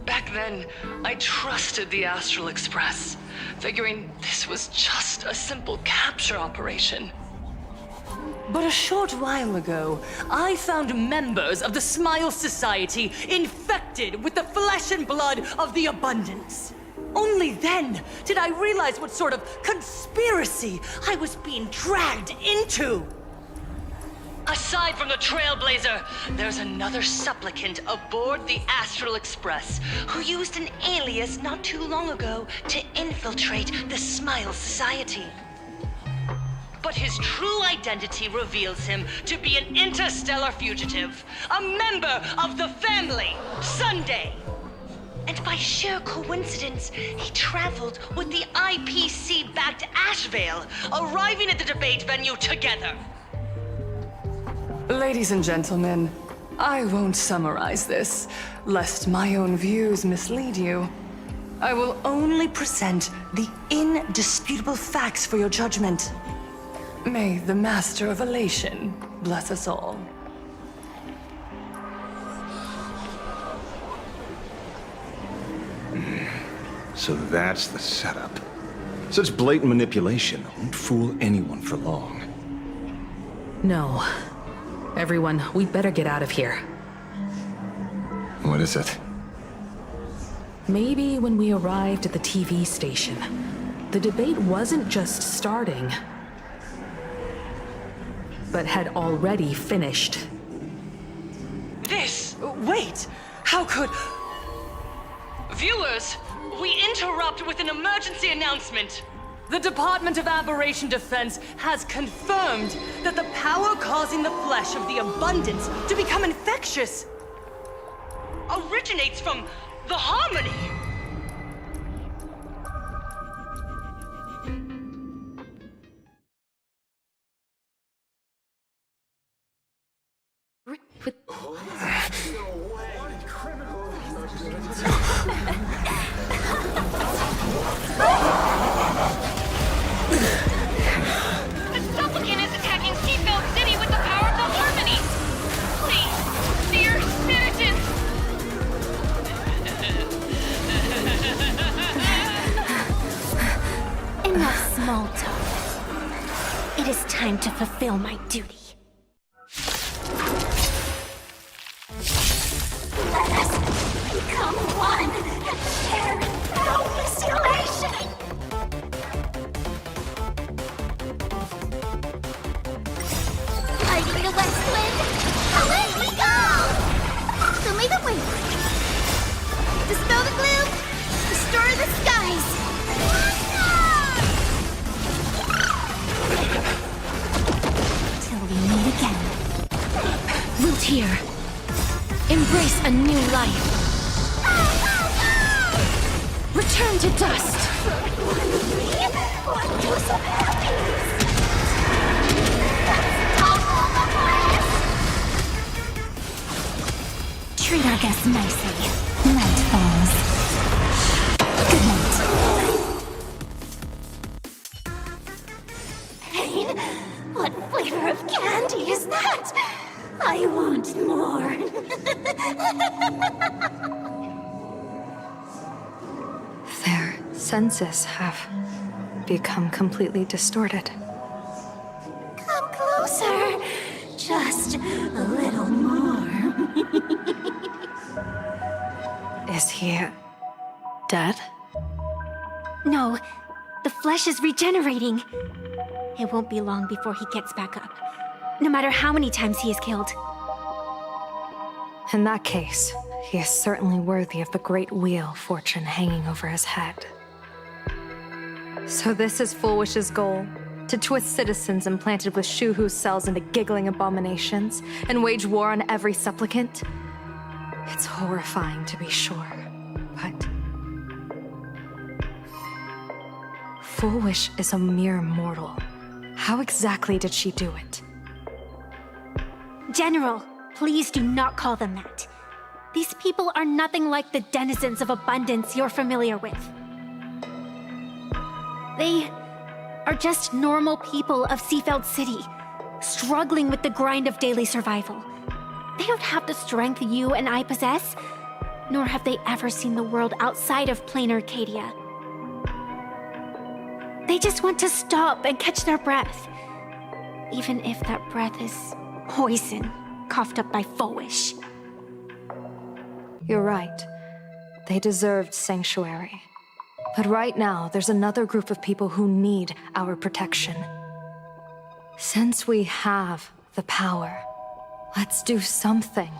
Back then, I trusted the Astral Express, figuring this was just a simple capture operation. But a short while ago, I found members of the Smile Society infected with the flesh and blood of the Abundance. Only then did I realize what sort of conspiracy I was being dragged into. Aside from the Trailblazer, there's another supplicant aboard the Astral Express who used an alias not too long ago to infiltrate the Smile Society. But his true identity reveals him to be an interstellar fugitive, a member of the family, Sunday. And by sheer coincidence, he traveled with the IPC-backed Ashvale, arriving at the debate venue together. Ladies and gentlemen, I won't summarize this, lest my own views mislead you. I will only present the indisputable facts for your judgment. May the Master of Elation bless us all. So that's the setup. Such blatant manipulation won't fool anyone for long. No. Everyone, we'd better get out of here. What is it? Maybe when we arrived at the TV station, the debate wasn't just starting, but had already finished. Wait! How could... Viewers, we interrupt with an emergency announcement. The Department of Aberration Defense has confirmed that the power causing the flesh of the abundance to become infectious originates from the harmony. The supplicant is attacking Seafeld City with the power of the harmony! Please, dear Spiritans! Enough small talk. It is time to fulfill my duty. Let us become one and share boundless elation! Fighting the west wind, away we go! Show me the way. Dispel the gloom, restore the skies. Till we meet again. Root here. Embrace a new life. Return to dust. What use of happiness? Treat our guests nicely. Night falls. Good night. Pain? What flavor of candy is that? I want more. Their senses have become completely distorted. Come closer. Just a little more. Is he dead? No, the flesh is regenerating. It won't be long before he gets back up, no matter how many times he is killed. In that case, he is certainly worthy of the great wheel fortune hanging over his head. So this is Fulwish's goal? To twist citizens implanted with Shuhu cells into giggling abominations and wage war on every supplicant? It's horrifying to be sure, but... Fulwish is a mere mortal. How exactly did she do it? General, please do not call them that. These people are nothing like the denizens of abundance you're familiar with. They are just normal people of Seafeld City, struggling with the grind of daily survival. They don't have the strength you and I possess, nor have they ever seen the world outside of Planarcadia. They just want to stop and catch their breath, even if that breath is poison coughed up by Fulwish. You're right. They deserved sanctuary. But right now, there's another group of people who need our protection. Since we have the power. Let's do something.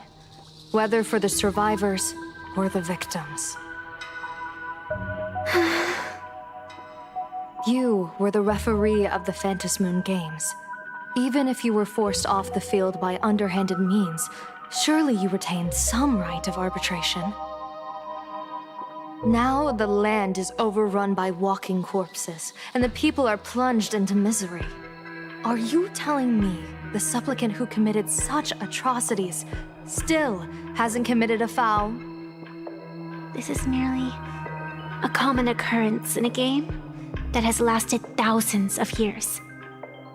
Whether for the survivors or the victims. You were the referee of the Phantasmoon Games. Even if you were forced off the field by underhanded means, surely you retained some right of arbitration. Now the land is overrun by walking corpses, and the people are plunged into misery. Are you telling me the supplicant who committed such atrocities still hasn't committed a foul? This is merely a common occurrence in a game that has lasted thousands of years.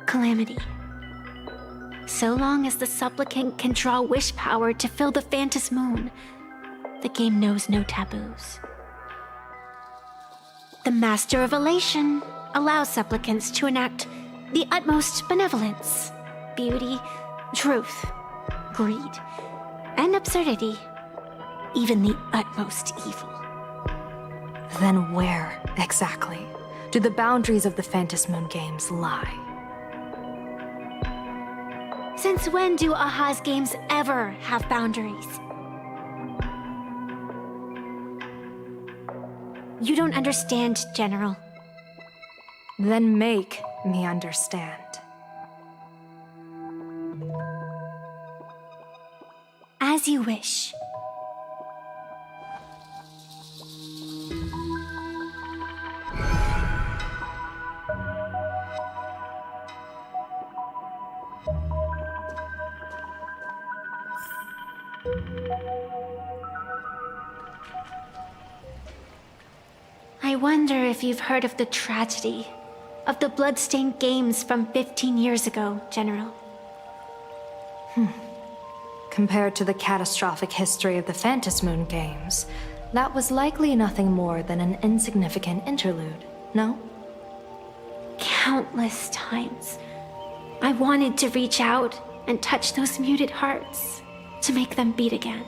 Calamity. So long as the supplicant can draw wish power to fill the Phantasmoon, the game knows no taboos. The Master of Elation allows supplicants to enact the utmost benevolence, beauty, truth, greed, and absurdity, even the utmost evil. Then where, exactly, do the boundaries of the Phantasmoon Games lie? Since when do Aha's games ever have boundaries? You don't understand, General. Then make me understand. As you wish. I wonder if you've heard of the tragedy of the bloodstained games from 15 years ago, General. Compared to the catastrophic history of the Phantasmoon Games, that was likely nothing more than an insignificant interlude, no? Countless times, I wanted to reach out and touch those muted hearts to make them beat again.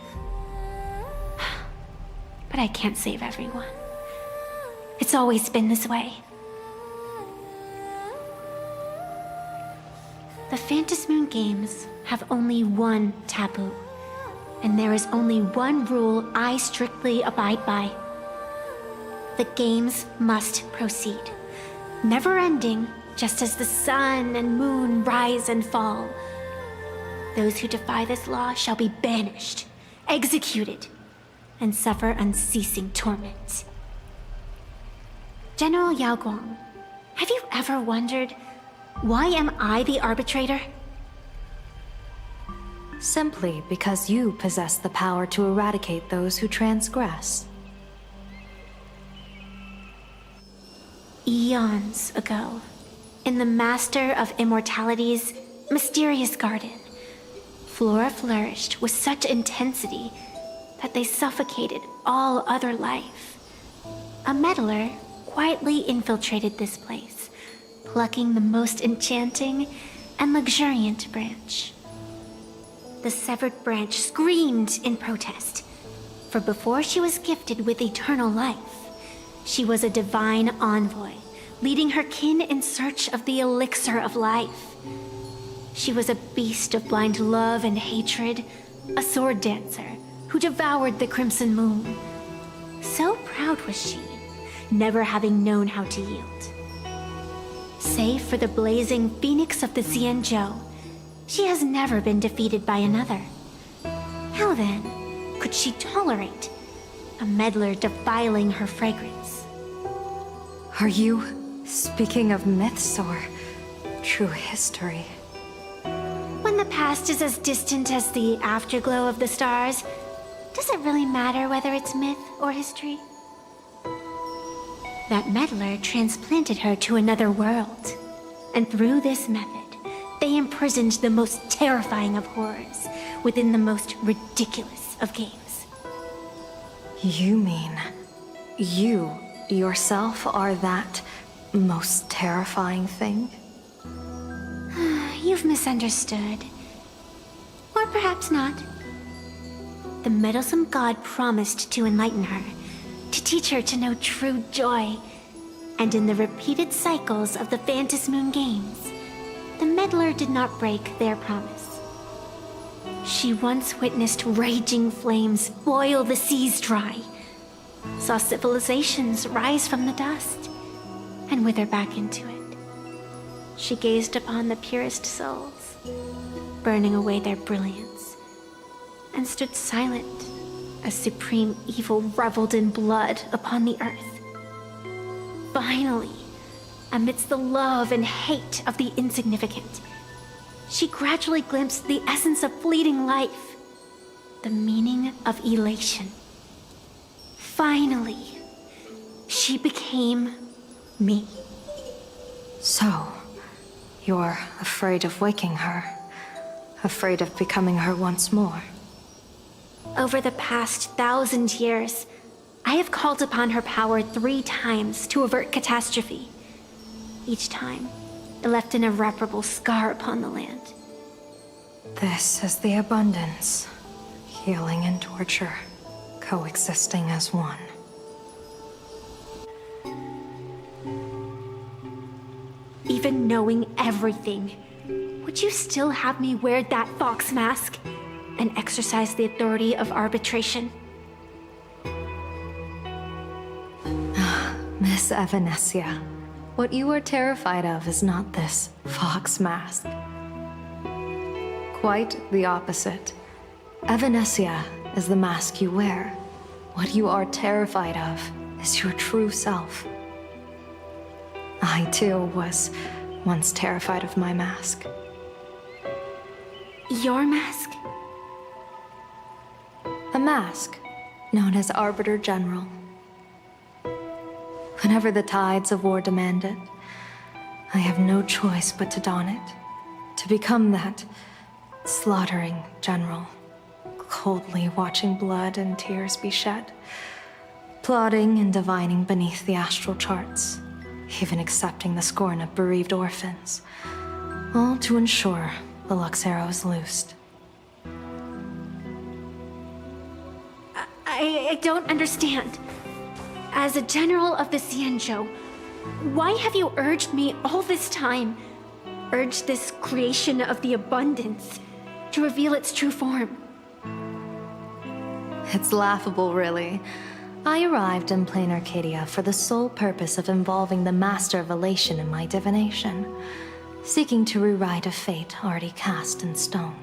But I can't save everyone. It's always been this way. The Phantasmoon Games have only one taboo, and there is only one rule I strictly abide by. The games must proceed, never ending, just as the sun and moon rise and fall. Those who defy this law shall be banished, executed, and suffer unceasing torment. General Yao Guang, have you ever wondered, why am I the arbitrator? Simply because you possess the power to eradicate those who transgress. Eons ago, in the Master of Immortality's mysterious garden, flora flourished with such intensity that they suffocated all other life. A meddler quietly infiltrated this place, plucking the most enchanting and luxuriant branch. The severed branch screamed in protest, for before she was gifted with eternal life, she was a divine envoy, leading her kin in search of the elixir of life. She was a beast of blind love and hatred, a sword dancer who devoured the crimson moon. So proud was she, never having known how to yield. Save for the blazing phoenix of the Xianzhou, she has never been defeated by another. How then could she tolerate a meddler defiling her fragrance? Are you speaking of myths or true history? When the past is as distant as the afterglow of the stars, does it really matter whether it's myth or history? That meddler transplanted her to another world, and through this method, they imprisoned the most terrifying of horrors within the most ridiculous of games. You mean you yourself are that most terrifying thing? You've misunderstood. Or perhaps not. The meddlesome god promised to enlighten her, to teach her to know true joy. And in the repeated cycles of the Phantasmoon Games, the meddler did not break their promise. She once witnessed raging flames boil the seas dry, saw civilizations rise from the dust and wither back into it. She gazed upon the purest souls, burning away their brilliance, and stood silent as supreme evil reveled in blood upon the earth. Finally, amidst the love and hate of the insignificant, she gradually glimpsed the essence of fleeting life, the meaning of elation. Finally, she became me. So, you're afraid of waking her, afraid of becoming her once more. Over the past 1,000 years, I have called upon her power 3 times to avert catastrophe. Each time, it left an irreparable scar upon the land. This is the abundance, healing and torture, coexisting as one. Even knowing everything, would you still have me wear that fox mask and exercise the authority of arbitration? Miss Evanescia, what you are terrified of is not this fox mask. Quite the opposite. Evanescia is the mask you wear. What you are terrified of is your true self. I, too, was once terrified of my mask. Your mask? A mask known as Arbiter General. Whenever the tides of war demand it, I have no choice but to don it, to become that slaughtering general, coldly watching blood and tears be shed, plotting and divining beneath the astral charts, even accepting the scorn of bereaved orphans, all to ensure the Luxero is loosed. I don't understand. As a general of the Xianzhou, why have you urged me all this time, urged this creation of the abundance, to reveal its true form? It's laughable, really. I arrived in Planarcadia for the sole purpose of involving the Master of Elation in my divination, seeking to rewrite a fate already cast in stone.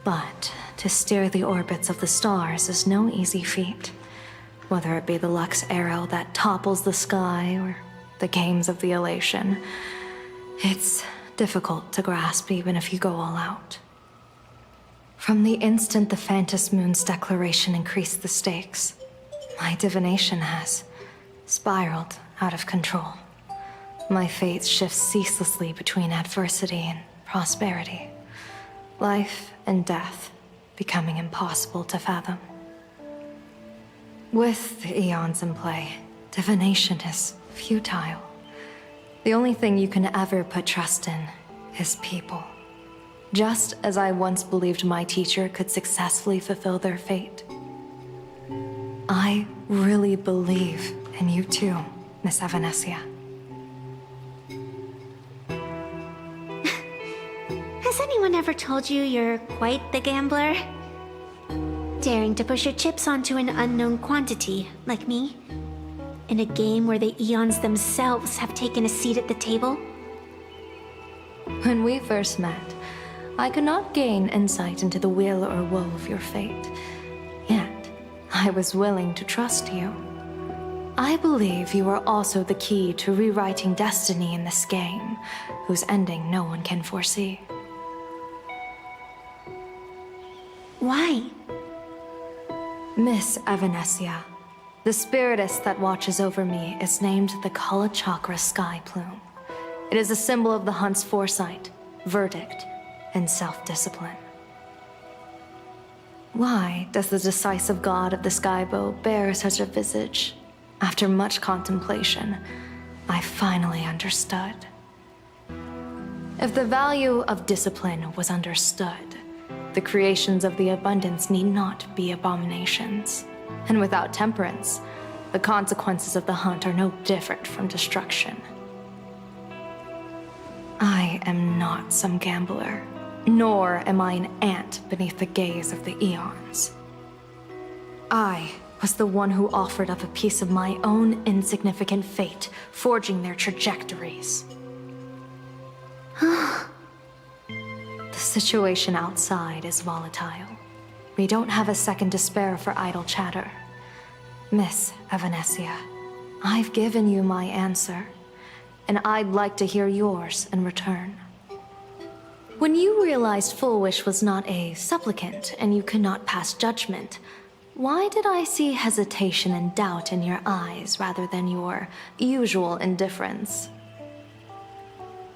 But to steer the orbits of the stars is no easy feat, whether it be the Lux arrow that topples the sky or the games of the Elation. It's difficult to grasp even if you go all out. From the instant the Phantasmoon's declaration increased the stakes, my divination has spiraled out of control. My fate shifts ceaselessly between adversity and prosperity, life and death becoming impossible to fathom. With the eons in play, divination is futile. The only thing you can ever put trust in is people. Just as I once believed my teacher could successfully fulfill their fate. I really believe in you too, Miss Evanescia. Has anyone ever told you you're quite the gambler? Daring to push your chips onto an unknown quantity, like me? In a game where the eons themselves have taken a seat at the table? When we first met, I could not gain insight into the will or woe of your fate. Yet, I was willing to trust you. I believe you are also the key to rewriting destiny in this game, whose ending no one can foresee. Why? Miss Evanescia, the spiritess that watches over me is named the Kala Chakra Sky Plume. It is a symbol of the hunt's foresight, verdict, and self-discipline. Why does the decisive god of the skybow bear such a visage? After much contemplation, I finally understood. If the value of discipline was understood, the creations of the abundance need not be abominations. And without temperance, the consequences of the hunt are no different from destruction. I am not some gambler, nor am I an ant beneath the gaze of the eons. I was the one who offered up a piece of my own insignificant fate, forging their trajectories. The situation outside is volatile. We don't have a second to spare for idle chatter. Miss Evanesia, I've given you my answer, and I'd like to hear yours in return. When you realized Fulwish was not a supplicant and you could not pass judgment, why did I see hesitation and doubt in your eyes rather than your usual indifference?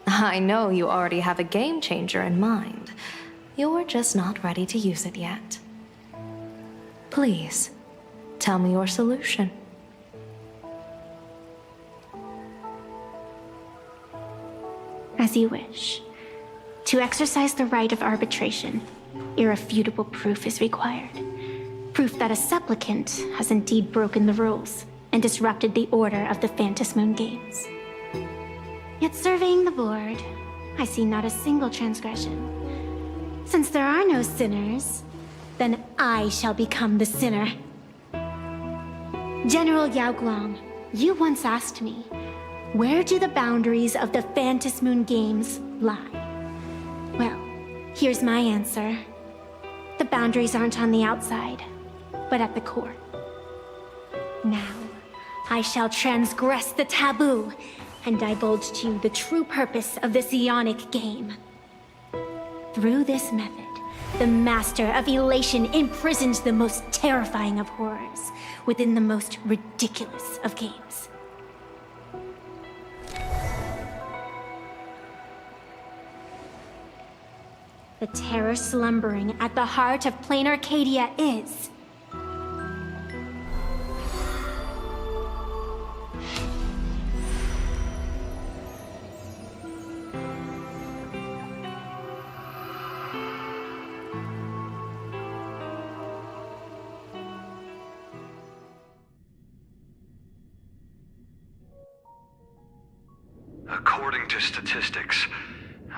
I know you already have a game changer in mind. You're just not ready to use it yet. Please, tell me your solution. As you wish. To exercise the right of arbitration, irrefutable proof is required. Proof that a supplicant has indeed broken the rules and disrupted the order of the Phantasmoon games. Yet surveying the board, I see not a single transgression. Since there are no sinners, then I shall become the sinner. General Yao Guang, you once asked me, where do the boundaries of the Phantasmoon games lie? Well, here's my answer. The boundaries aren't on the outside, but at the core. Now, I shall transgress the taboo and divulge to you the true purpose of this Ionic game. Through this method, the Master of Elation imprisons the most terrifying of horrors within the most ridiculous of games. The terror slumbering at the heart of Planarcadia is... According to statistics,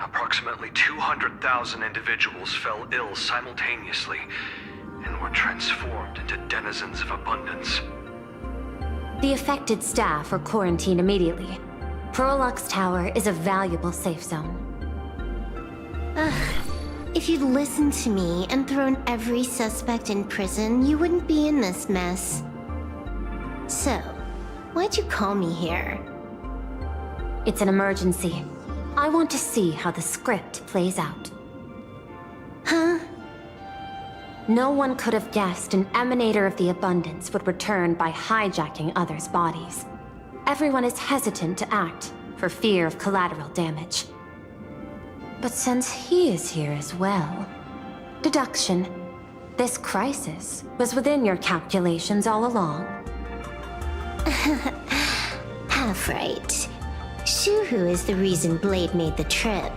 approximately 200,000 individuals fell ill simultaneously and were transformed into denizens of abundance. The affected staff are quarantined immediately. Prolux Tower is a valuable safe zone. If you'd listened to me and thrown every suspect in prison, you wouldn't be in this mess. So, why'd you call me here? It's an emergency. I want to see how the script plays out. Huh? No one could have guessed an emanator of the abundance would return by hijacking others' bodies. Everyone is hesitant to act for fear of collateral damage. But since he is here as well, deduction. This crisis was within your calculations all along. Half right. Shuhu is the reason Blade made the trip.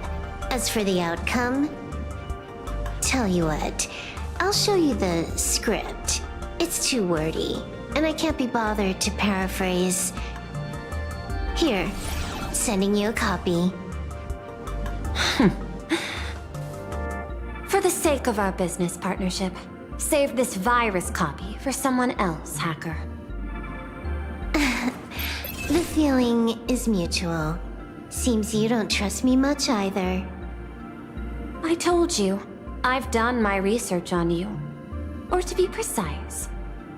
As for the outcome, tell you what, I'll show you the script. It's too wordy, and I can't be bothered to paraphrase. Here, sending you a copy. For the sake of our business partnership, save this virus copy for someone else, hacker. The feeling is mutual. Seems you don't trust me much either. I told you, I've done my research on you. Or to be precise,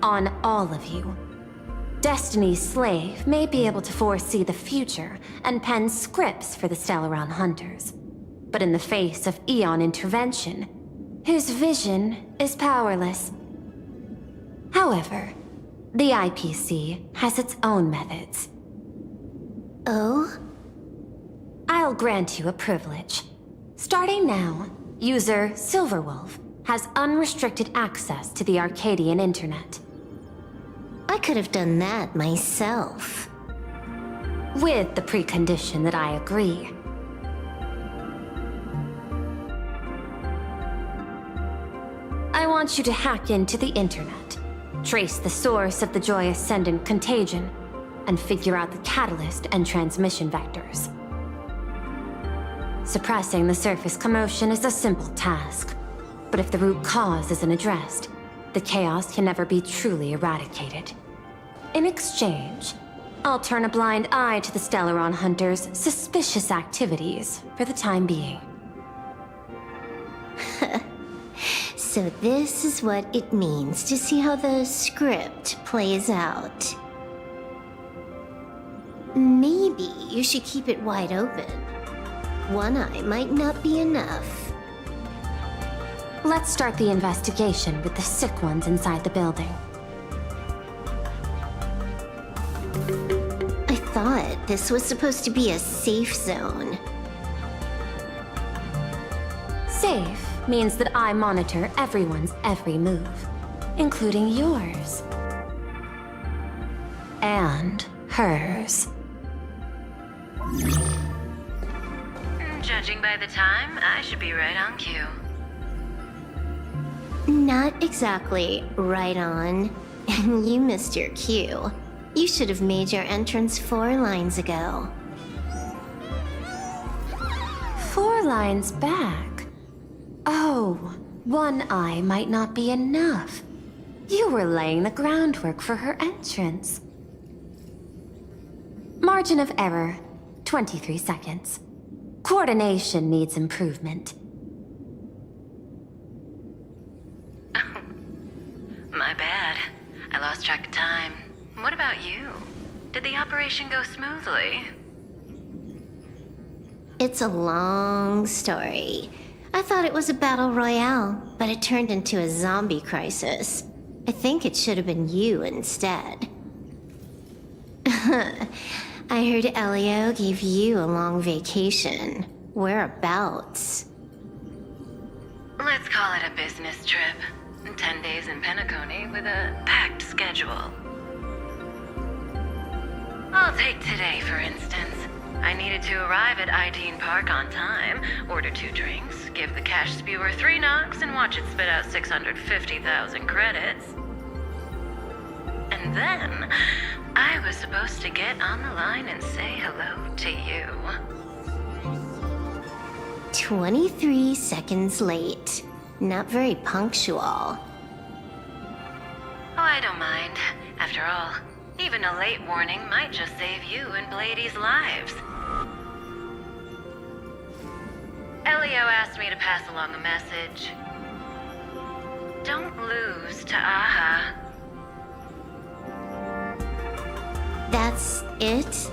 on all of you. Destiny's slave may be able to foresee the future and pen scripts for the Stellaron hunters. But in the face of Eon intervention, his vision is powerless. However, the IPC has its own methods. Oh? I'll grant you a privilege. Starting now, user Silverwolf has unrestricted access to the Arcadian internet. I could have done that myself. With the precondition that I agree. I want you to hack into the internet, trace the source of the Joy Ascendant contagion, and figure out the catalyst and transmission vectors. Suppressing the surface commotion is a simple task. But if the root cause isn't addressed, the chaos can never be truly eradicated. In exchange, I'll turn a blind eye to the Stellaron Hunters' suspicious activities for the time being. So this is what it means to see how the script plays out. Maybe you should keep it wide open. One eye might not be enough. Let's start the investigation with the sick ones inside the building. I thought this was supposed to be a safe zone. Safe means that I monitor everyone's every move, including yours. And hers. Judging by the time, I should be right on cue. Not exactly right on. And you missed your cue. You should have made your entrance 4 lines ago. 4 lines back? Oh, one eye might not be enough. You were laying the groundwork for her entrance. Margin of error, 23 seconds. Coordination needs improvement. My bad. I lost track of time. What about you? Did the operation go smoothly? It's a long story. I thought it was a battle royale, but it turned into a zombie crisis. I think it should have been you instead. I heard Elio gave you a long vacation. Whereabouts? Let's call it a business trip. 10 days in Penacony with a packed schedule. I'll take today, for instance. I needed to arrive at Ideen Park on time, order 2 drinks, give the cash spewer 3 knocks, and watch it spit out 650,000 credits. And then, I was supposed to get on the line and say hello to you. 23 seconds late. Not very punctual. Oh, I don't mind. After all, even a late warning might just save you and Blady's lives. Elio asked me to pass along a message. Don't lose to Aha. That's it?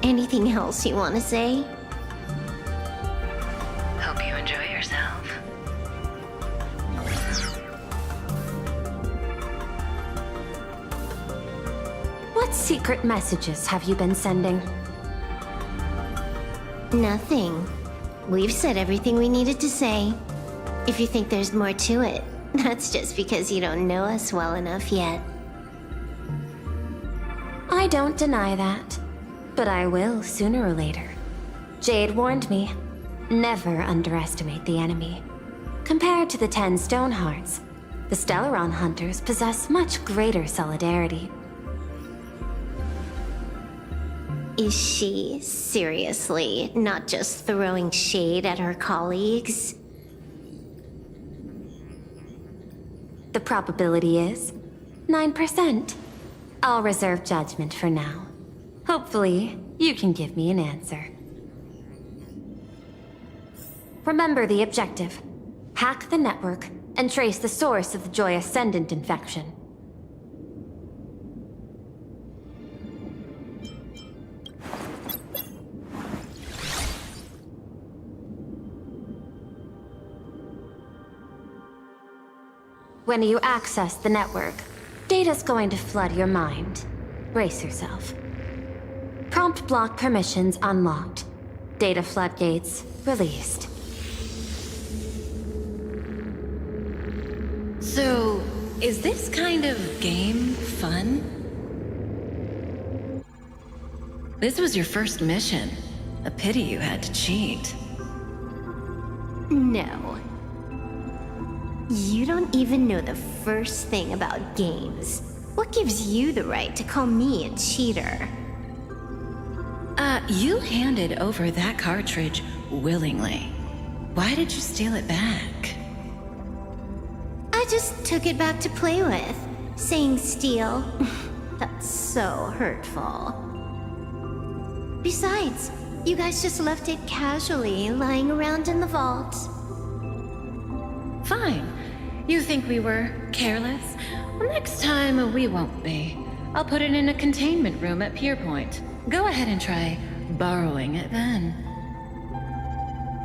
Anything else you want to say? Hope you enjoy yourself. What secret messages have you been sending? Nothing. We've said everything we needed to say. If you think there's more to it, that's just because you don't know us well enough yet. I don't deny that, but I will sooner or later. Jade warned me, never underestimate the enemy. Compared to the 10 Stonehearts, the Stellaron Hunters possess much greater solidarity. Is she seriously not just throwing shade at her colleagues? The probability is 9%. I'll reserve judgment for now. Hopefully, you can give me an answer. Remember the objective. Hack the network and trace the source of the Joy Ascendant infection. When you access the network, data's going to flood your mind. Brace yourself. Prompt block permissions unlocked. Data floodgates released. So, is this kind of game fun? This was your first mission. A pity you had to cheat. No. You don't even know the first thing about games. What gives you the right to call me a cheater? You handed over that cartridge willingly. Why did you steal it back? I just took it back to play with. Saying steal. That's so hurtful. Besides, you guys just left it casually lying around in the vault. Fine. You think we were careless? Well, next time we won't be. I'll put it in a containment room at Pierpoint. Go ahead and try borrowing it then.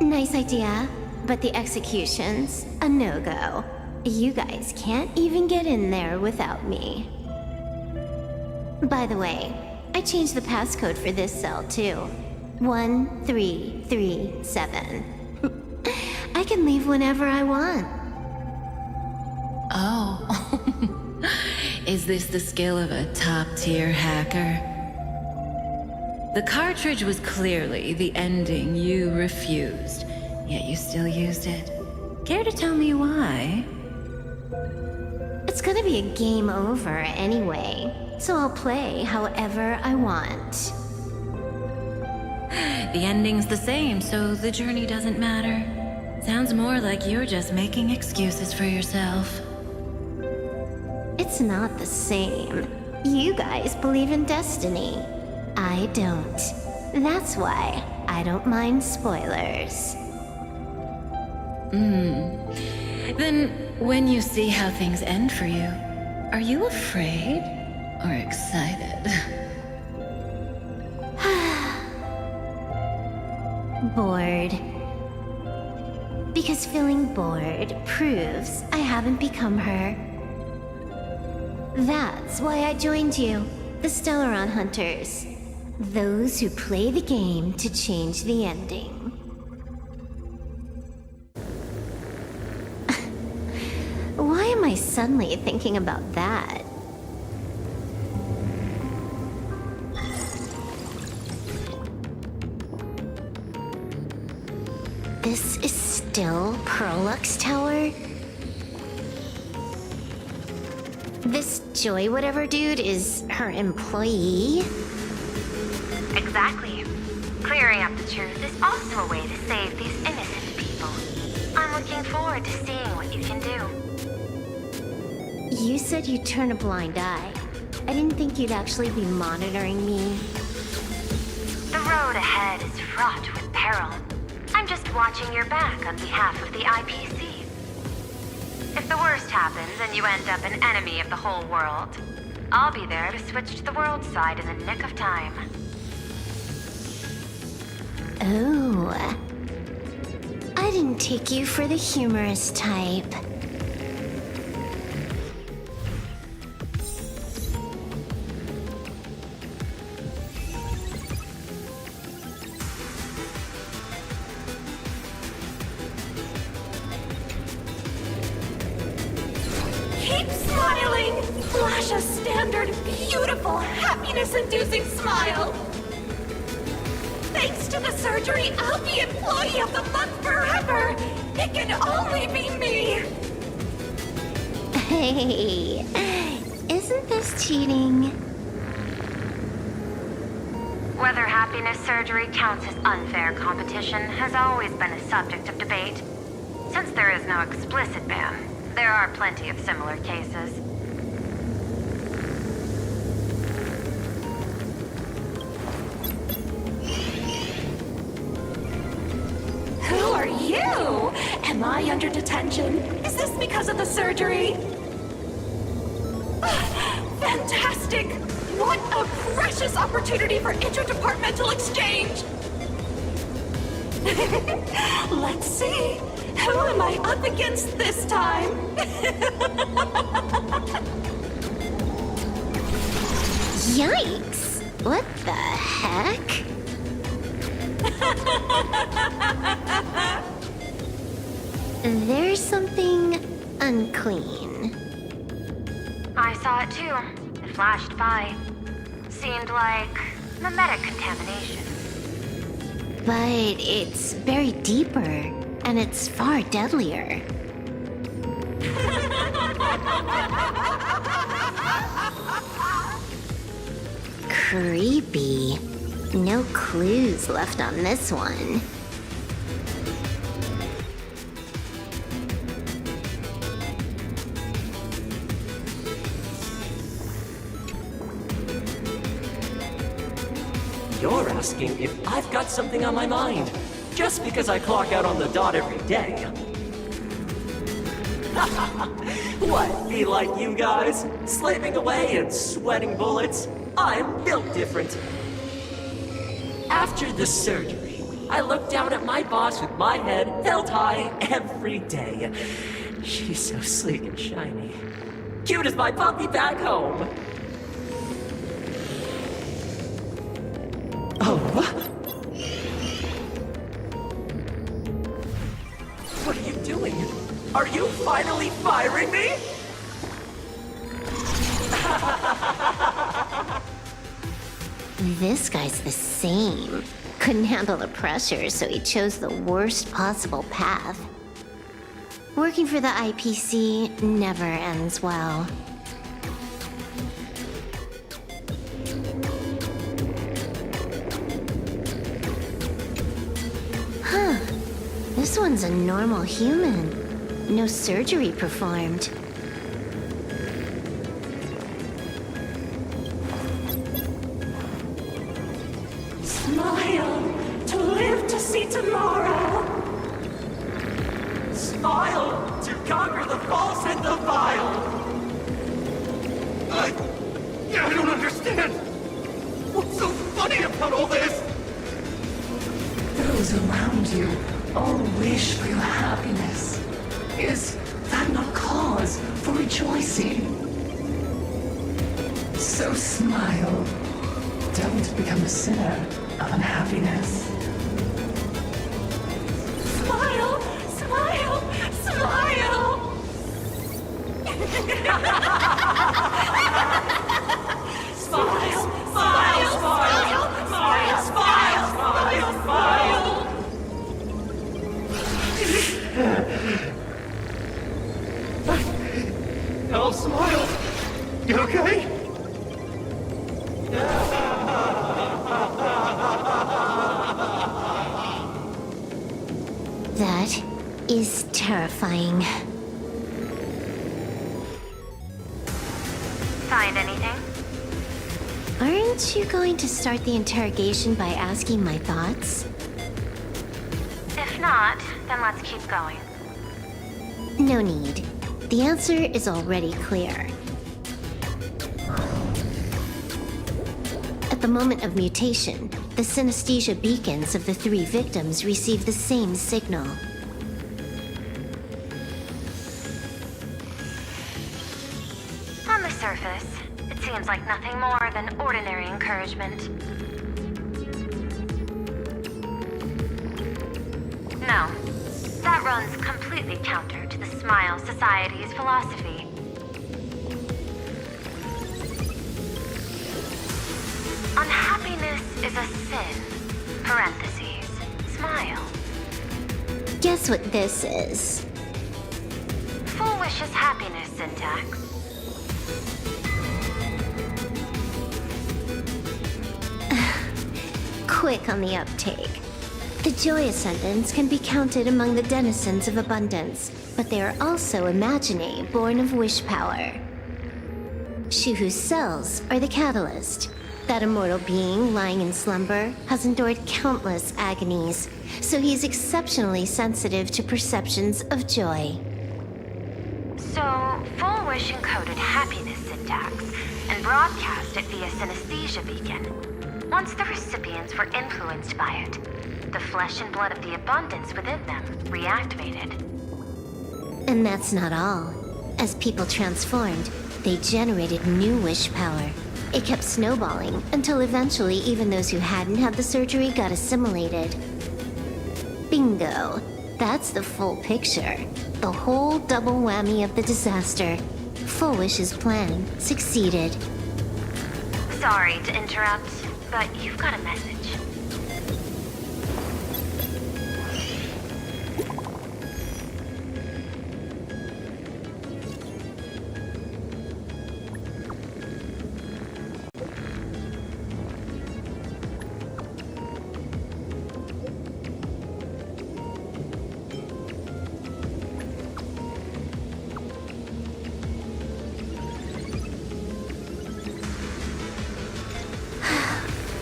Nice idea, but the execution's a no-go. You guys can't even get in there without me. By the way, I changed the passcode for this cell too. 1337. I can leave whenever I want. Oh. Is this the skill of a top-tier hacker? The cartridge was clearly the ending you refused, yet you still used it. Care to tell me why? It's gonna be a game over anyway, so I'll play however I want. The ending's the same, so the journey doesn't matter. Sounds more like you're just making excuses for yourself. It's not the same. You guys believe in destiny. I don't. That's why I don't mind spoilers. Then, when you see how things end for you, are you afraid or excited? Bored. Because feeling bored proves I haven't become her. That's why I joined you, the Stellaron Hunters. Those who play the game to change the ending. Why am I suddenly thinking about that? This is still Perlux Tower? This Joy whatever dude is her employee? Exactly. Clearing up the truth is also a way to save these innocent people. I'm looking forward to seeing what you can do. You said you'd turn a blind eye. I didn't think you'd actually be monitoring me. The road ahead is fraught with peril. I'm just watching your back on behalf of the IPC. If the worst happens and you end up an enemy of the whole world, I'll be there to switch to the world side in the nick of time. Oh. I didn't take you for the humorous type. Keep smiling! Flash a standard, beautiful, happiness-inducing smile! Thanks to the surgery, I'll be Employee of the Month forever! It can only be me! Hey, isn't this cheating? Whether happiness surgery counts as unfair competition has always been a subject of debate. Since there is no explicit ban, there are plenty of similar cases. Who are you? Am I under detention? Is this because of the surgery? Fantastic! What a precious opportunity for interdepartmental exchange! Let's see. Who am I up against this time? Yikes! What the heck? There's something unclean. I saw it too. It flashed by. Seemed like mimetic contamination. But it's buried deeper, and it's far deadlier. Creepy. No clues left on this one. You're asking if I've got something on my mind, just because I clock out on the dot every day. What, be like you guys? Slaving away and sweating bullets? I'm built different. After the surgery, I look down at my boss with my head held high every day. She's so sleek and shiny. Cute as my puppy back home. Oh, what are you doing? Are you finally firing me? This guy's the same. Couldn't handle the pressure, so he chose the worst possible path. Working for the IPC never ends well. Huh. This one's a normal human. No surgery performed. Smile to live to see tomorrow. Smile to conquer the false and the vile. I don't understand. What's so funny about all this? Those around you all wish for your happiness. Is that not cause for rejoicing? So smile. Don't become a sinner of unhappiness. Smile, smile, smile. Smile, smile, smile, smile, smile, smile, smile. Oh, Smile! You okay? That is terrifying. Find anything? Aren't you going to start the interrogation by asking my thoughts? If not, then let's keep going. No need. The answer is already clear. At the moment of mutation, the synesthesia beacons of the 3 victims receive the same signal. On the surface, it seems like nothing more than ordinary encouragement. No, that runs completely counter to the Smile Society's philosophy. Unhappiness is a sin. Parentheses. Smile. Guess what this is? Fulwish's happiness syntax. Quick on the uptake. The Joy Ascendants can be counted among the denizens of abundance, but they are also imaginae born of wish power. Shuhu's cells are the catalyst. That immortal being lying in slumber has endured countless agonies, so he is exceptionally sensitive to perceptions of joy. So, Fulwish encoded happiness syntax and broadcast it via synesthesia beacon. Once the recipients were influenced by it, the flesh and blood of the abundance within them reactivated. And that's not all. As people transformed, they generated new wish power. It kept snowballing until eventually even those who hadn't had the surgery got assimilated. Bingo. That's the full picture. The whole double whammy of the disaster. Fulwish's plan succeeded. Sorry to interrupt, but you've got a message.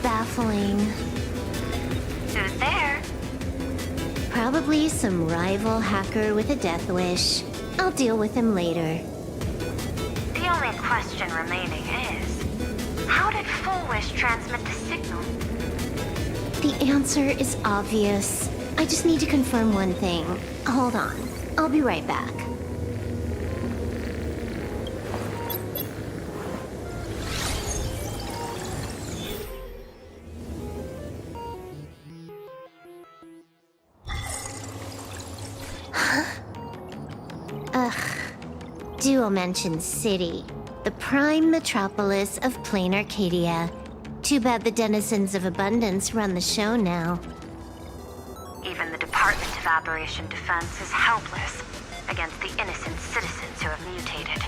baffling. Who's there? Probably some rival hacker with a death wish. I'll deal with him later. The only question remaining is, how did Fulwish transmit the signal? The answer is obvious. I just need to confirm one thing. Hold on. I'll be right back. Duo mentioned City, the prime metropolis of Planarcadia. Too bad the denizens of Abundance run the show now. Even the Department of Aberration Defense is helpless against the innocent citizens who have mutated.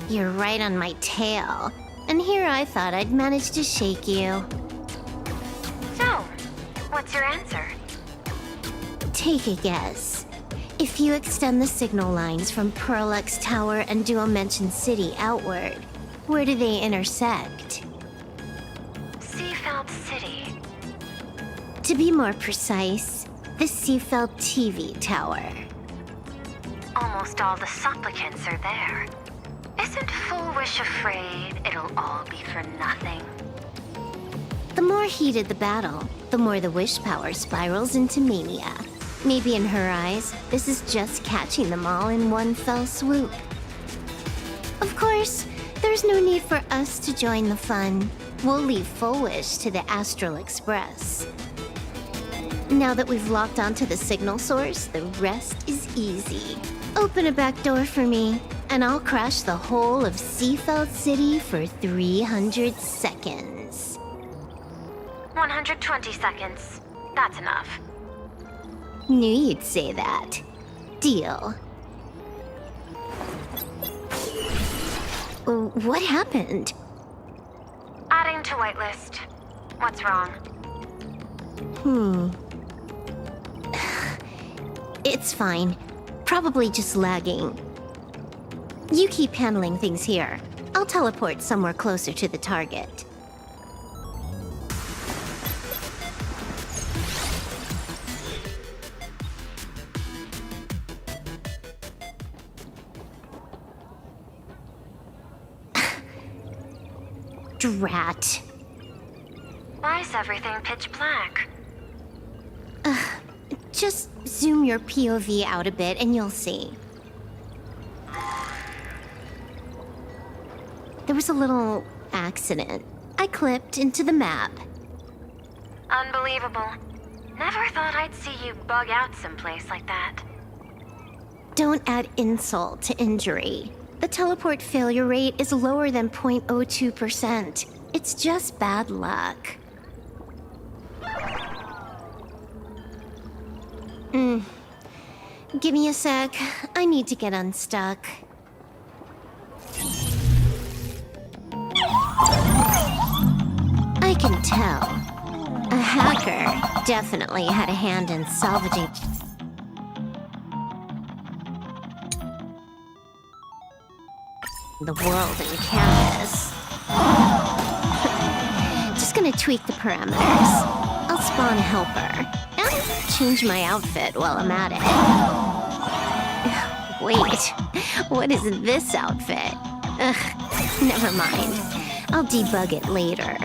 You're right on my tail. And here I thought I'd manage to shake you. So, what's your answer? Take a guess. If you extend the signal lines from Pearlux Tower and Duo Mention City outward, where do they intersect? Seafeld City. To be more precise, the Seafeld TV Tower. Almost all the supplicants are there. Isn't Fulwish afraid it'll all be for nothing? The more heated the battle, the more the wish power spirals into mania. Maybe in her eyes, this is just catching them all in one fell swoop. Of course, there's no need for us to join the fun. We'll leave Fulwish to the Astral Express. Now that we've locked onto the signal source, the rest is easy. Open a back door for me, and I'll crash the whole of Seafeld City for 300 seconds. 120 seconds. That's enough. Knew you'd say that. Deal. What happened? Adding to whitelist. What's wrong? It's fine. Probably just lagging. You keep handling things here. I'll teleport somewhere closer to the target. Drat. Why is everything pitch black? Just zoom your POV out a bit and you'll see. There was a little accident. I clipped into the map. Unbelievable. Never thought I'd see you bug out someplace like that. Don't add insult to injury. The teleport failure rate is lower than 0.02%. It's just bad luck. Give me a sec. I need to get unstuck. I can tell. A hacker definitely had a hand in salvaging... the world in Caelus. Just gonna tweak the parameters. I'll spawn a helper. And change my outfit while I'm at it. Wait, what is this outfit? Ugh, never mind. I'll debug it later.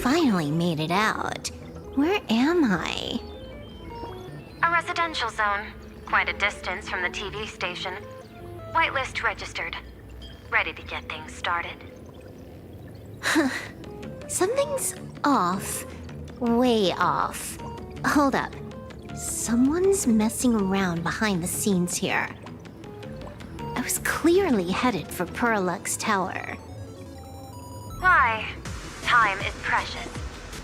finally made it out. Where am I? A residential zone. Quite a distance from the TV station. Whitelist registered. Ready to get things started. Something's off. Way off. Hold up. Someone's messing around behind the scenes here. I was clearly headed for Perlux Tower. Why? Time is precious.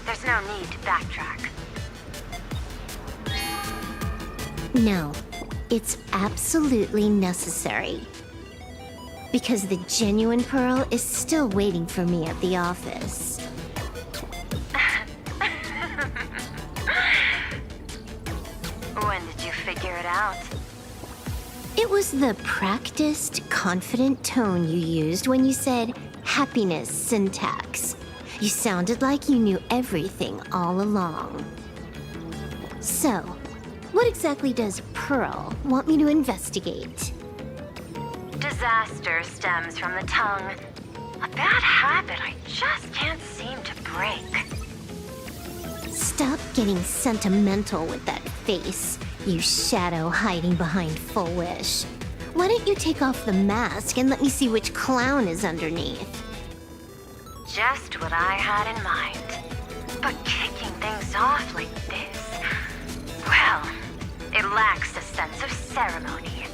There's no need to backtrack. No, it's absolutely necessary. Because the genuine Pearl is still waiting for me at the office. When did you figure it out? It was the practiced, confident tone you used when you said happiness syntax. You sounded like you knew everything all along. So, what exactly does Pearl want me to investigate? Disaster stems from the tongue. A bad habit I just can't seem to break. Stop getting sentimental with that face, you shadow hiding behind Fulwish. Why don't you take off the mask and let me see which clown is underneath? Just what I had in mind. But kicking things off like this, well, it lacks a sense of ceremony.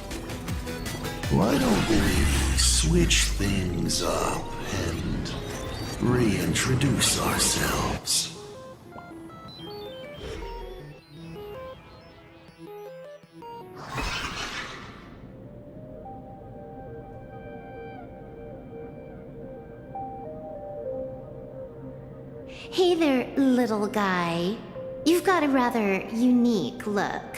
Why don't we switch things up and reintroduce ourselves? Hey there, little guy. You've got a rather unique look.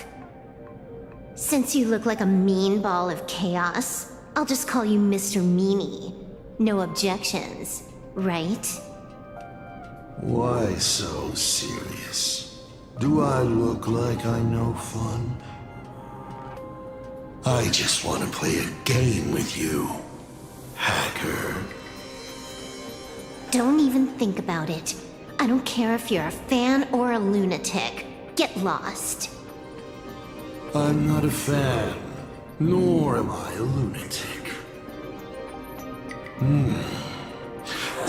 Since you look like a mean ball of chaos, I'll just call you Mr. Meanie. No objections, right? Why so serious? Do I look like I know fun? I just want to play a game with you, hacker. Don't even think about it. I don't care if you're a fan or a lunatic. Get lost. I'm not a fan, nor am I a lunatic.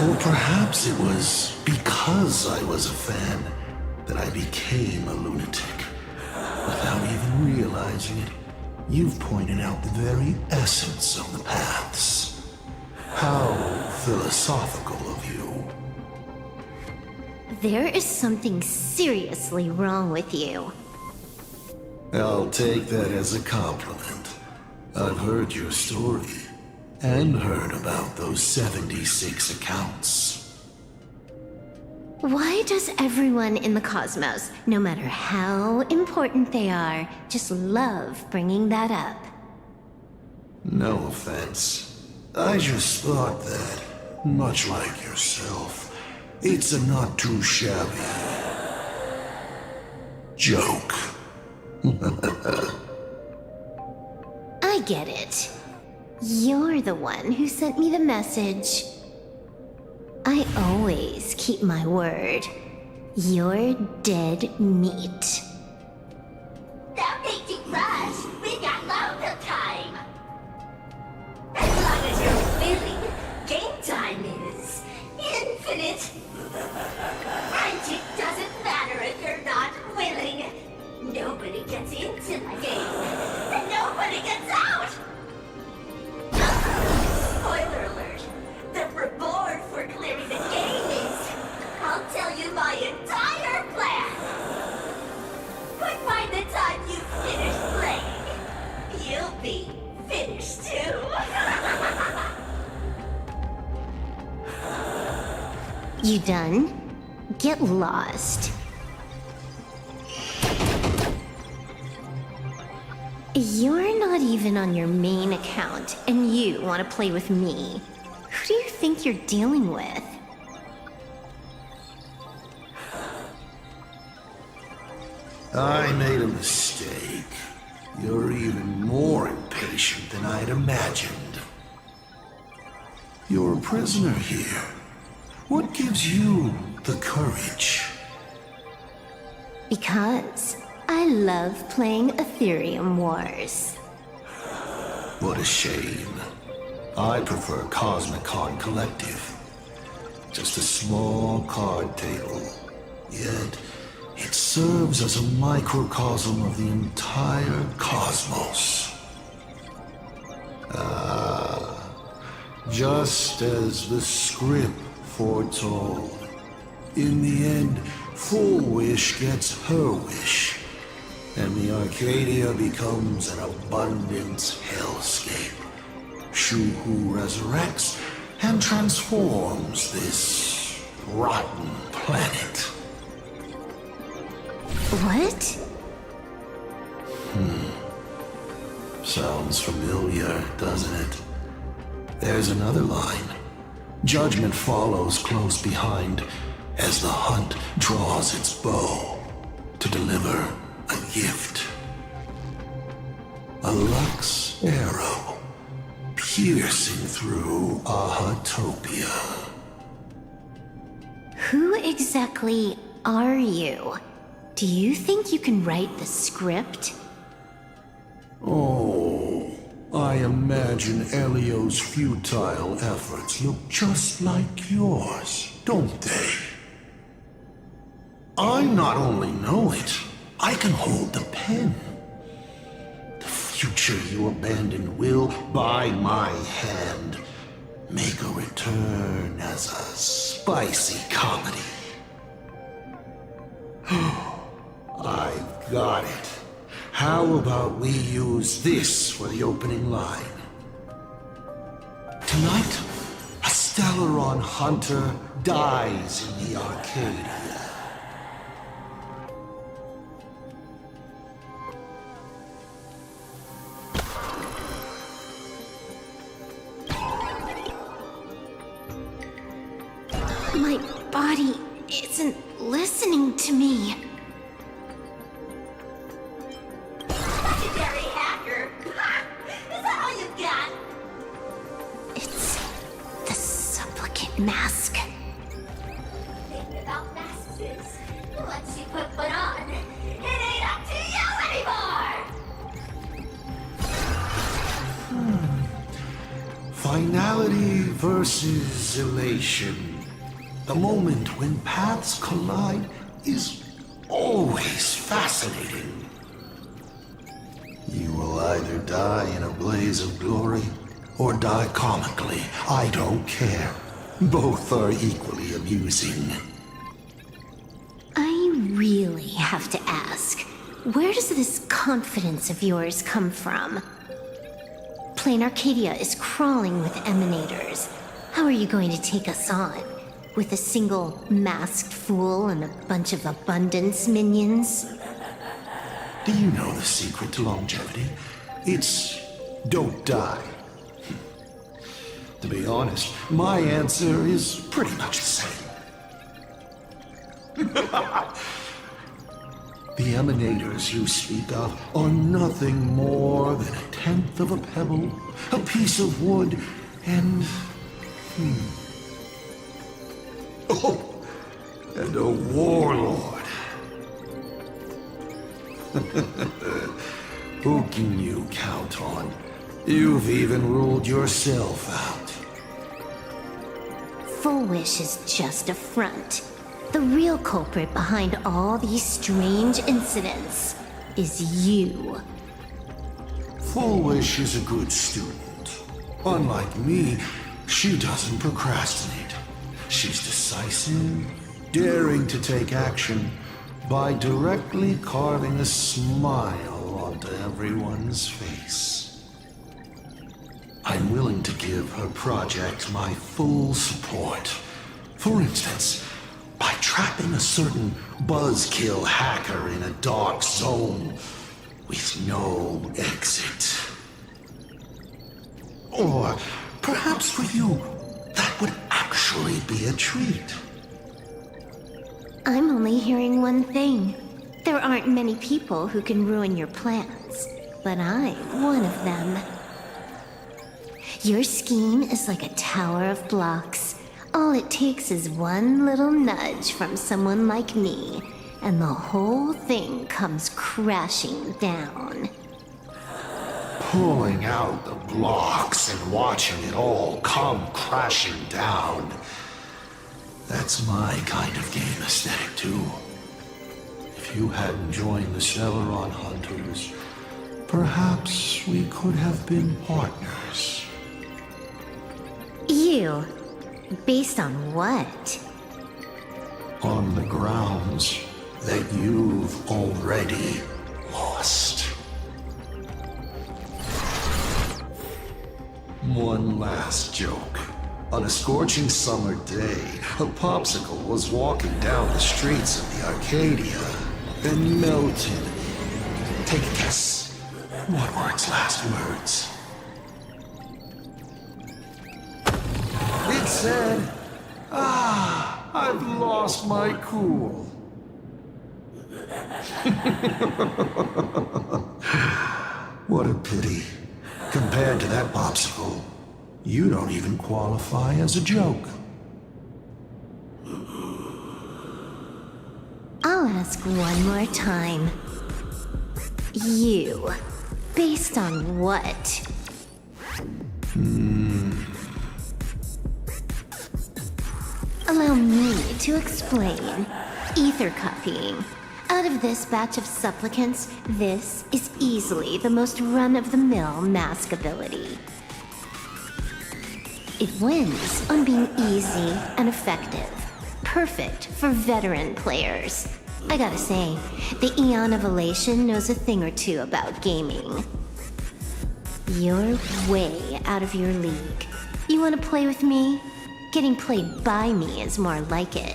Or perhaps it was because I was a fan that I became a lunatic. Without even realizing it, you've pointed out the very essence of the paths. How philosophical of you. There is something seriously wrong with you. I'll take that as a compliment. I've heard your story, and heard about those 76 accounts. Why does everyone in the cosmos, no matter how important they are, just love bringing that up? No offense. I just thought that, much like yourself, it's a not too shabby joke. I get it. You're the one who sent me the message. I always keep my word. You're dead meat. Don't make you rush. We got loads of time. As long as you're willing, game time is infinite. And it doesn't matter if you're not willing. Nobody gets into my game, and nobody gets out! Spoiler alert. The reward for clearing the game is... I'll tell you my entire plan! But by the time you finish playing, you'll be finished too! You done? Get lost. You're not even on your main account, and you want to play with me. Who do you think you're dealing with? I made a mistake. You're even more impatient than I'd imagined. You're a prisoner here. What gives you the courage? Because I love playing Ethereum Wars. What a shame. I prefer Cosmic Card Collective. Just a small card table. Yet, it serves as a microcosm of the entire cosmos. Just as the script foretold. In the end, Fulwish gets her wish, and the Arcadia becomes an abundant hellscape. Shuhu resurrects and transforms this rotten planet. What? Sounds familiar, doesn't it? There's another line. Judgment follows close behind as the hunt draws its bow to deliver a gift. A Lux arrow piercing through Ahatopia. Who exactly are you? Do you think you can write the script? Oh, I imagine Elio's futile efforts look just like yours, don't they? I not only know it, I can hold the pen. The future you abandoned will, by my hand, make a return as a spicy comedy. I've got it. How about we use this for the opening line? Tonight, a Stellaron hunter dies in the Arcadia. My body isn't listening to me. Legendary hacker! Is that all you've got? It's the supplicant mask. Thinking about masks is, once you put one on, it ain't up to you anymore! Finality versus elation. The moment when paths collide is always fascinating. You will either die in a blaze of glory or die comically. I don't care. Both are equally amusing. I really have to ask, where does this confidence of yours come from? Planarcadia is crawling with emanators. How are you going to take us on? With a single masked fool and a bunch of abundance minions? Do you know the secret to longevity? It's don't die. To be honest, my answer is pretty much the same. The emanators you speak of are nothing more than a tenth of a pebble, a piece of wood, and... Oh, and a warlord. Who can you count on? You've even ruled yourself out. Fulwish is just a front. The real culprit behind all these strange incidents is you. Fulwish is a good student. Unlike me, she doesn't procrastinate. She's decisive, daring to take action by directly carving a smile onto everyone's face. I'm willing to give her project my full support. For instance, by trapping a certain buzzkill hacker in a dark zone with no exit. Or perhaps for you, that would actually be a treat. I'm only hearing one thing. There aren't many people who can ruin your plans, but I'm one of them. Your scheme is like a tower of blocks, All it takes is one little nudge from someone like me, and the whole thing comes crashing down. Pulling out the blocks and watching it all come crashing down. That's my kind of game aesthetic, too. If you hadn't joined the Celeron Hunters, perhaps we could have been partners. You? Based on what? On the grounds that you've already lost. One last joke. On a scorching summer day, a popsicle was walking down the streets of the Arcadia and melted. Take a guess. What were its last words? It said, I've lost my cool. What a pity. Compared to that popsicle, you don't even qualify as a joke. I'll ask one more time. You. Based on what? Allow me to explain. Ether copying. Out of this batch of supplicants, this is easily the most run-of-the-mill mask ability. It wins on being easy and effective. Perfect for veteran players. I gotta say, the Eon of Elation knows a thing or two about gaming. You're way out of your league. You wanna play with me? Getting played by me is more like it.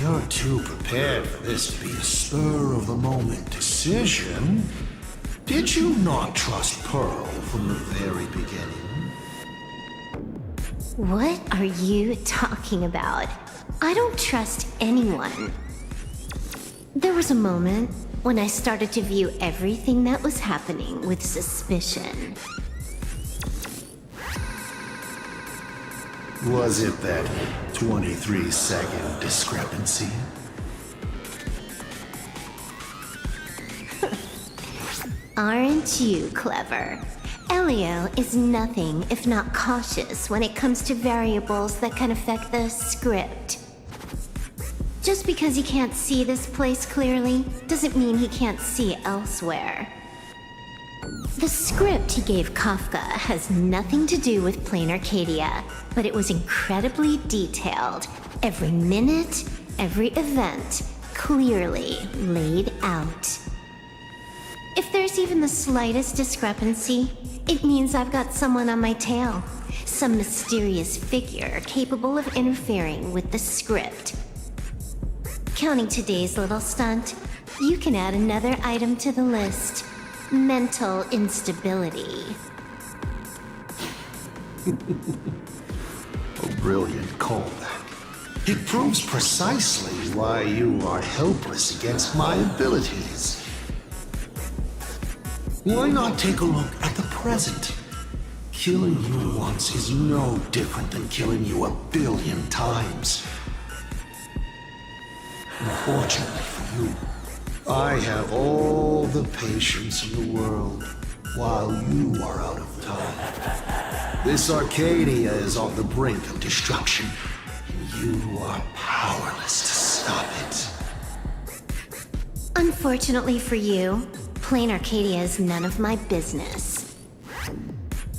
You're too prepared for this to be a spur-of-the-moment decision. Did you not trust Pearl from the very beginning? What are you talking about? I don't trust anyone. There was a moment when I started to view everything that was happening with suspicion. Was it that 23-second discrepancy? Aren't you clever? Elio is nothing if not cautious when it comes to variables that can affect the script. Just because he can't see this place clearly doesn't mean he can't see elsewhere. The script he gave Kafka has nothing to do with Planarcadia, but it was incredibly detailed. Every minute, every event, clearly laid out. If there's even the slightest discrepancy, it means I've got someone on my tail. Some mysterious figure capable of interfering with the script. Counting today's little stunt, you can add another item to the list. Mental instability. A brilliant callback. It proves precisely why you are helpless against my abilities. Why not take a look at the present? Killing you once is no different than killing you 1 billion times. Unfortunately for you, I have all the patience in the world, while you are out of time. This Arcadia is on the brink of destruction, and you are powerless to stop it. Unfortunately for you, Planarcadia is none of my business.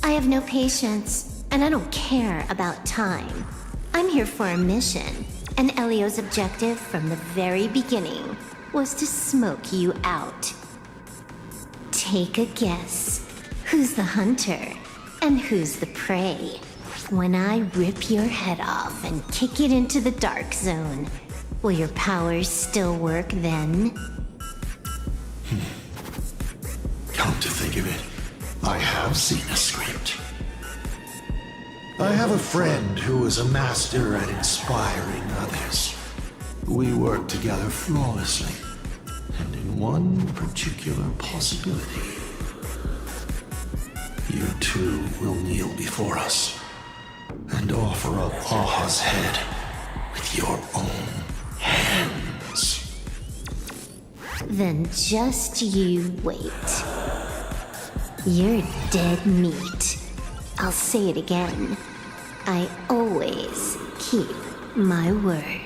I have no patience, and I don't care about time. I'm here for a mission, and Elio's objective from the very beginning was to smoke you out. Take a guess. Who's the hunter, and who's the prey? When I rip your head off and kick it into the dark zone, will your powers still work then? Come to think of it, I have seen a script. I have a friend who is a master at inspiring others. We work together flawlessly, and in one particular possibility. You two will kneel before us, and all offer up Aha's head with your own hands. Then just you wait. You're dead meat. I'll say it again. I always keep my word.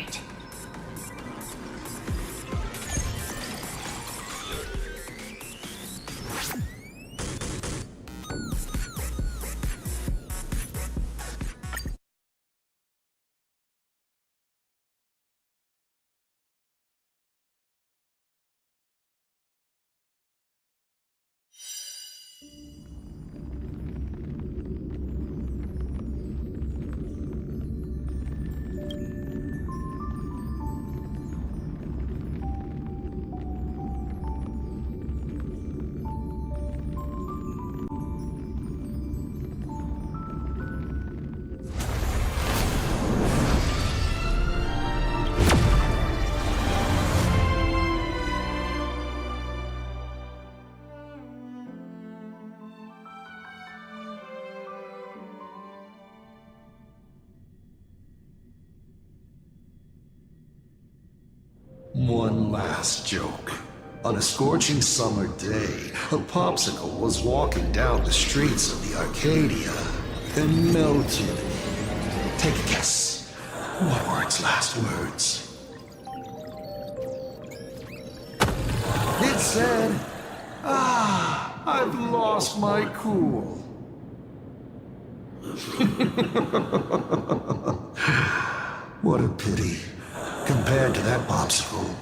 One last joke. On a scorching summer day, a popsicle was walking down the streets of the Arcadia and melted. Take a guess. What were its last words? It said, I've lost my cool. What a pity. Compared to that popsicle,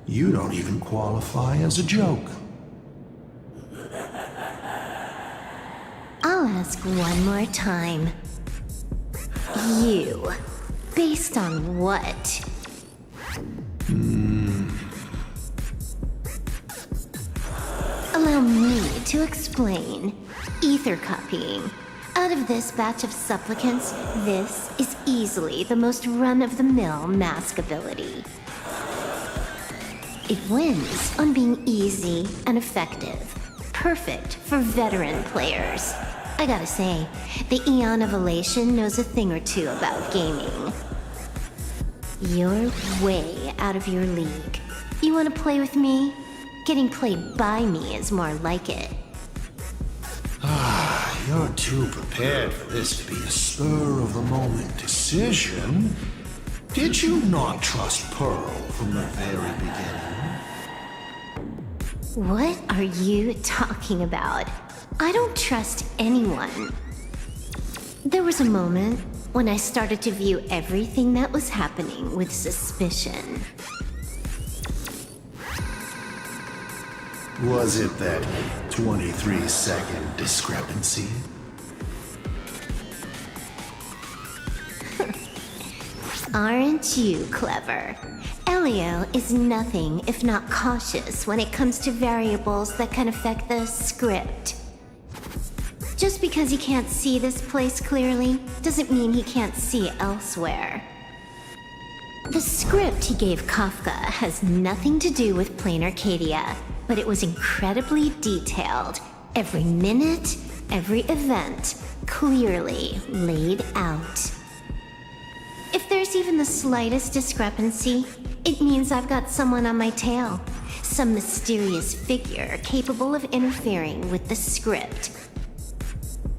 you don't even qualify as a joke. I'll ask one more time. You, based on what? Allow me to explain. Ether copying. Out of this batch of supplicants, this is easily the most run-of-the-mill mask ability. It wins on being easy and effective. Perfect for veteran players. I gotta say, the Eon of Elation knows a thing or two about gaming. You're way out of your league. You wanna play with me? Getting played by me is more like it. You're too prepared for this to be a spur-of-the-moment decision. Did you not trust Pearl from the very beginning? What are you talking about? I don't trust anyone. There was a moment when I started to view everything that was happening with suspicion. Was it that 23-second discrepancy? Aren't you clever? Elio is nothing if not cautious when it comes to variables that can affect the script. Just because he can't see this place clearly doesn't mean he can't see elsewhere. The script he gave Kafka has nothing to do with Planarcadia, but it was incredibly detailed. Every minute, every event, clearly laid out. If there's even the slightest discrepancy, it means I've got someone on my tail. Some mysterious figure capable of interfering with the script.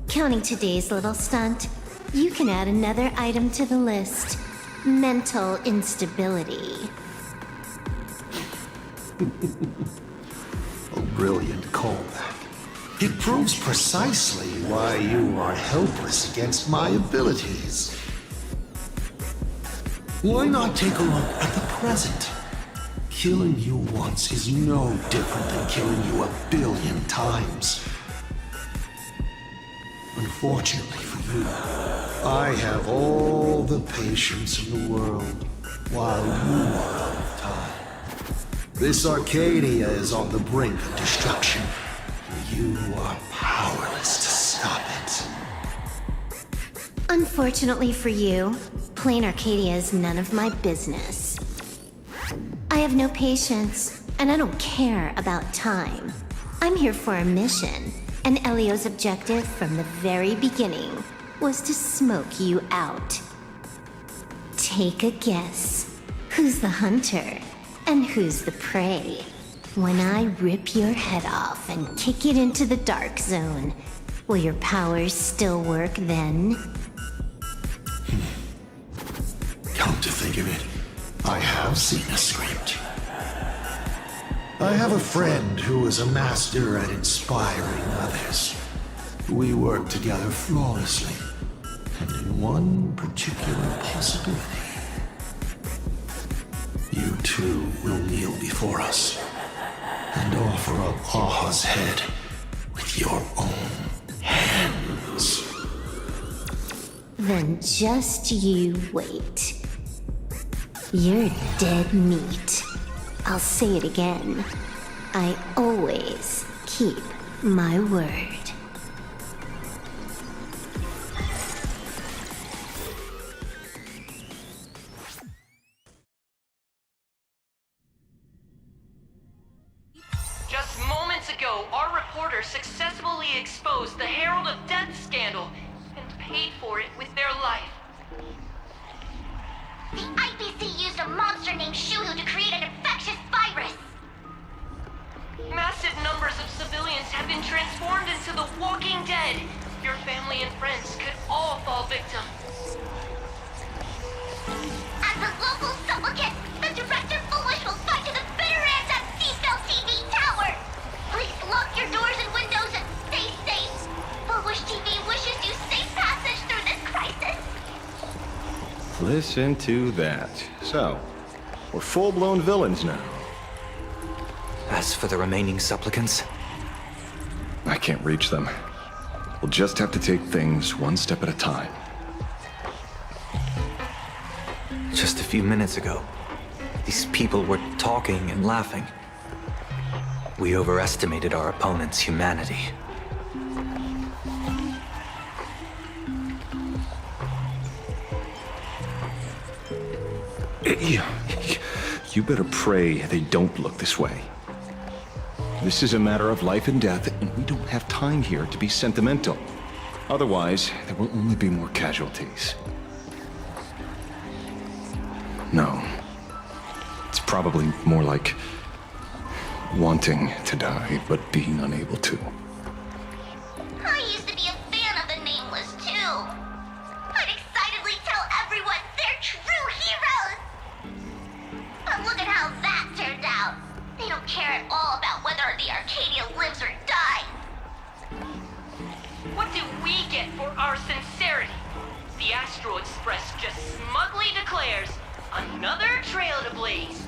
Counting today's little stunt, you can add another item to the list. Mental instability. A brilliant callback. It proves precisely why you are helpless against my abilities. Why not take a look at the present? Killing you once is no different than killing you 1 billion times. Unfortunately for you, I have all the patience in the world, while you are out of time. This Arcadia is on the brink of destruction, and you are powerless to stop it. Unfortunately for you, Planarcadia is none of my business. I have no patience, and I don't care about time. I'm here for a mission, and Elio's objective from the very beginning was to smoke you out. Take a guess. Who's the hunter and who's the prey? When I rip your head off and kick it into the dark zone, will your powers still work then? Come to think of it, I have seen a script. I have a friend who is a master at inspiring others. We work together flawlessly, and in one particular possibility. You two will kneel before us and offer up Aha's head with your own hands. Then just you wait. You're dead meat. I'll say it again. I always keep my word. Just moments ago, our reporter successfully exposed the Herald of Death scandal and paid for it with their life. The IPC used a monster named Shuhu to create an infectious virus. Massive numbers of civilians have been transformed into the Walking Dead. Your family and friends could all fall victim. As a local supplicant, the director Fulwish will fight to the bitter end at Seafeld TV Tower. Please lock your doors and windows and stay safe. Fulwish TV wishes you safe passage through this crisis. Listen to that. So, we're full-blown villains now. As for the remaining supplicants, I can't reach them. We'll just have to take things one step at a time. just a few minutes ago, these people were talking and laughing. We overestimated our opponent's humanity. You better pray they don't look this way. This is a matter of life and death, and we don't have time here to be sentimental. Otherwise, there will only be more casualties. No. It's probably more like wanting to die, but being unable to. I used to be a fan of the Nameless, too. I'd excitedly tell everyone they're true heroes. But look at how that turned out. They don't care at all about whether the Arcadia lives or dies. What do we get for our sincerity? The Astral Express just smugly declares, another trail to blaze.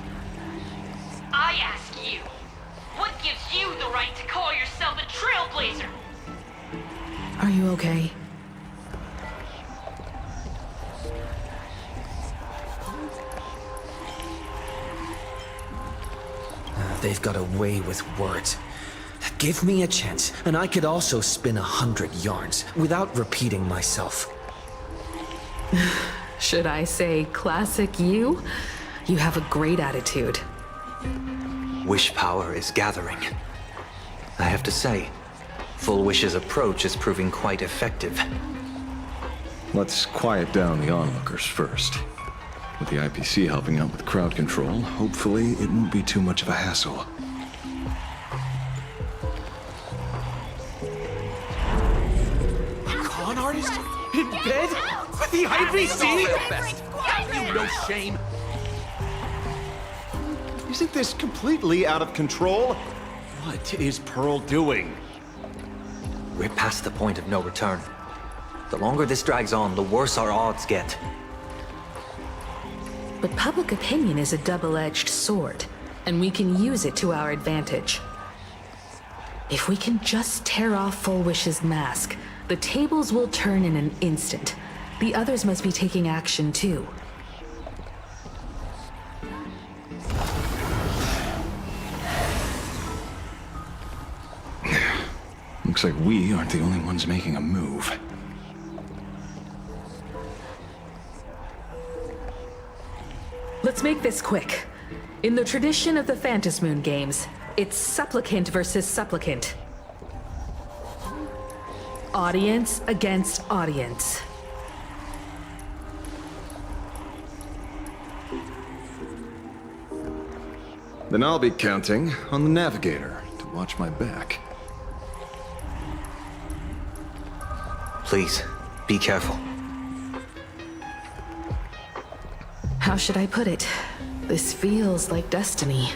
I ask you, what gives you the right to call yourself a Trailblazer? Are you okay? They've got a way with words. Give me a chance, and I could also spin 100 yarns without repeating myself. Should I say classic you? You have a great attitude. Wish power is gathering. I have to say, Fulwish's approach is proving quite effective. Let's quiet down the onlookers first. With the IPC helping out with crowd control, hopefully it won't be too much of a hassle. A con artist? In bed? With the IPC? You no shame. Isn't this completely out of control? What is Pearl doing? We're past the point of no return. The longer this drags on, the worse our odds get. But public opinion is a double-edged sword, and we can use it to our advantage. If we can just tear off Fulwish's mask, the tables will turn in an instant. The others must be taking action too. Looks like we aren't the only ones making a move. Let's make this quick. In the tradition of the Phantasmoon games, it's supplicant versus supplicant. Audience against audience. Then I'll be counting on the navigator to watch my back. Please, be careful. How should I put it? This feels like destiny.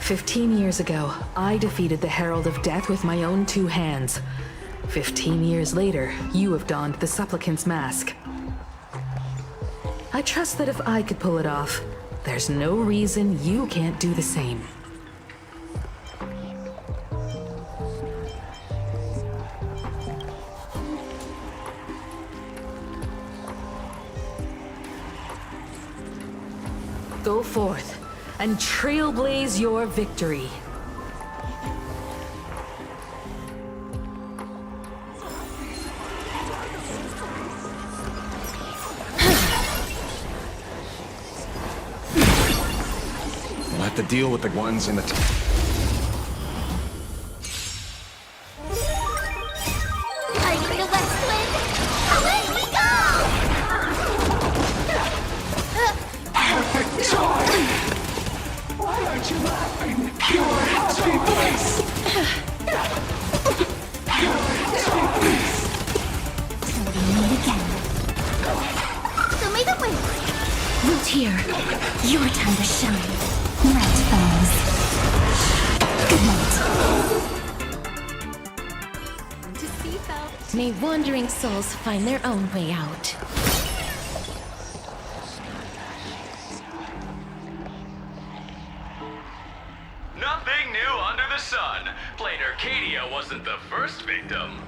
15 years ago, I defeated the Herald of Death with my own 2 hands. 15 years later, you have donned the Supplicant's mask. I trust that if I could pull it off, there's no reason you can't do the same. Go forth and trailblaze your victory. We'll have to deal with the ones in the Are you the West Wind? Away we go! Perfect joy! Why aren't you laughing? Pure happy bliss! Pure happy bliss! Till we meet again. So may the wind. Root here. Your time to shine. Night falls. Good night. To Seafeld. May wandering souls find their own way out. Nothing new under the sun. Planarcadia wasn't the first victim.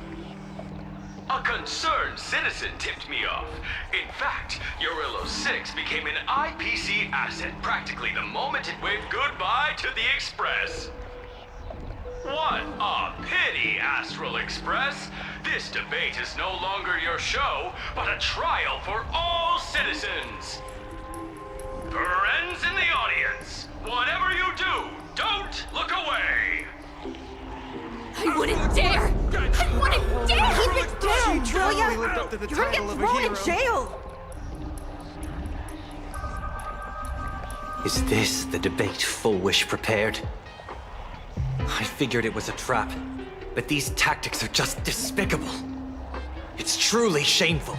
A concerned citizen tipped me off. In fact, Eurillo 6 became an IPC asset practically the moment it waved goodbye to the Express. What a pity, Astral Express! This debate is no longer your show, but a trial for all citizens! Friends in the audience, whatever you do, don't look away! I wouldn't dare! I wouldn't dare! Keep it down, will ya? You're gonna get thrown in jail! Is this the debate Fulwish prepared? I figured it was a trap, but these tactics are just despicable. It's truly shameful.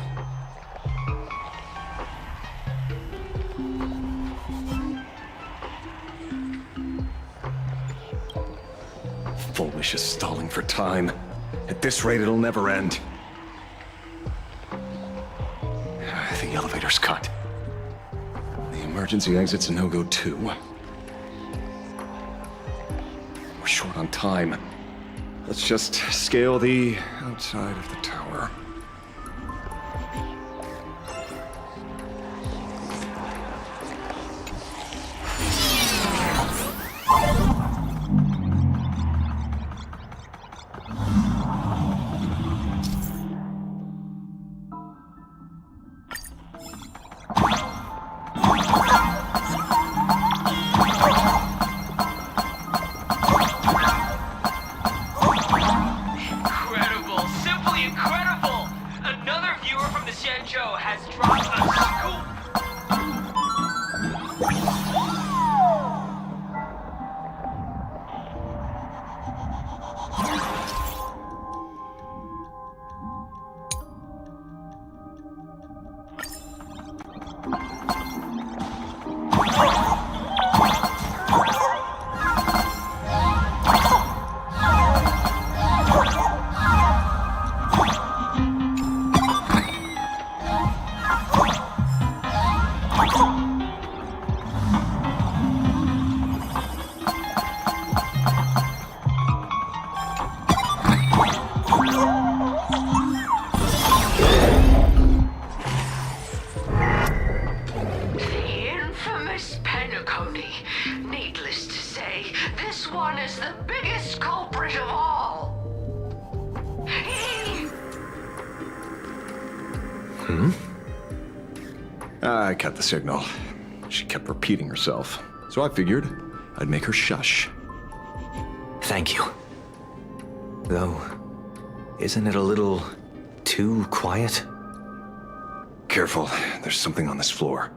Fulwish is stalling for time. At this rate, it'll never end. The elevator's cut. The emergency exit's a no-go too. We're short on time. Let's just scale the outside of the tower. I cut the signal. She kept repeating herself, so I figured I'd make her shush. Thank you. Though, isn't it a little too quiet? Careful, there's something on this floor.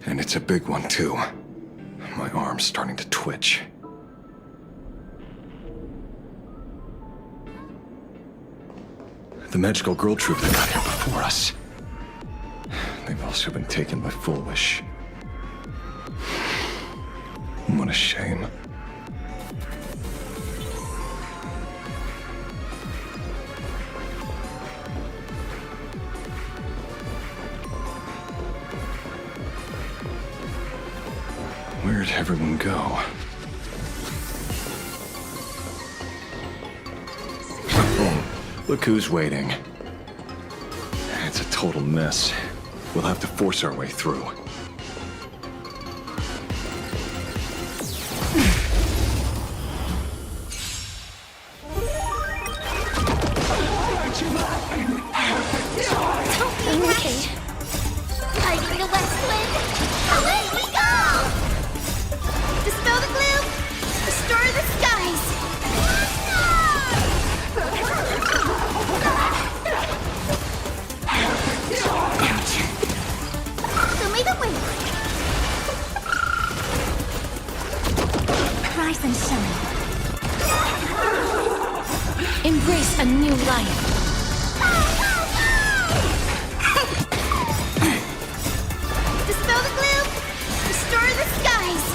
And it's a big one, too. My arm's starting to twitch. The magical girl troop that got here before us. They've also been taken by Fulwish. What a shame. Where'd everyone go? Oh, look who's waiting. It's a total mess. We'll have to force our way through. Okay. Hiding the west wind. Away we go! Dispel the gloom. Restore the skies. Show me the way. Rise and shine. Embrace a new life. Dispel the gloom. Restore the skies.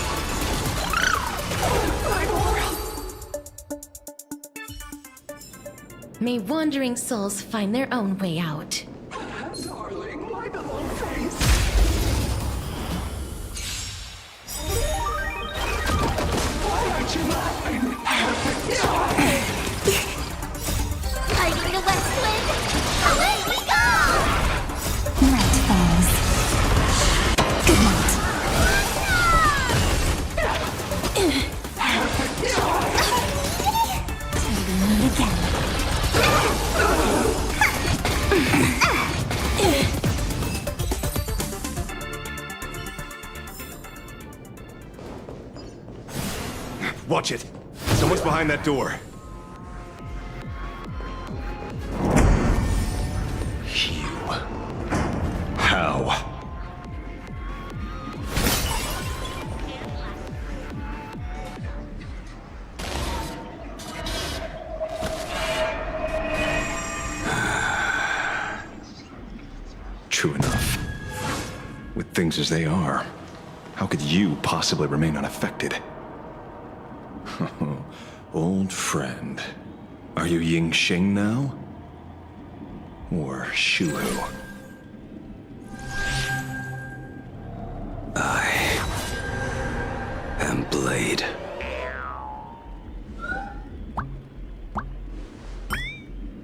May wandering souls find their own way out. Darling, my little face. Why aren't you laughing? Hiding the west wind. Away we go! Night falls. Good night. Till we meet again. Watch it. Someone's behind that door. You. How? True enough. With things as they are, how could you possibly remain unaffected? Old friend. Are you Ying Xing now? Or Shuhu? I am Blade.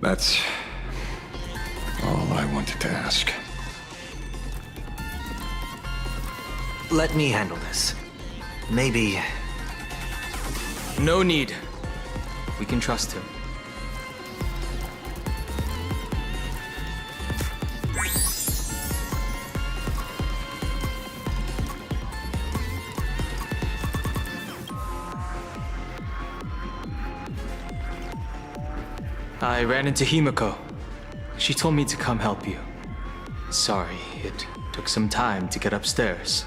That's all I wanted to ask. Let me handle this. Maybe... No need. We can trust him. I ran into Himiko. She told me to come help you. Sorry, it took some time to get upstairs.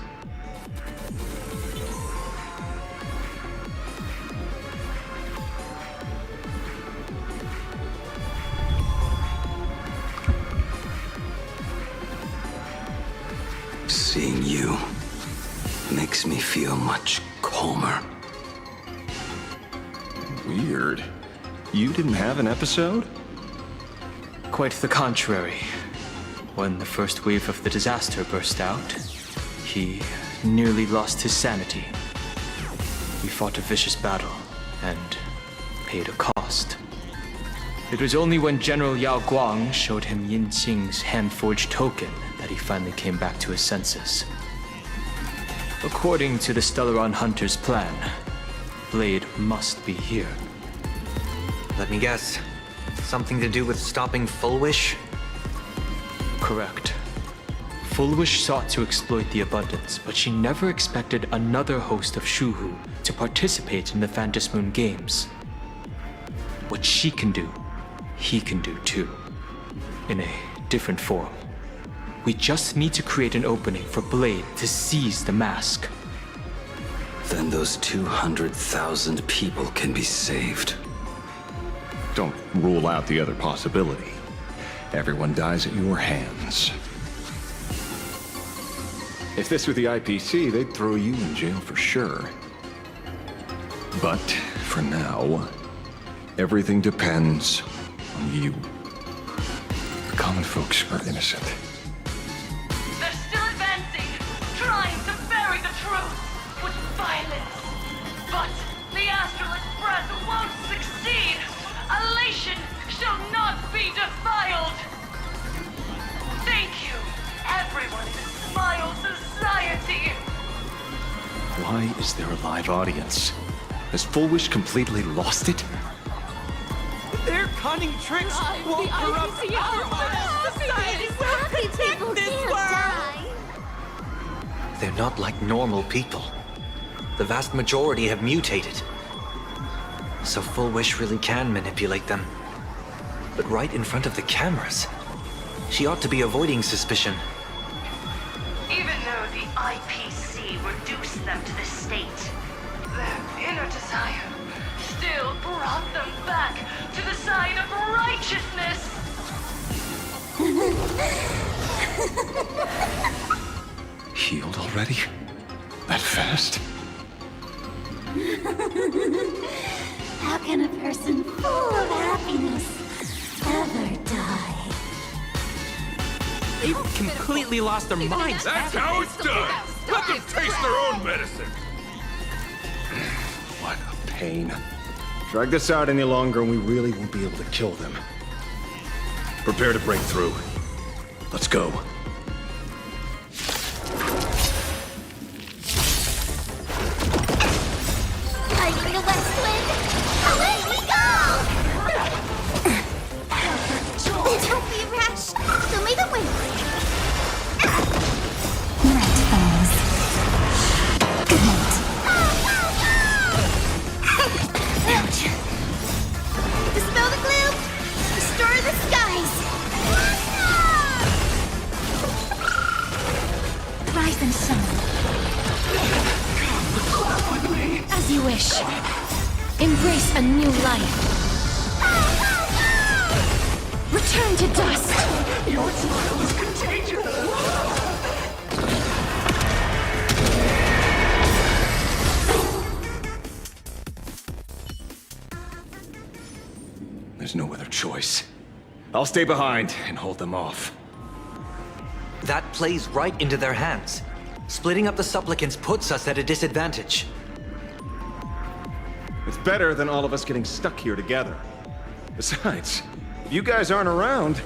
Seeing you makes me feel much calmer. Weird. You didn't have an episode? Quite the contrary. When the first wave of the disaster burst out, he nearly lost his sanity. We fought a vicious battle and paid a cost. It was only when General Yao Guang showed him Yin Qing's hand-forged token that he finally came back to his senses. According to the Stellaron Hunter's plan, Blade must be here. Let me guess. Something to do with stopping Fulwish? Correct. Fulwish sought to exploit the abundance, but she never expected another host of Shuhu to participate in the Phantasmoon games. What she can do, he can do too. In a different form. We just need to create an opening for Blade to seize the mask. then those 200,000 people can be saved. Don't rule out the other possibility. Everyone dies at your hands. If this were the IPC, they'd throw you in jail for sure. But for now, everything depends on you. The common folks are innocent. They're still advancing, trying to bury the truth with violence. But the Astral Express won't succeed. Elation shall not be defiled. Thank you, everyone in Smile Society. Why is there a live audience? Has Fulwish completely lost it? Their cunning tricks won't corrupt our honest society. We'll protect this world. They're not like normal people. The vast majority have mutated. So Fulwish really can manipulate them. But right in front of the cameras. She ought to be avoiding suspicion. Even though the IPC reduced them to this state, their inner desire still brought them back to the side of righteousness. Healed already? That fast? How can a person full of happiness ever die? They've completely lost their minds. That's how it's done. Let them taste their own medicine. What a pain. Drag this out any longer and we really won't be able to kill them. Prepare to break through. Let's go. Fighting the west wind! Away we go! Don't be rash! Show me the way! Night falls. Good night. Dispel the gloom! Restore the skies! Rise and shine. As you wish. Embrace a new life. Return to dust. Your smile is contagious. There's no other choice. I'll stay behind and hold them off. That plays right into their hands. Splitting up the supplicants puts us at a disadvantage. It's better than all of us getting stuck here together. Besides, if you guys aren't around,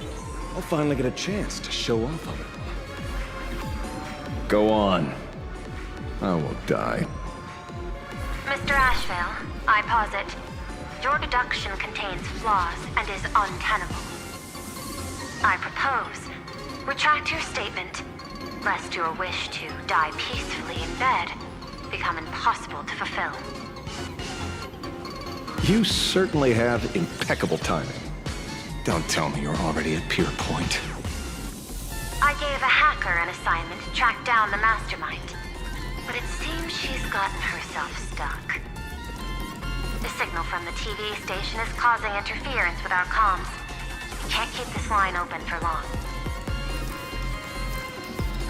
I'll finally get a chance to show off a little. Go on. I won't die. Mr. Ashvale, I posit, your deduction contains flaws and is untenable. I propose, retract your statement, lest your wish to die peacefully in bed become impossible to fulfill. You certainly have impeccable timing. Don't tell me you're already at Pier Point. I gave a hacker an assignment to track down the mastermind, but it seems she's gotten herself stuck. The signal from the TV station is causing interference with our comms. We can't keep this line open for long.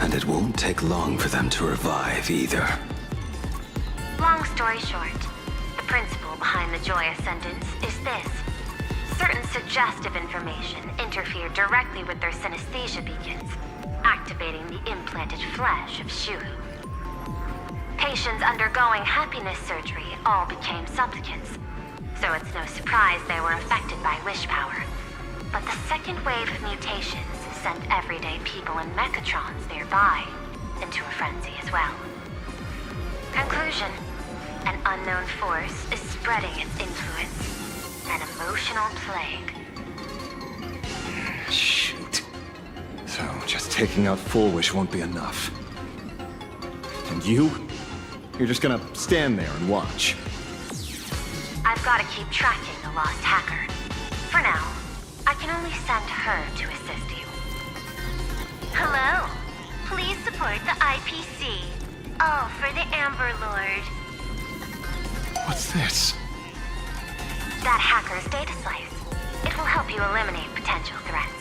And it won't take long for them to revive either. Long story short, the principle behind the Joy Ascendance is this. Certain suggestive information interfere directly with their synesthesia beacons, activating the implanted flesh of Shuhu. Patients undergoing happiness surgery all became supplicants, so it's no surprise they were affected by wish power. But the second wave of mutations sent everyday people and mechatrons nearby into a frenzy as well. Conclusion: an unknown force is spreading its influence. An emotional plague. Shoot. So, just taking out Fulwish won't be enough. And you? You're just gonna stand there and watch. I've got to keep tracking the lost hacker. For now, I can only send her to assist you. Hello. Please support the IPC. All for the Amber Lord. What's this? That hacker's data slice. It will help you eliminate potential threats.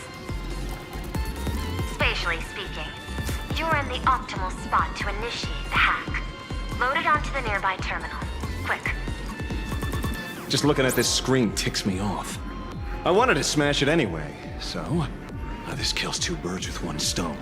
Spatially speaking, you're in the optimal spot to initiate the hack. Load it onto the nearby terminal. Quick. Just looking at this screen ticks me off. I wanted to smash it anyway, so... this kills two birds with one stone.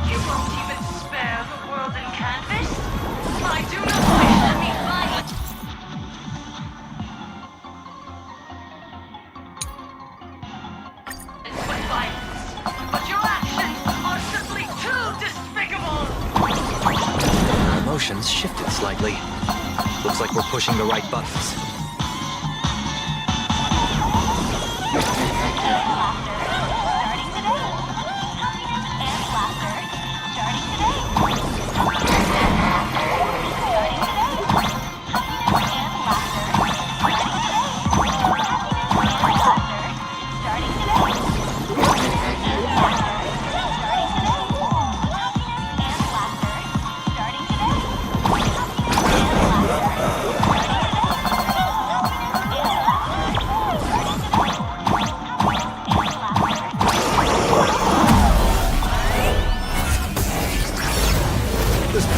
You won't even spare the world in canvas? I do not wish to be violent. With violence, but your actions are simply too despicable. Emotions shifted slightly. Looks like we're pushing the right buttons.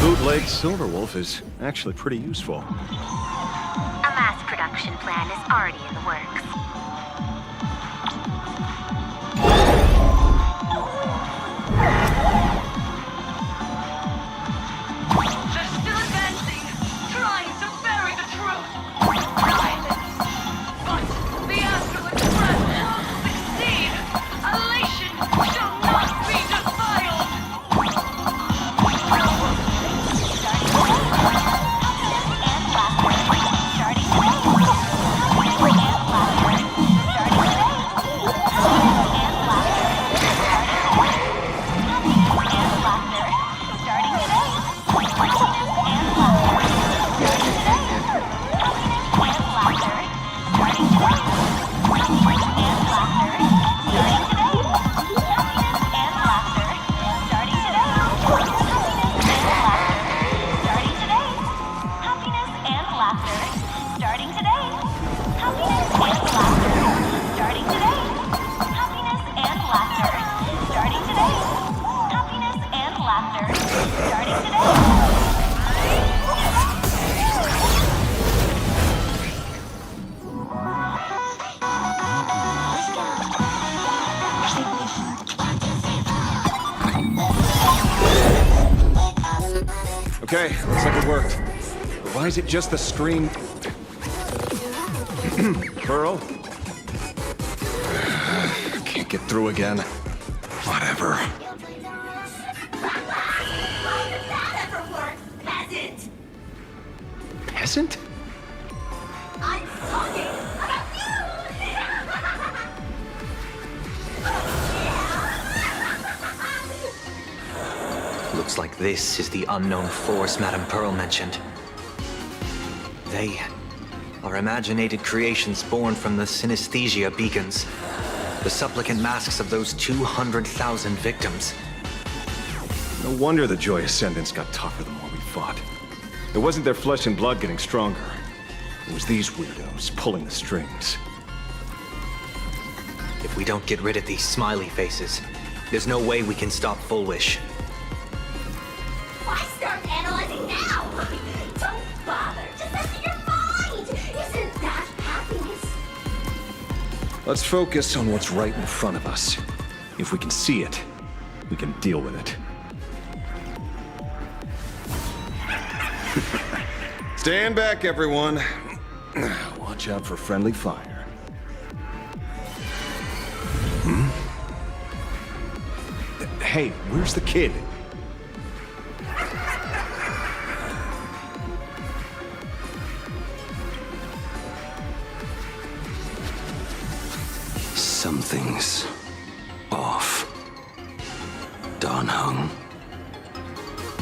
Bootleg Silverwolf is actually pretty useful. A mass production plan is already in the works. They're still advancing, trying to bury the truth. Silence. But the Astral Express will succeed. Elation shall not be defiled. Okay, looks like it worked. But why is it just the screen? Pearl? Can't get through again. Whatever. Peasant! Peasant? I'm talking about Looks like this is the unknown force Madame Pearl mentioned. They are imaginated creations born from the synesthesia beacons. The supplicant masks of those 200,000 victims. No wonder the Joy Ascendants got tougher the more we fought. It wasn't their flesh and blood getting stronger. It was these weirdos pulling the strings. If we don't get rid of these smiley faces, there's no way we can stop Fulwish. Why start analyzing now? Don't bother. Just empty your mind. Isn't that happiness? Let's focus on what's right in front of us. If we can see it, we can deal with it. Stand back, everyone. Watch out for friendly fire. Hey, where's the kid? Something's off. Dawn Hung.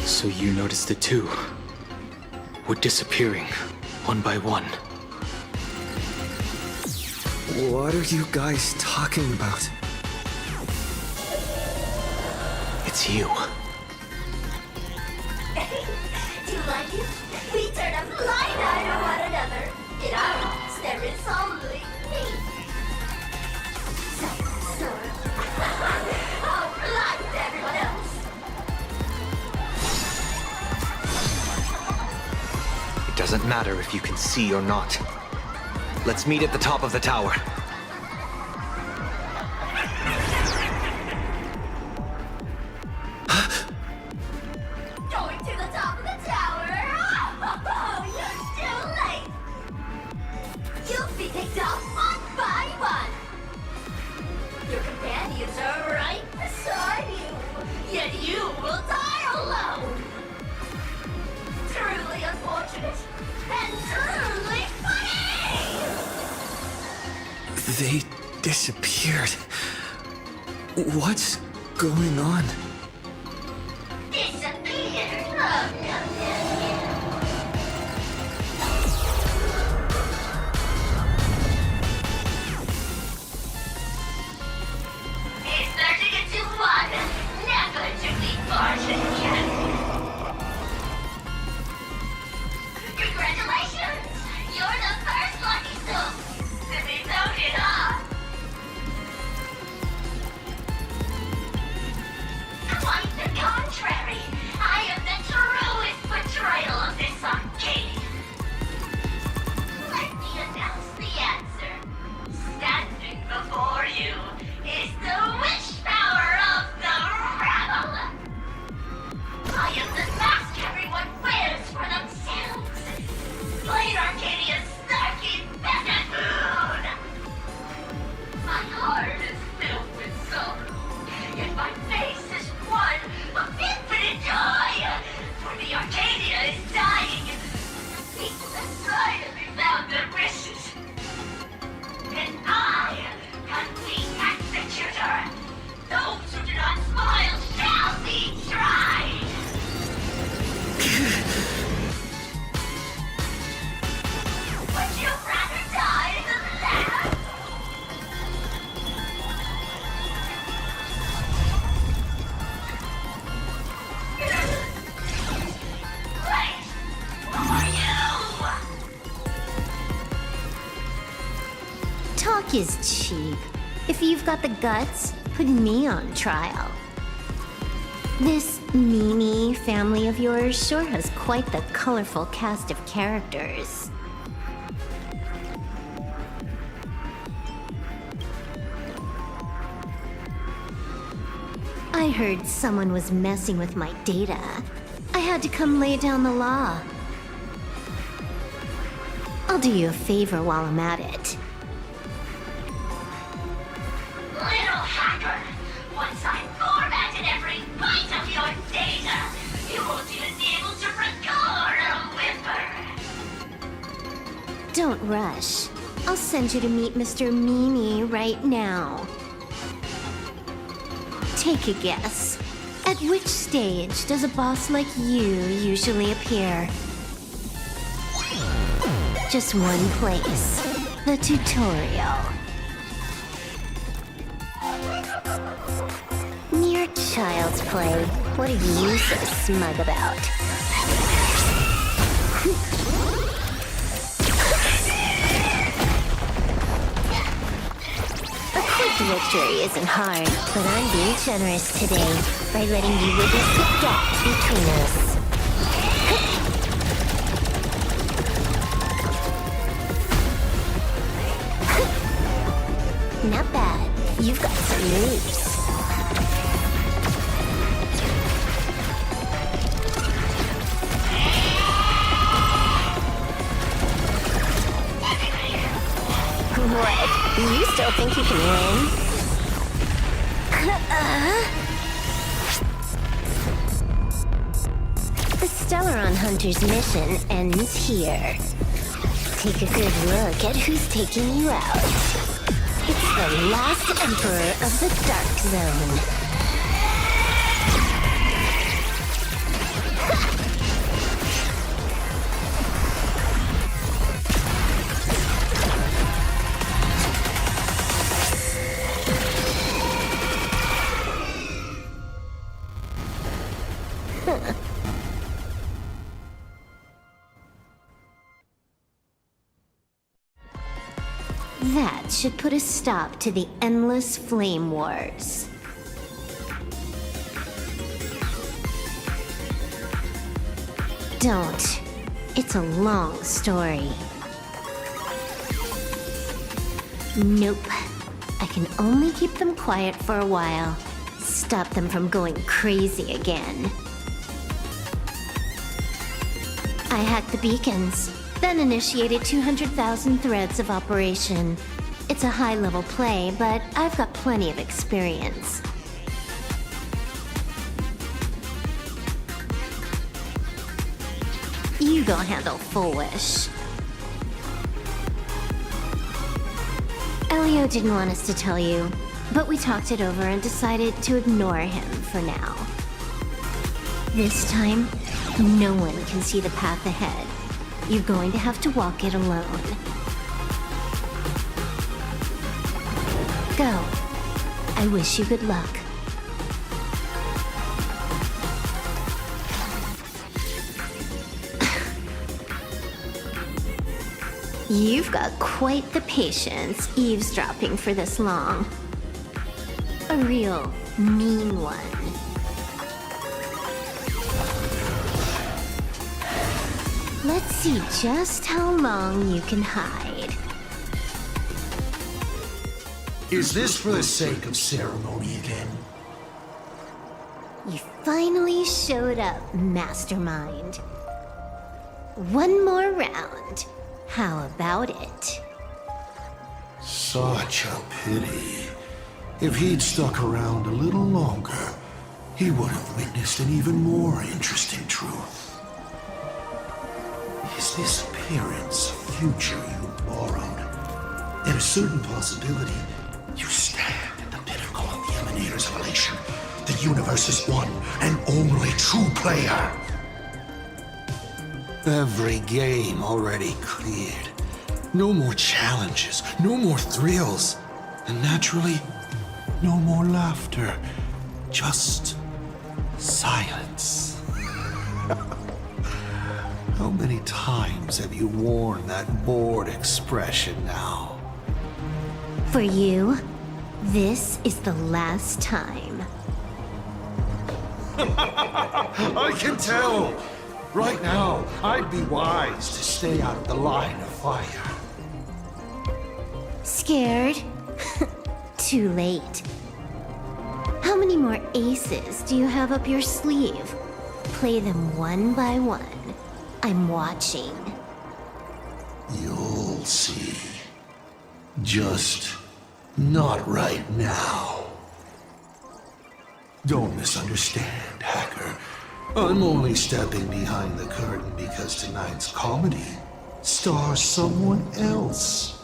So you noticed it too? We're disappearing, one by one. What are you guys talking about? It's you. Do you like it? We turn a blind eye to one another. In our eyes, there is only me. So, I'll blind everyone else. It doesn't matter if you can see or not. Let's meet at the top of the tower. Going to the top of the tower. Oh, you're too late. You'll be picked off one by one. Your companions are right beside you, yet you will die alone. Truly unfortunate and truly funny. They disappeared. What's going on? Disappeared. Oh, no. It's 30 to 1. Never to be fortune again. Congratulations! You're the first lucky soul to be voted off. Quite the contrary. I am the truest portrayal of this Arcadia. Let me announce the answer. Standing before you is the witch power of the rebel. I am the mask everyone wears for themselves. Planarcadia's snarky Phantasmoon. My heart is filled with sorrow, yet my face is one of infinite joy. For the Arcadia is dying. People inside of me found their wishes. And I can be executor. Those who do not smile shall be tried. Would you rather die than live? Wait! Who are you? Talk is cheap. If you've got the guts, put me on trial. This Mimi family of yours sure has quite the colorful cast of characters. I heard someone was messing with my data. I had to come lay down the law. I'll do you a favor while I'm at it. Little hacker! Once I formatted every byte of your data, you won't even be able to record a whimper! Don't rush. I'll send you to meet Mr. Mimi right now. Take a guess. At which stage does a boss like you usually appear? Just one place. The tutorial. Mere child's play. What are you so smug about? A quick victory isn't hard, but I'm being generous today by letting you witness the gap between us. Not bad. You've got some moves. What? You still think you can win? The Stellaron Hunter's mission ends here. Take a good look at who's taking you out. It's the last Emperor of the Dark Zone. That should put a stop to the endless flame wars. Don't. It's a long story. Nope. I can only keep them quiet for a while. Stop them from going crazy again. I hacked the beacons, then initiated 200,000 threads of operation. It's a high-level play, but I've got plenty of experience. You go handle Fulwish. Elio didn't want us to tell you, but we talked it over and decided to ignore him for now. This time, no one can see the path ahead. You're going to have to walk it alone. Go. I wish you good luck. You've got quite the patience eavesdropping for this long. A real mean one. Let's see just how long you can hide. Is this for the sake of ceremony again? You finally showed up, Mastermind. One more round. How about it? Such a pity. If he'd stuck around a little longer, he would have witnessed an even more interesting truth. Is this appearance a future you borrowed? In a certain possibility, you stand at the pinnacle of the Emanator's elation, the universe's one and only true player. Every game already cleared. No more challenges, no more thrills, and naturally, no more laughter. Just silence. How many times have you worn that bored expression now? For you, this is the last time. I can tell! Right now, I'd be wise to stay out of the line of fire. Scared? Too late. How many more aces do you have up your sleeve? Play them one by one. I'm watching. You'll see. Just not right now. Don't misunderstand, Hacker. I'm only stepping behind the curtain because tonight's comedy stars someone else.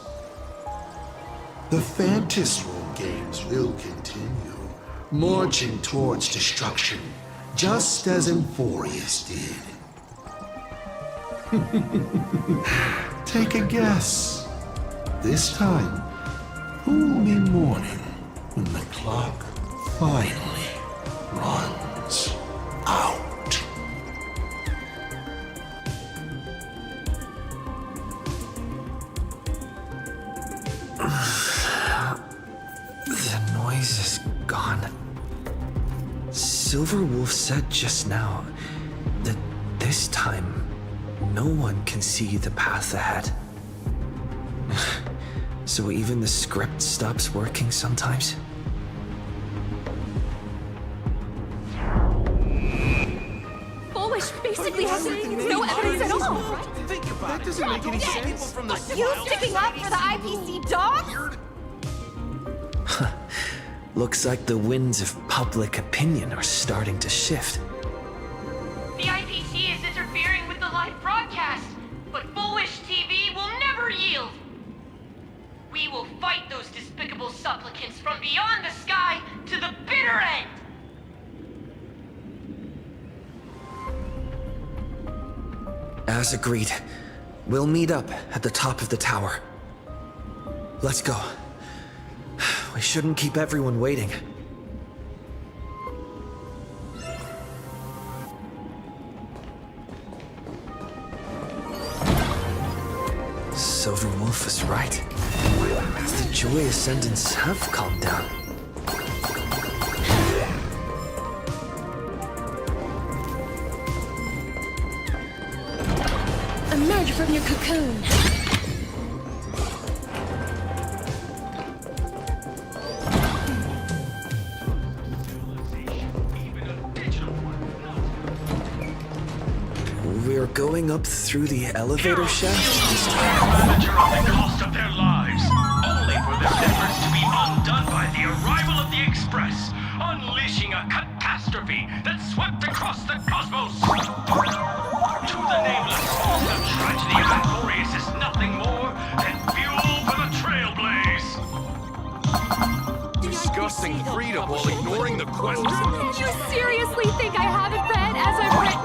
The Phantasmoon games will continue, marching towards destruction, just as Emphorius did. Take a guess. This time, who'll be mourning when the clock finally runs out? The noise is gone. Silverwolf said just now that this time, no one can see the path ahead. So even the script stops working sometimes? Fulwish basically has no evidence at all. That doesn't make any sense. You sticking up for the IPC dog? Looks like the winds of public opinion are starting to shift. The IPC is interfering with the live broadcast, but Fulwish TV will never yield. We will fight those despicable supplicants from beyond the sky to the bitter end. As agreed, we'll meet up at the top of the tower. Let's go. We shouldn't keep everyone waiting. Silver Wolf is right. The joy ascendants have calmed down. Emerge from your cocoon. We're going up through the elevator shaft this time. At the cost of their lives, only for their efforts to be undone by the arrival of the Express, unleashing a catastrophe that swept across the cosmos. To the nameless, the tragedy of Aquarius is nothing more than fuel for the Trailblaze. Discussing freedom while ignoring the question? You seriously think I haven't read as I've written?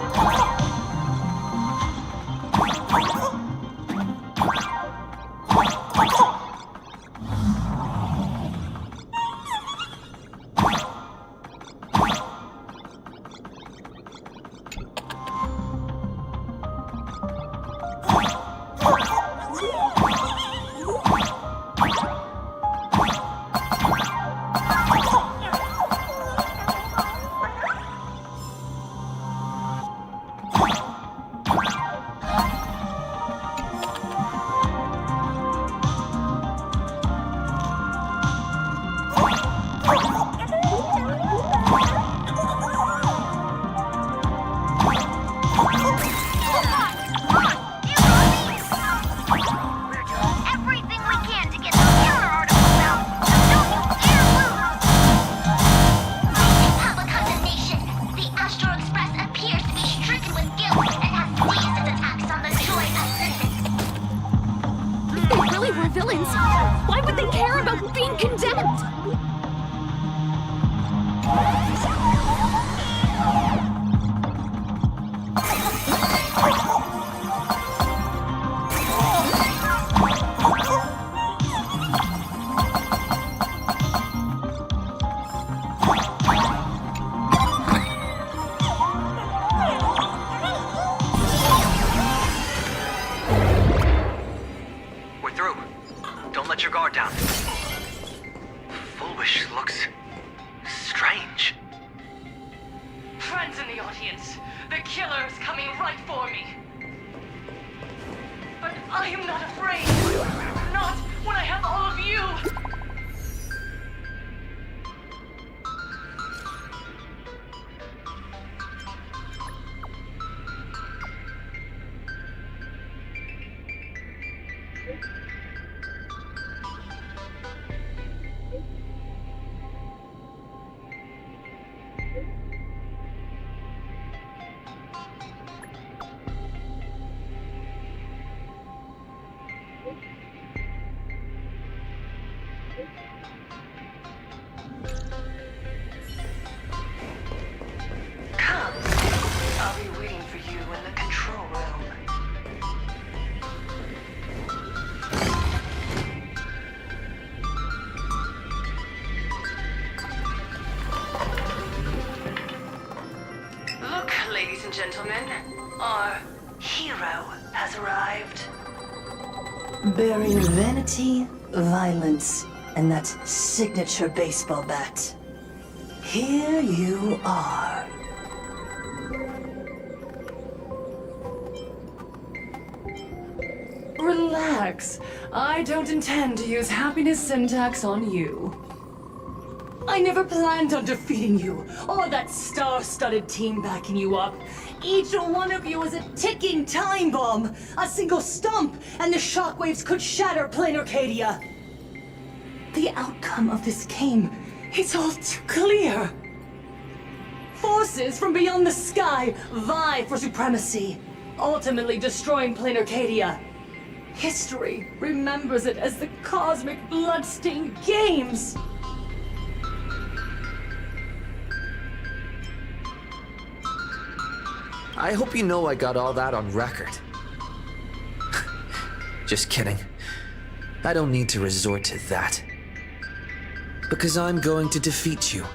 Fulwish looks strange. Friends in the audience, the killer is coming right for me. But I am not afraid. Not when I have all of you. Come. I'll be waiting for you in the control room. Look, ladies and gentlemen, our hero has arrived. Bearing vanity, violence, and that signature baseball bat. Here you are. Relax. I don't intend to use happiness syntax on you. I never planned on defeating you, or that star-studded team backing you up. Each one of you is a ticking time bomb. A single stump, and the shockwaves could shatter Planarcadia. The outcome of this game is all too clear. Forces from beyond the sky vie for supremacy, ultimately destroying Planarcadia. History remembers it as the Cosmic Bloodstained Games. I hope you know I got all that on record. Just kidding. I don't need to resort to that. Because I'm going to defeat you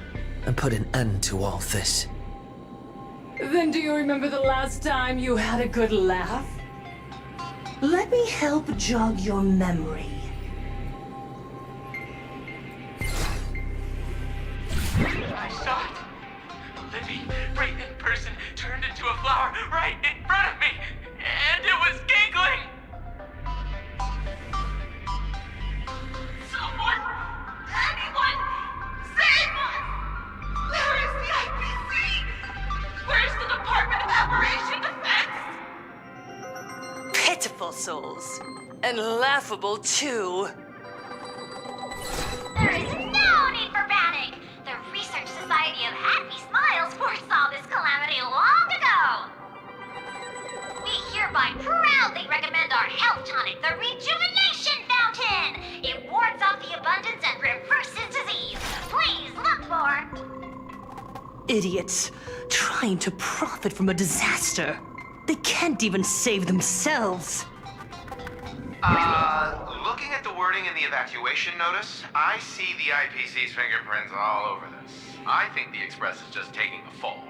and put an end to all this. Then do you remember the last time you had a good laugh? Let me help jog your memory. I saw it. Living, right in person, turned into a flower right in front of me, and it was giggling. Someone, anyone, save us! Where is the IPC? Where's the Department of Aberration Defense? Pitiful souls. And laughable, too. There is no need for panic! The Research Society of Happy Smiles foresaw this calamity long ago! We hereby proudly recommend our health tonic, the Rejuvenation Fountain! It wards off the abundance and reverses disease. Please look for... Idiots. Trying to profit from a disaster. They can't even save themselves. Looking at the wording in the evacuation notice, I see the IPC's fingerprints all over this. I think the Express is just taking the fall.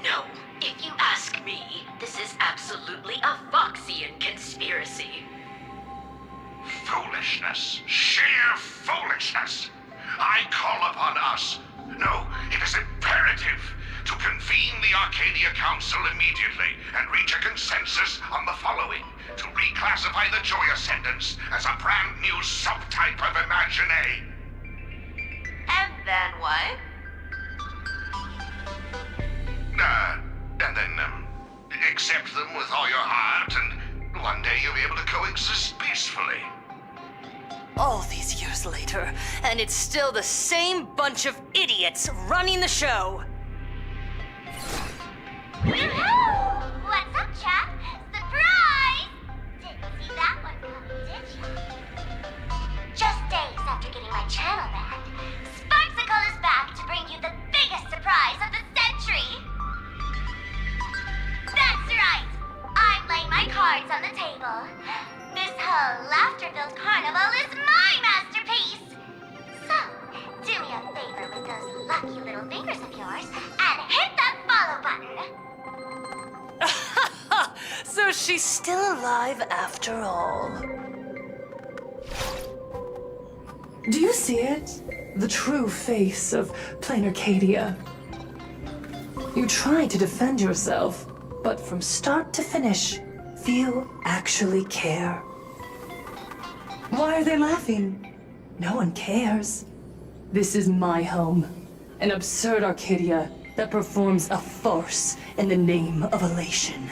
No, if you ask me, this is absolutely a Foxian conspiracy. Foolishness. Sheer foolishness. I call upon us. No, it is imperative to convene the Arcadia Council immediately and reach a consensus on the following. To reclassify the Joy Ascendants as a brand new subtype of Imagine. And then what? And then, accept them with all your heart, and one day you'll be able to coexist peacefully. All these years later, and it's still the same bunch of idiots running the show. Woohoo! What's up, chap? Surprise! Didn't see that one coming, did you? Just days after getting my channel banned, Sparksicle is back to bring you the biggest surprise of the century! That's right! I'm laying my cards on the table. This whole laughter-filled carnival is my masterpiece! So, do me a favor with those lucky little fingers of yours and hit that follow button! So she's still alive after all. Do you see it? The true face of Planarcadia. You try to defend yourself, but from start to finish, few actually care. Why are they laughing? No one cares. This is my home. An absurd Arcadia that performs a farce in the name of elation.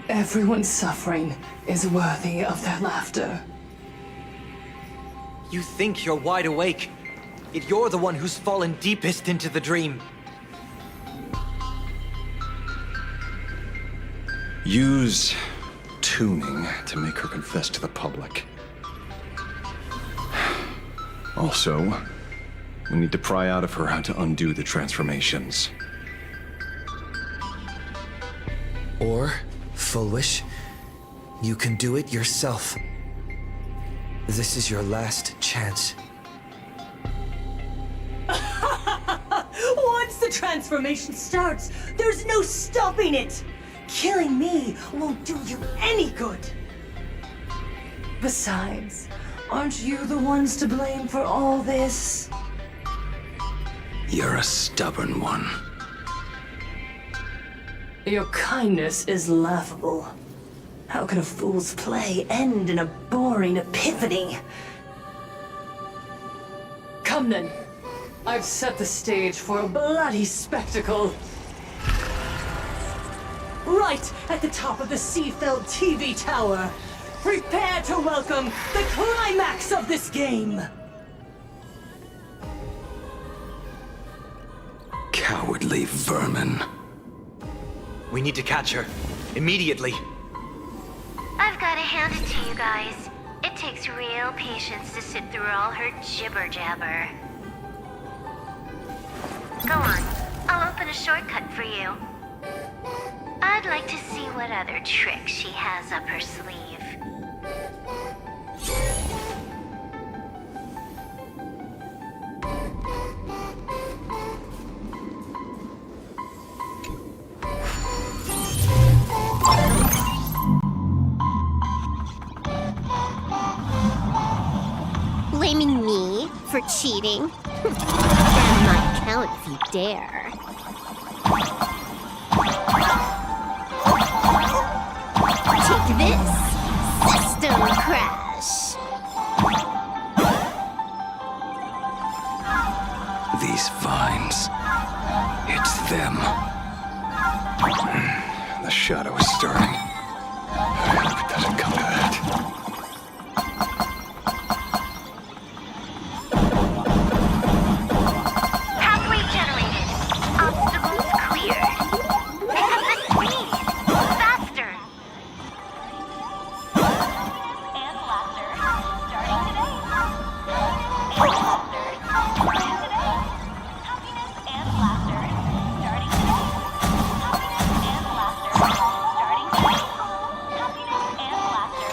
Everyone's suffering is worthy of their laughter. You think you're wide awake, yet you're the one who's fallen deepest into the dream. Use tuning to make her confess to the public. Also, we need to pry out of her how to undo the transformations. Or, Fulwish, you can do it yourself. This is your last chance. Once the transformation starts, there's no stopping it! Killing me won't do you any good! Besides, aren't you the ones to blame for all this? You're a stubborn one. Your kindness is laughable. How can a fool's play end in a boring epiphany? Come then. I've set the stage for a bloody spectacle. Right at the top of the Seafeld TV tower. Prepare to welcome the climax of this game. Cowardly vermin. We need to catch her. Immediately. I've gotta hand it to you guys. It takes real patience to sit through all her jibber-jabber. Go on. I'll open a shortcut for you. I'd like to see what other tricks she has up her sleeve. for cheating. Stand my count if you dare. Take this, System Crash. These vines. It's them. The shadow is stirring. I hope it doesn't come to that. Pathway generated. Obstacles cleared. Pick up the speed. Faster. And laughter. Starting today. And laughter. Starting today. Happiness and laughter. Starting today. Happiness and laughter. Starting today. Happiness and laughter.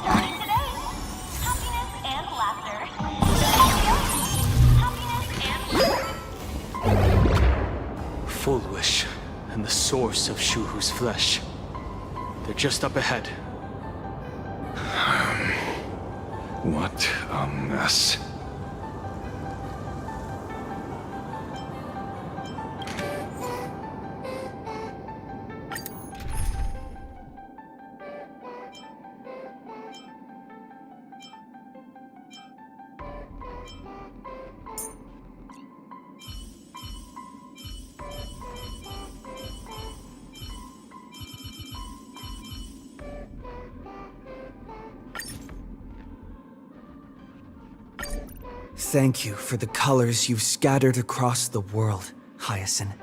Starting today. Happiness and laughter. Fulwish and the source of Shuhu's flesh. They're just up ahead. What a mess. Thank you for the colors you've scattered across the world, Hyacinth.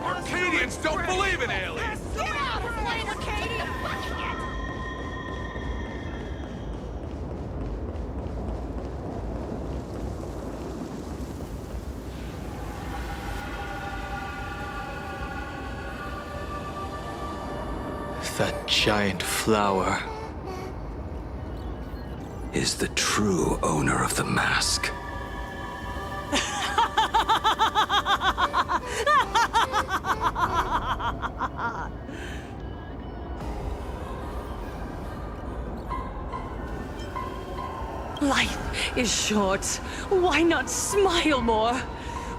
Arcadians don't believe in aliens! Get out of Planarcadia! That giant flower is the true owner of the mask. Life is short. Why not smile more?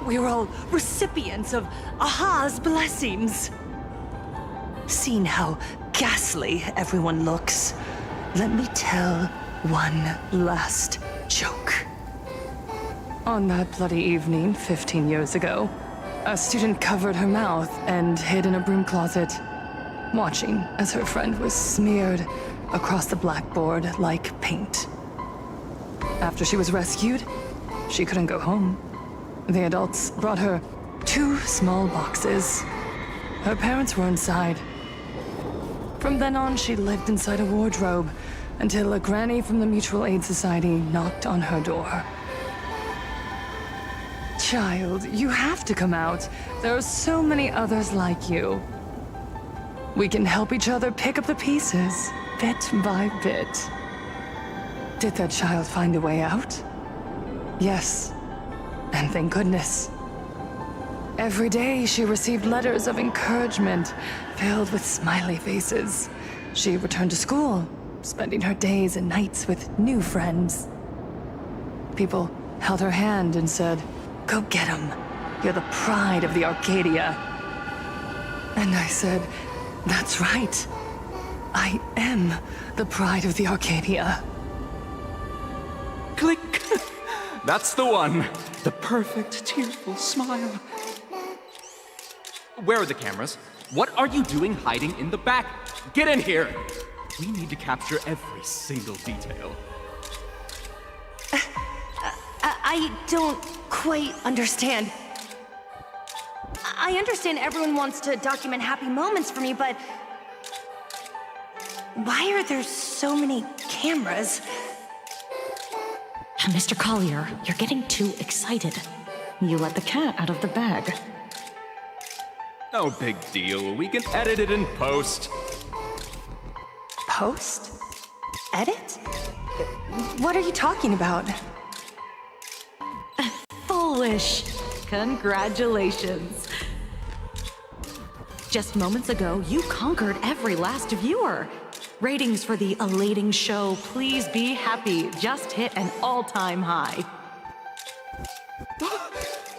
We're all recipients of Aha's blessings. Seeing how ghastly everyone looks, let me tell one last joke. On that bloody evening 15 years ago, a student covered her mouth and hid in a broom closet, watching as her friend was smeared across the blackboard like paint. After she was rescued, she couldn't go home. The adults brought her 2 small boxes. Her parents were inside. From then on, she lived inside a wardrobe until a granny from the Mutual Aid Society knocked on her door. Child, you have to come out. There are so many others like you. We can help each other pick up the pieces, bit by bit. Did that child find a way out? Yes, and thank goodness. Every day she received letters of encouragement filled with smiley faces. She returned to school, spending her days and nights with new friends. People held her hand and said, "Go get him. You're the pride of the Arcadia." And I said, "That's right. I am the pride of the Arcadia." Click! That's the one. The perfect, tearful smile. Where are the cameras? What are you doing hiding in the back? Get in here! We need to capture every single detail. I don't quite understand. I understand everyone wants to document happy moments for me, but why are there so many cameras? Mr. Collier, you're getting too excited. You let the cat out of the bag. No big deal. We can edit it in post. Post? Edit? What are you talking about? Fulwish. Congratulations. Just moments ago, you conquered every last viewer. Ratings for the elating show, Please Be Happy, just hit an all-time high.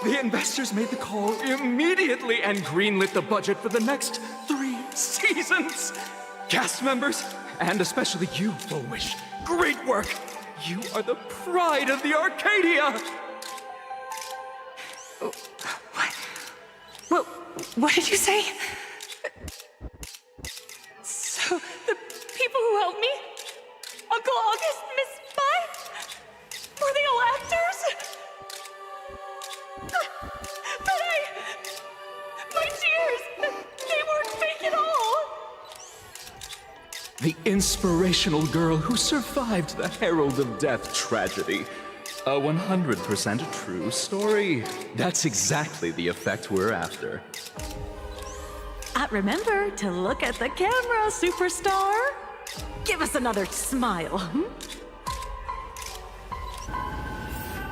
The investors made the call immediately and greenlit the budget for the next 3 seasons. Cast members, and especially you, Fulwish, great work. You are the pride of the Arcadia. What did you say? So, the people who helped me? Uncle August, Miss Spy? Were they all actors? But my tears, they weren't fake at all. The inspirational girl who survived the Herald of Death tragedy. A 100% true story. That's exactly the effect we're after. Remember to look at the camera, superstar. Give us another smile.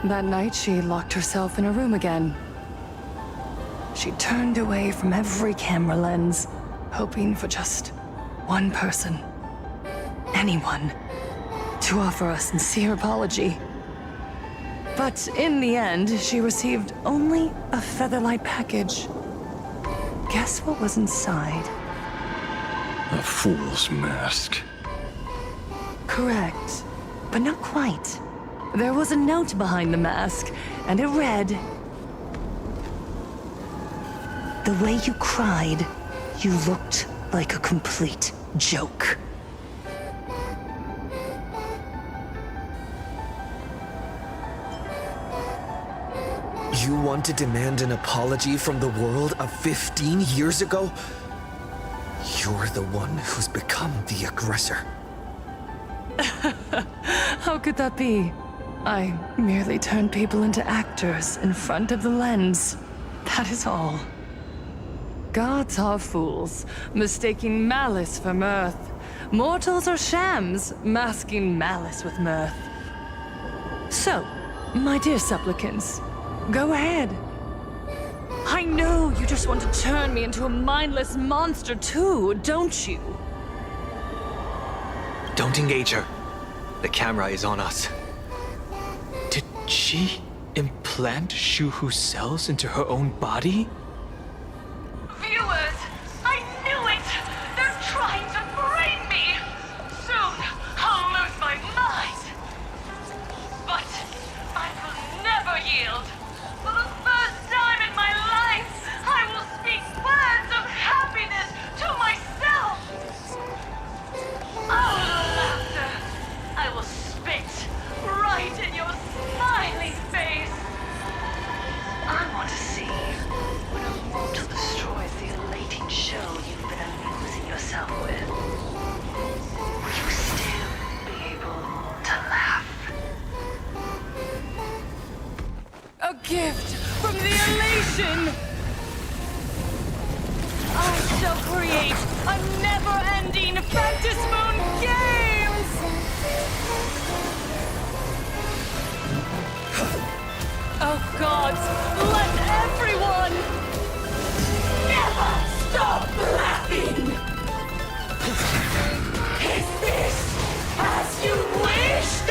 That night, she locked herself in a room again. She turned away from every camera lens, hoping for just one person, anyone, to offer a sincere apology. But in the end, she received only a Featherlight package. Guess what was inside? A fool's mask. Correct, but not quite. There was a note behind the mask, and it read, "The way you cried, you looked like a complete joke." You want to demand an apology from the world of 15 years ago? You're the one who's become the aggressor. How could that be? I merely turned people into actors in front of the lens. That is all. Gods are fools, mistaking malice for mirth. Mortals are shams, masking malice with mirth. So, my dear supplicants, go ahead. I know you just want to turn me into a mindless monster too, don't you? Don't engage her. The camera is on us. Did she implant Shuhu cells into her own body? Viewers, I knew it! They're trying to brain me! Soon, I'll lose my mind! But I will never yield! For the first time in my life, I will speak words of happiness to myself! Out of laughter, I will spit right in your smiling face! I want to see when a mortal destroys the elating show you've been amusing yourself with. Will you still be able to laugh? A gift from the elation! I shall create a never-ending Phantasmoon games! Oh gods, let everyone never stop laughing! Is this as you wished?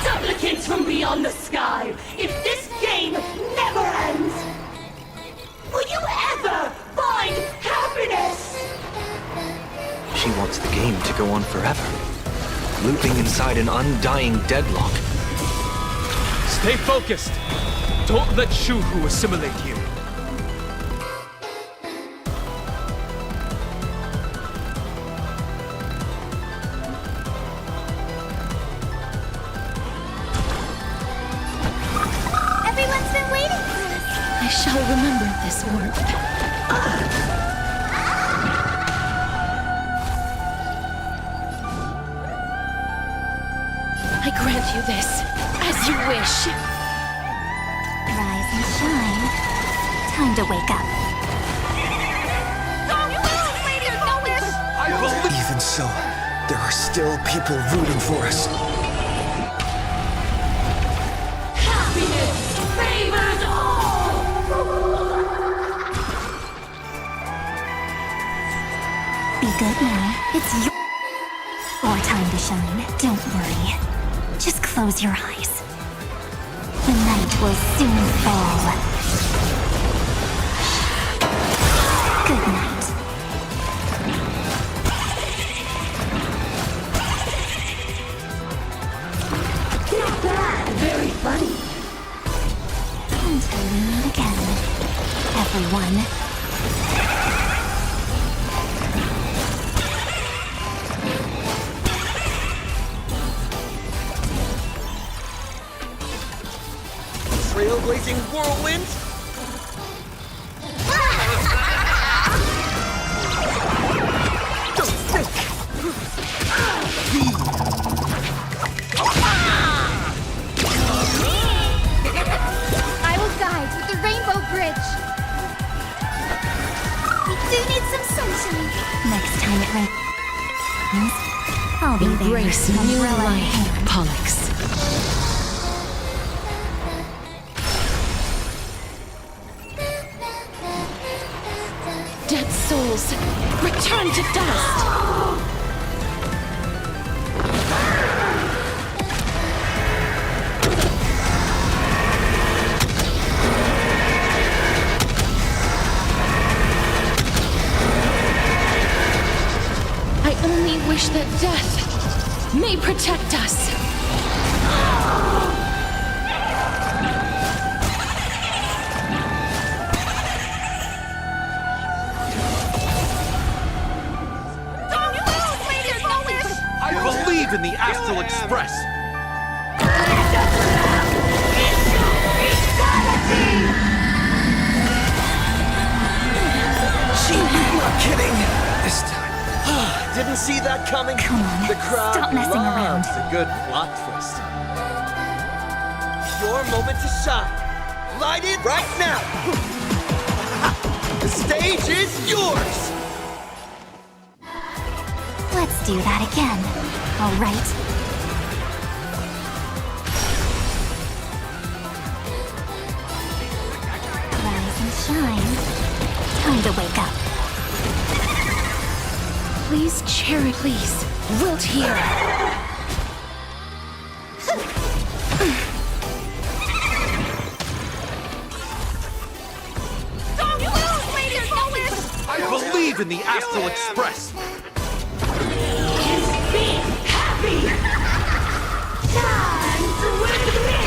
Supplicants from beyond the sky, if this game never ends, will you ever find happiness? She wants the game to go on forever, looping inside an undying deadlock. Stay focused. Don't let Shuhu assimilate you. Everyone's been waiting for us. I shall remember this warmth. I grant you this, as you wish. Rise and shine. Time to wake up. Don't move, Lady Fulwish! I So, there are still people rooting for us. Happiness favors all! Be good now. It's your time to shine. Don't worry. Just close your eyes. The night will soon fall. Good night. Not bad, very funny. Until we meet again, everyone. Trailblazing whirlwind? Don't think! I will guide with the Rainbow Bridge. We do need some sunshine. Next time it rains, I'll be there. Embrace new Umbrella in life, hand. Pollux. Dead souls, return to dust! I only wish that death may protect us. I believe in the Astral Express! Gee, you're not kidding! This time. Didn't see that coming. Come on, The crowd stop messing around. loves a good plot twist. Your moment to shine. Light it right now. The stage is yours. Let's do that again. All right. Rise and shine. Time to wake up. Please, Cherry, please. Wilt here. I believe in the Astral Express. Be happy! Dance with me!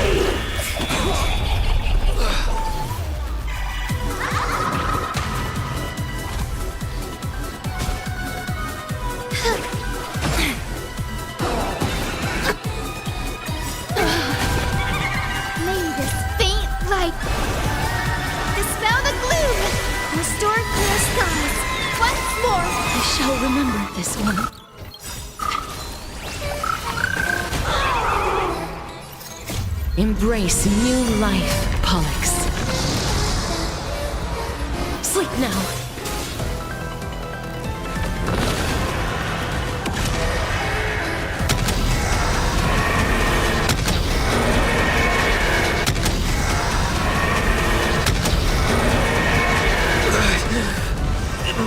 May this faint light dispel the gloom, restore clear skies. Once more. I shall remember this one. Embrace new life, Pollux. Sleep now.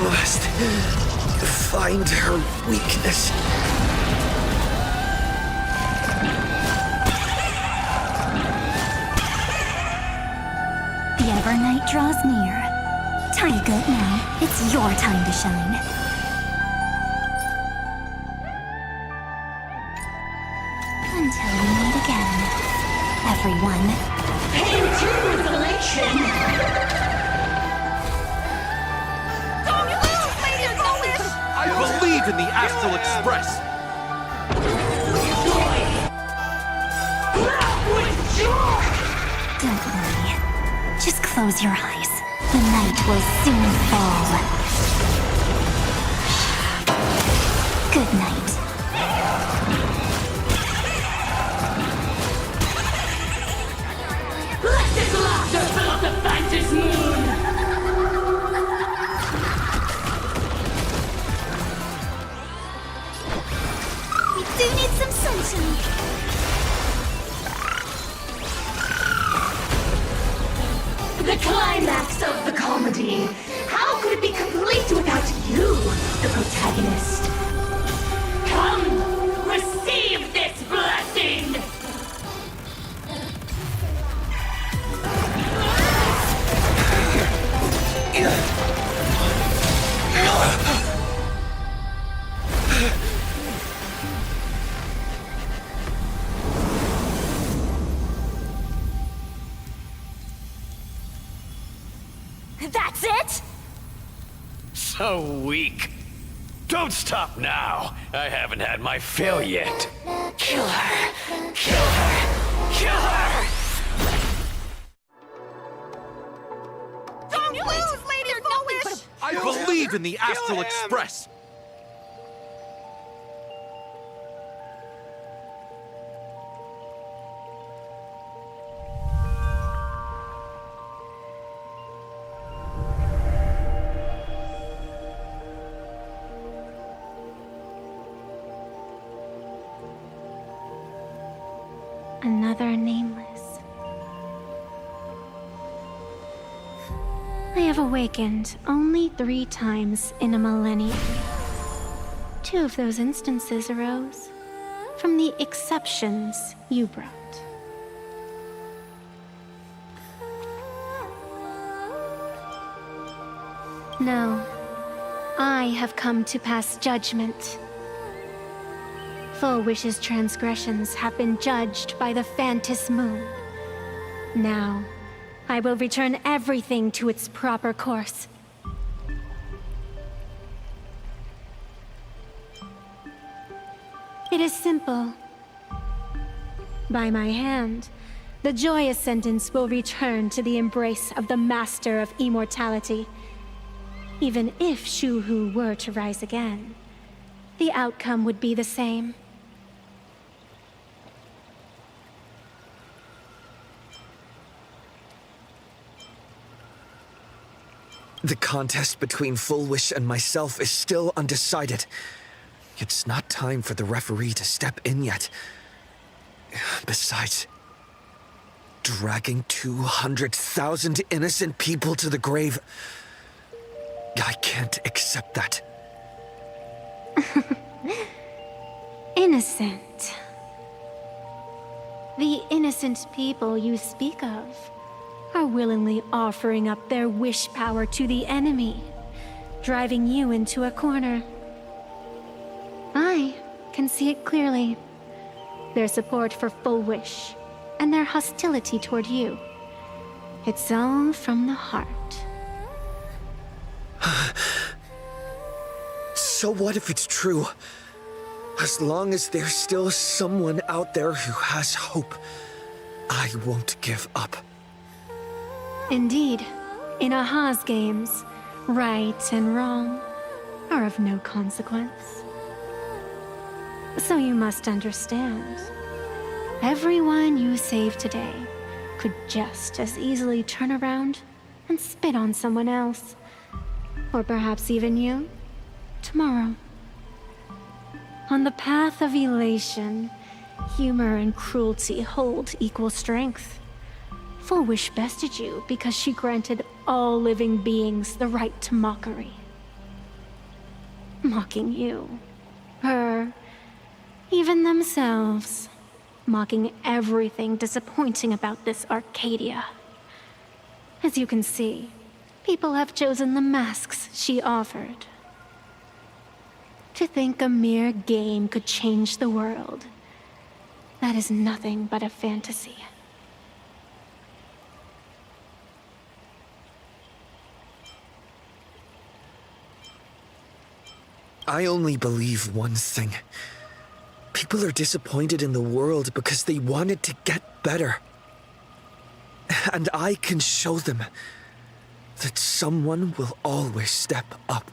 Must find her weakness. The Evernight draws near. Time good now. It's your time to shine. Until we meet again, everyone. Into isolation! I believe in the Astral Express. Don't worry. Just close your eyes. The night will soon fall. Good night. Let this laughter fill up the Phantasmoon! That's it? So weak. Don't stop now. I haven't had my fill yet. Kill her. Kill her. Kill her! Don't lose, Lady Fulwish! I believe in the Astral Express! Another nameless. I have awakened only 3 times in a millennium. 2 of those instances arose from the exceptions you brought. No, I have come to pass judgment. Fulwish's transgressions have been judged by the Phantasmoon. Now, I will return everything to its proper course. It is simple. By my hand, the Joy Ascendants will return to the embrace of the Master of Immortality. Even if Shu-Hu were to rise again, the outcome would be the same. The contest between Fulwish and myself is still undecided. It's not time for the referee to step in yet. Besides, dragging 200,000 innocent people to the grave, I can't accept that. Innocent. The innocent people you speak of are willingly offering up their wish power to the enemy, driving you into a corner. I can see it clearly. Their support for Fulwish and their hostility toward you. It's all from the heart. So what if it's true? As long as there's still someone out there who has hope, I won't give up. Indeed, in Aha's games, right and wrong are of no consequence. So you must understand, everyone you save today could just as easily turn around and spit on someone else. Or perhaps even you, tomorrow. On the path of elation, humor and cruelty hold equal strength. Fulwish bested you because she granted all living beings the right to mockery. Mocking you, her, even themselves. Mocking everything disappointing about this Arcadia. As you can see, people have chosen the masks she offered. To think a mere game could change the world, that is nothing but a fantasy. I only believe one thing. People are disappointed in the world because they wanted to get better. And I can show them that someone will always step up.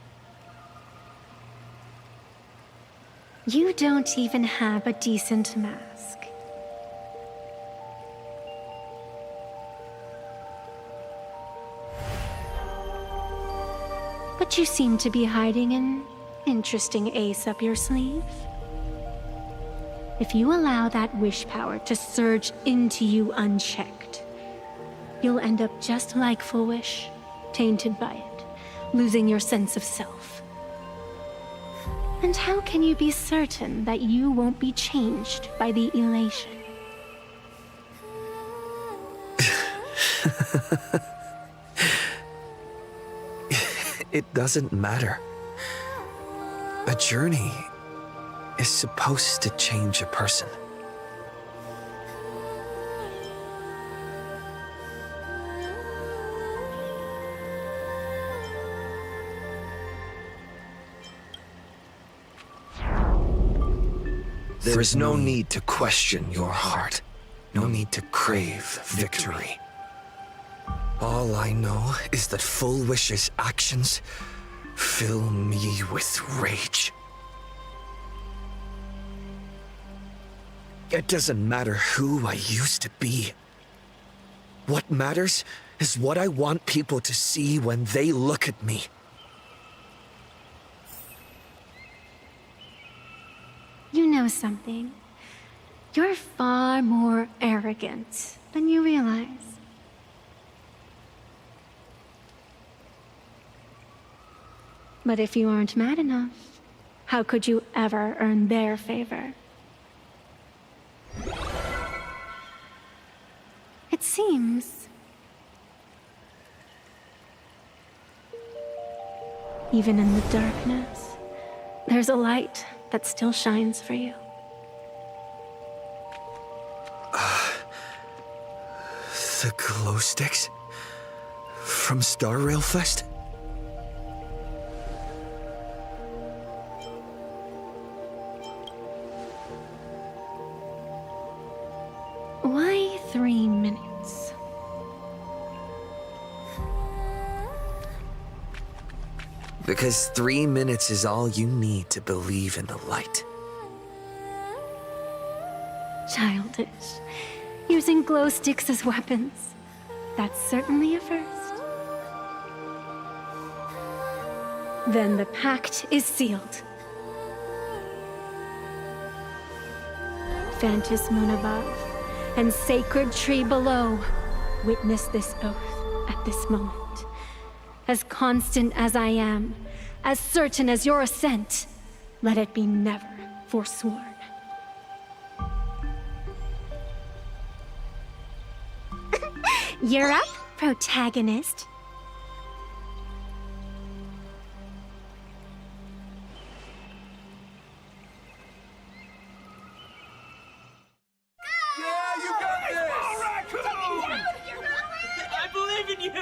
You don't even have a decent mask. But you seem to be hiding an interesting ace up your sleeve. If you allow that wish power to surge into you unchecked, you'll end up just like Fulwish, tainted by it, losing your sense of self. And how can you be certain that you won't be changed by the elation? It doesn't matter. A journey is supposed to change a person. There is no need to question your heart. No need to crave victory. All I know is that Fulwish's actions fill me with rage. It doesn't matter who I used to be. What matters is what I want people to see when they look at me. You know something? You're far more arrogant than you realize. But if you aren't mad enough, how could you ever earn their favor? It seems even in the darkness, there's a light that still shines for you. The glow sticks? From Star Rail Fest? Why 3 minutes? Because 3 minutes is all you need to believe in the light. Childish. Using glow sticks as weapons. That's certainly a first. Then the pact is sealed. Phantasmoon above and sacred tree below, witness this oath at this moment. As constant as I am, as certain as your ascent, let it be never forsworn. You're up, protagonist. I believe in you!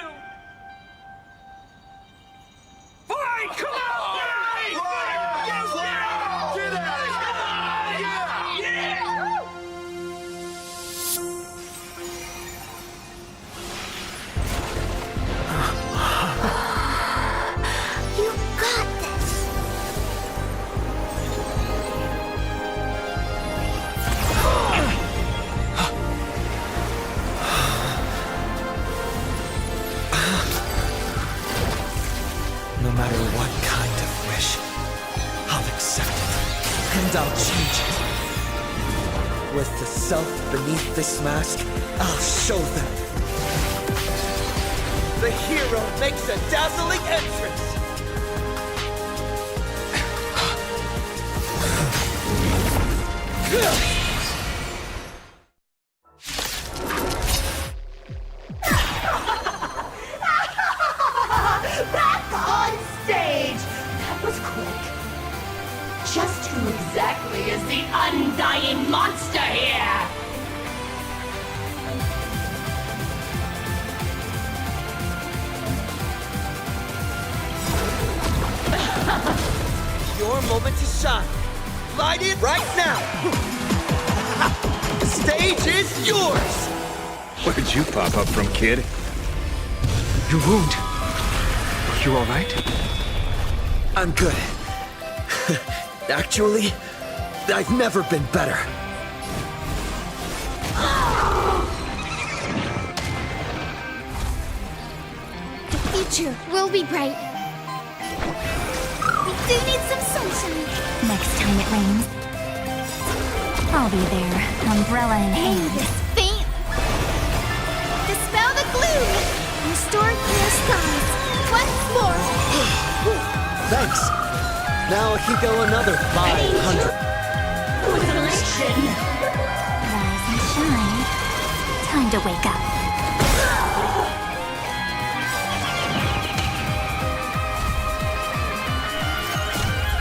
Fine, come on! Fine! Get out of here! Yeah! You got this! No matter what kind of wish, I'll accept it, and I'll change it. With the self beneath this mask, I'll show them. The hero makes a dazzling entrance! Back on stage! That was quick. Just who exactly is the undying monster here? Your moment to shine. Light it right now! The stage is yours! Where'd you pop up from, kid? Your wound. Are you alright? I'm good. Actually, I've never been better. The future will be bright. We do need some sunshine. Next time it rains, I'll be there, umbrella in hand. This faint. Dispel the gloom. Restore clear skies. Once more. Thanks. Now he go another 500. Affliction. Rise and shine. Time to wake up.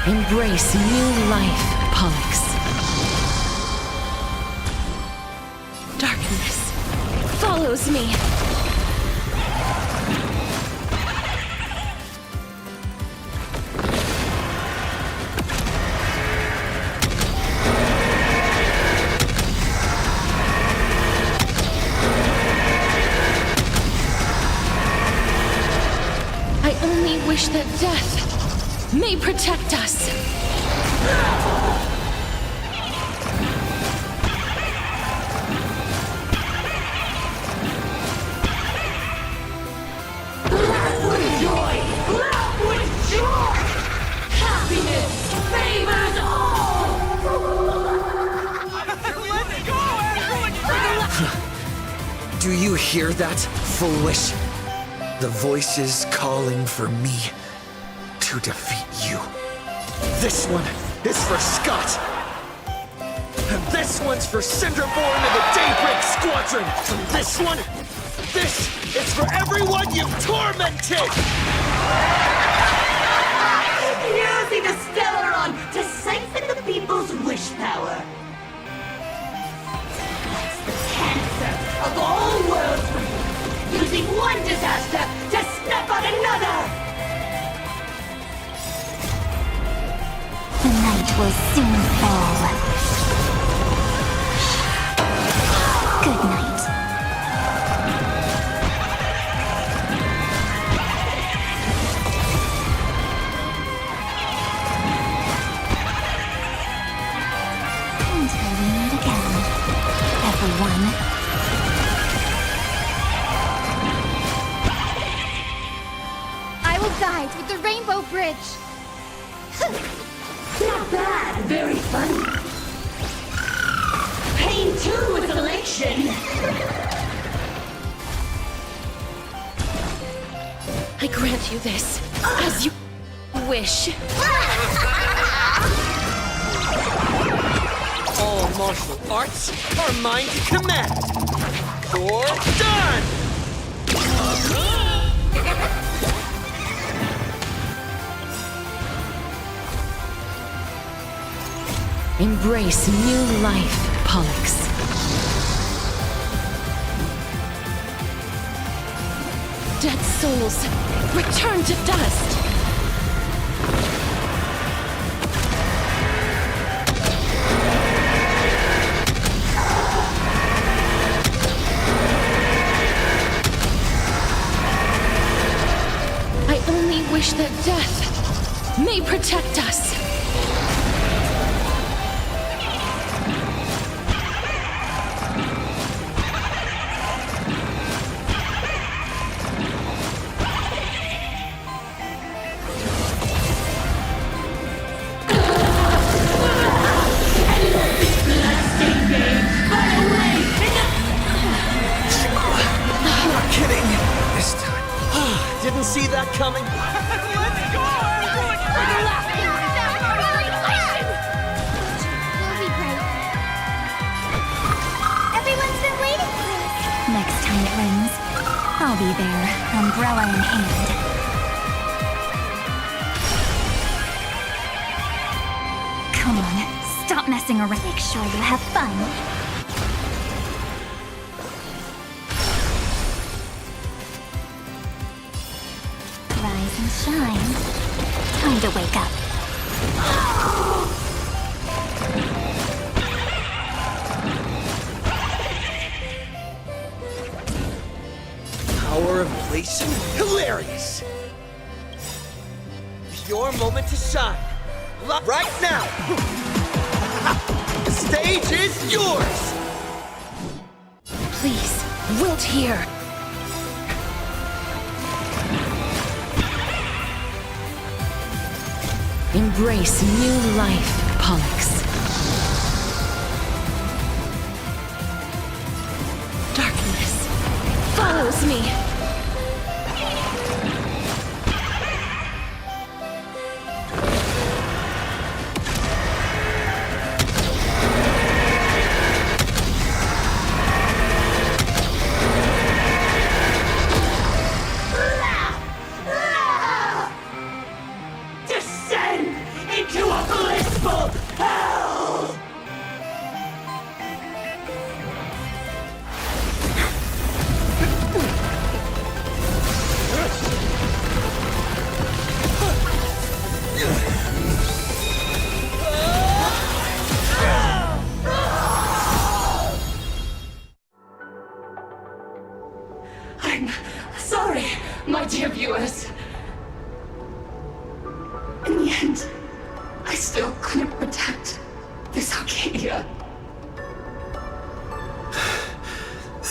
Embrace new life, Pollux. Darkness follows me. I only wish that death may protect us. Laugh with joy! Laugh with joy! Happiness favors all! Let's go, everyone! Do you hear that, Fulwish? The voices calling for me to defeat you. This one is for Scott. And this one's for Cinderborn and the Daybreak Squadron. And this is for everyone you've tormented! Using the Stellaron to siphon the people's wish power. That's the cancer of all worlds. Using one disaster to snuff out another! The night will soon fall. Good night. Until we meet again, everyone. Guide with the Rainbow Bridge. Not bad, very funny. Pain too with elation. I grant you this, as you wish. All martial arts are mine to command. You're done! Embrace new life, Pollux. Dead souls, return to dust! I only wish that death may protect us. Didn't see that coming. Let's go, everyone! We'll be great. Everyone's been waiting for us. Next time it rains, I'll be there, umbrella in hand. Come on, stop messing around. Make sure you have fun. Rise and shine. Time to wake up. Power of elation? Hilarious! Your moment to shine. Right now! The stage is yours! Please, wilt here. Embrace new life, Pollux. Darkness follows me. Descend into a blissful hell! And I still couldn't protect this Arcadia.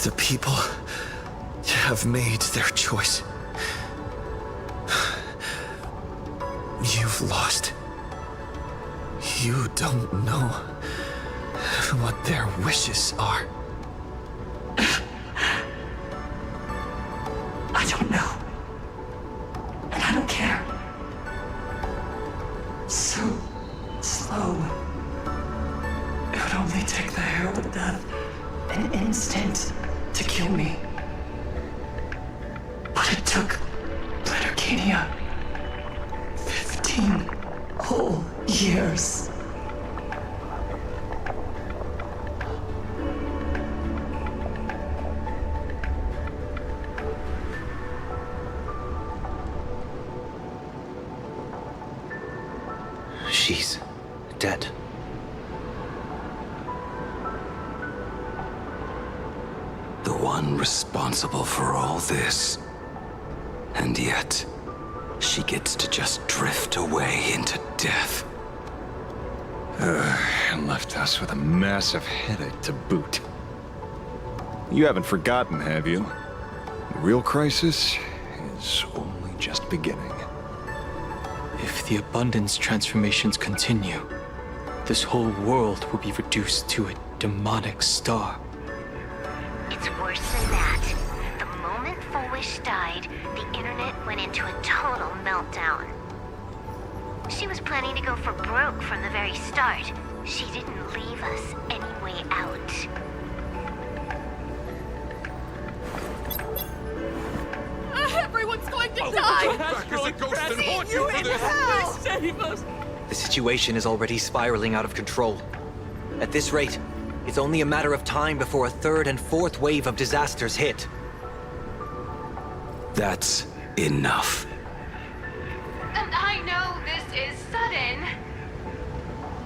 The people have made their choice. You've lost. You don't know what their wishes are. I don't know. And I don't care. So slow. It would only take the herald of death an instant to kill me. But it took Planarcadia 15 whole years. She's dead. The one responsible for all this. And yet, she gets to just drift away into death. And left us with a massive headache to boot. You haven't forgotten, have you? The real crisis is only just beginning. If the abundance transformations continue, this whole world will be reduced to a demonic star. It's worse than that. The moment Fulwish died, the internet went into a total meltdown. She was planning to go for broke from the very start. She didn't leave us any way out. Everyone's going to die! Back as a ghost and haunt you for this! Save us! The situation is already spiraling out of control. At this rate, it's only a matter of time before a third and fourth wave of disasters hit. That's enough. And I know this is sudden,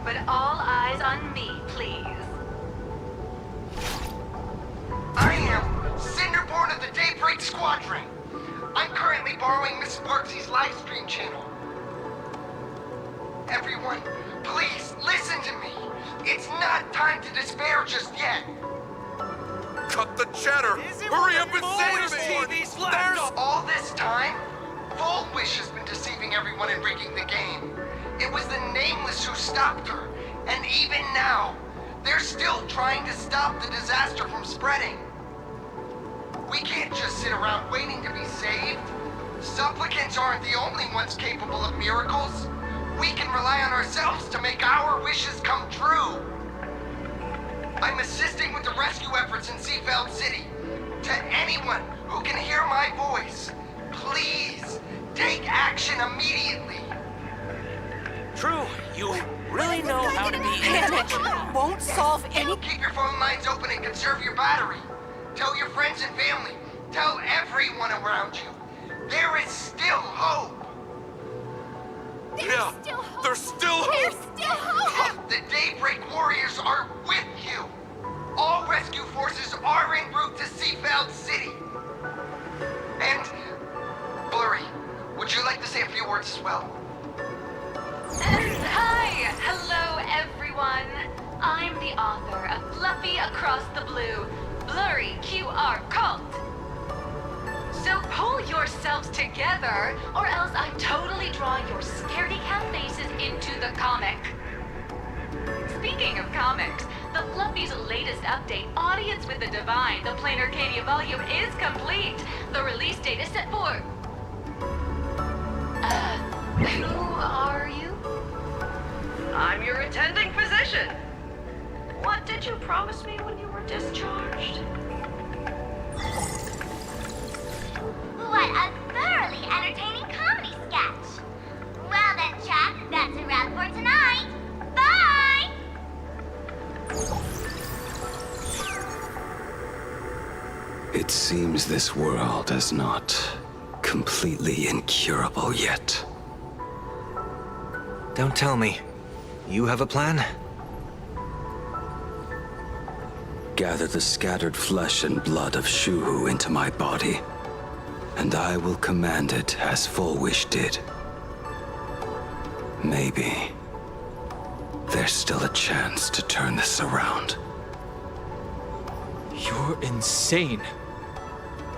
but all eyes on me, please. I am Cinderborn of the Daybreak Squadron. I'm currently borrowing Miss Sparksy's live stream channel. Everyone, please listen to me. It's not time to despair just yet. Cut the chatter! Hurry up and save me! There's all this time, Fulwish has been deceiving everyone and rigging the game. It was the Nameless who stopped her, and even now, they're still trying to stop the disaster from spreading. We can't just sit around waiting to be saved. Supplicants aren't the only ones capable of miracles. We can rely on ourselves to make our wishes come true. I'm assisting with the rescue efforts in Seafeld City. To anyone who can hear my voice, please take action immediately. True, you really know how to be panic. Won't solve any. Keep your phone lines open and conserve your battery. Tell your friends and family. Tell everyone around you. There is still hope. There's still hope! The Daybreak Warriors are with you. All rescue forces are en route to Seafeld City. And, Blurry, would you like to say a few words as well? Hi! Hello, everyone. I'm the author of Fluffy Across the Blue, Blurry QR Cult. So pull yourselves together, or else I totally draw your scaredy cat faces into the comic. Speaking of comics, the Fluffy's latest update, Audience with the Divine, the Planarcadia volume, is complete. The release date is set for... who are you? I'm your attending physician. What did you promise me when you were discharged? What a thoroughly entertaining comedy sketch! Well then, chat, that's a wrap for tonight. Bye! It seems this world is not completely incurable yet. Don't tell me. You have a plan? Gather the scattered flesh and blood of Shuhu into my body, and I will command it as Fulwish did. Maybe there's still a chance to turn this around. You're insane.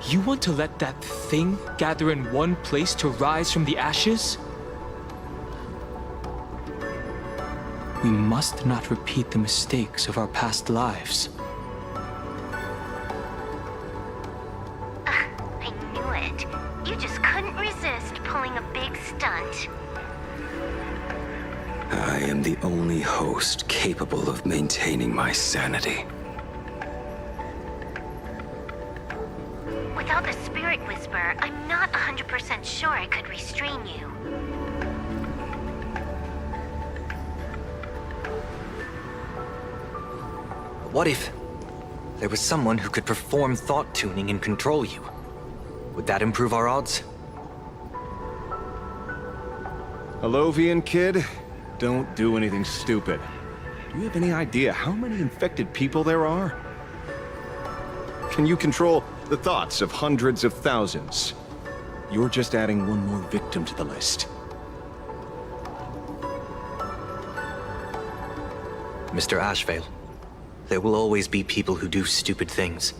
You want to let that thing gather in one place to rise from the ashes? We must not repeat the mistakes of our past lives. I knew it. You just couldn't resist pulling a big stunt. I am the only host capable of maintaining my sanity. Without the Spirit Whisper, I'm not 100% sure I could restrain you. What if there was someone who could perform thought tuning and control you? Would that improve our odds? Alovian kid, don't do anything stupid. Do you have any idea how many infected people there are? Can you control the thoughts of hundreds of thousands? You're just adding one more victim to the list. Mr. Ashvale, there will always be people who do stupid things.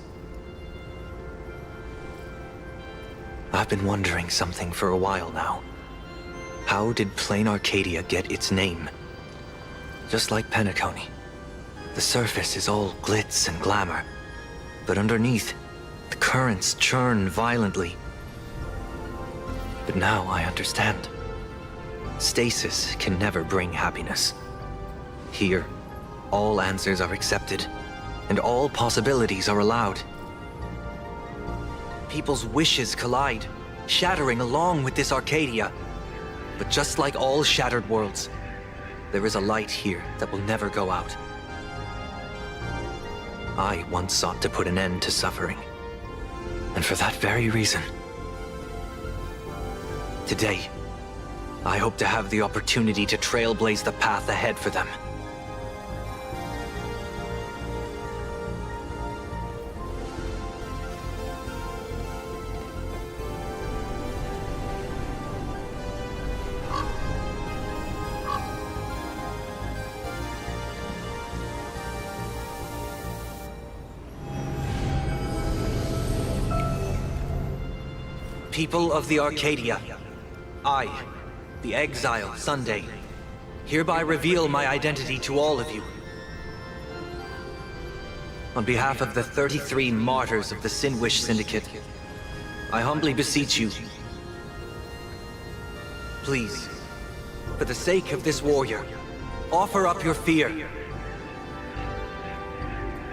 I've been wondering something for a while now. How did Planarcadia get its name? Just like Penacony, the surface is all glitz and glamour, but underneath, the currents churn violently. But now I understand. Stasis can never bring happiness. Here, all answers are accepted, and all possibilities are allowed. People's wishes collide, shattering along with this Arcadia. But just like all shattered worlds, there is a light here that will never go out. I once sought to put an end to suffering. And for that very reason, today, I hope to have the opportunity to trailblaze the path ahead for them. People of the Arcadia, I, the Exile Sunday, hereby reveal my identity to all of you. On behalf of the 33 martyrs of the Sinwish Syndicate, I humbly beseech you, please, for the sake of this warrior, offer up your fear.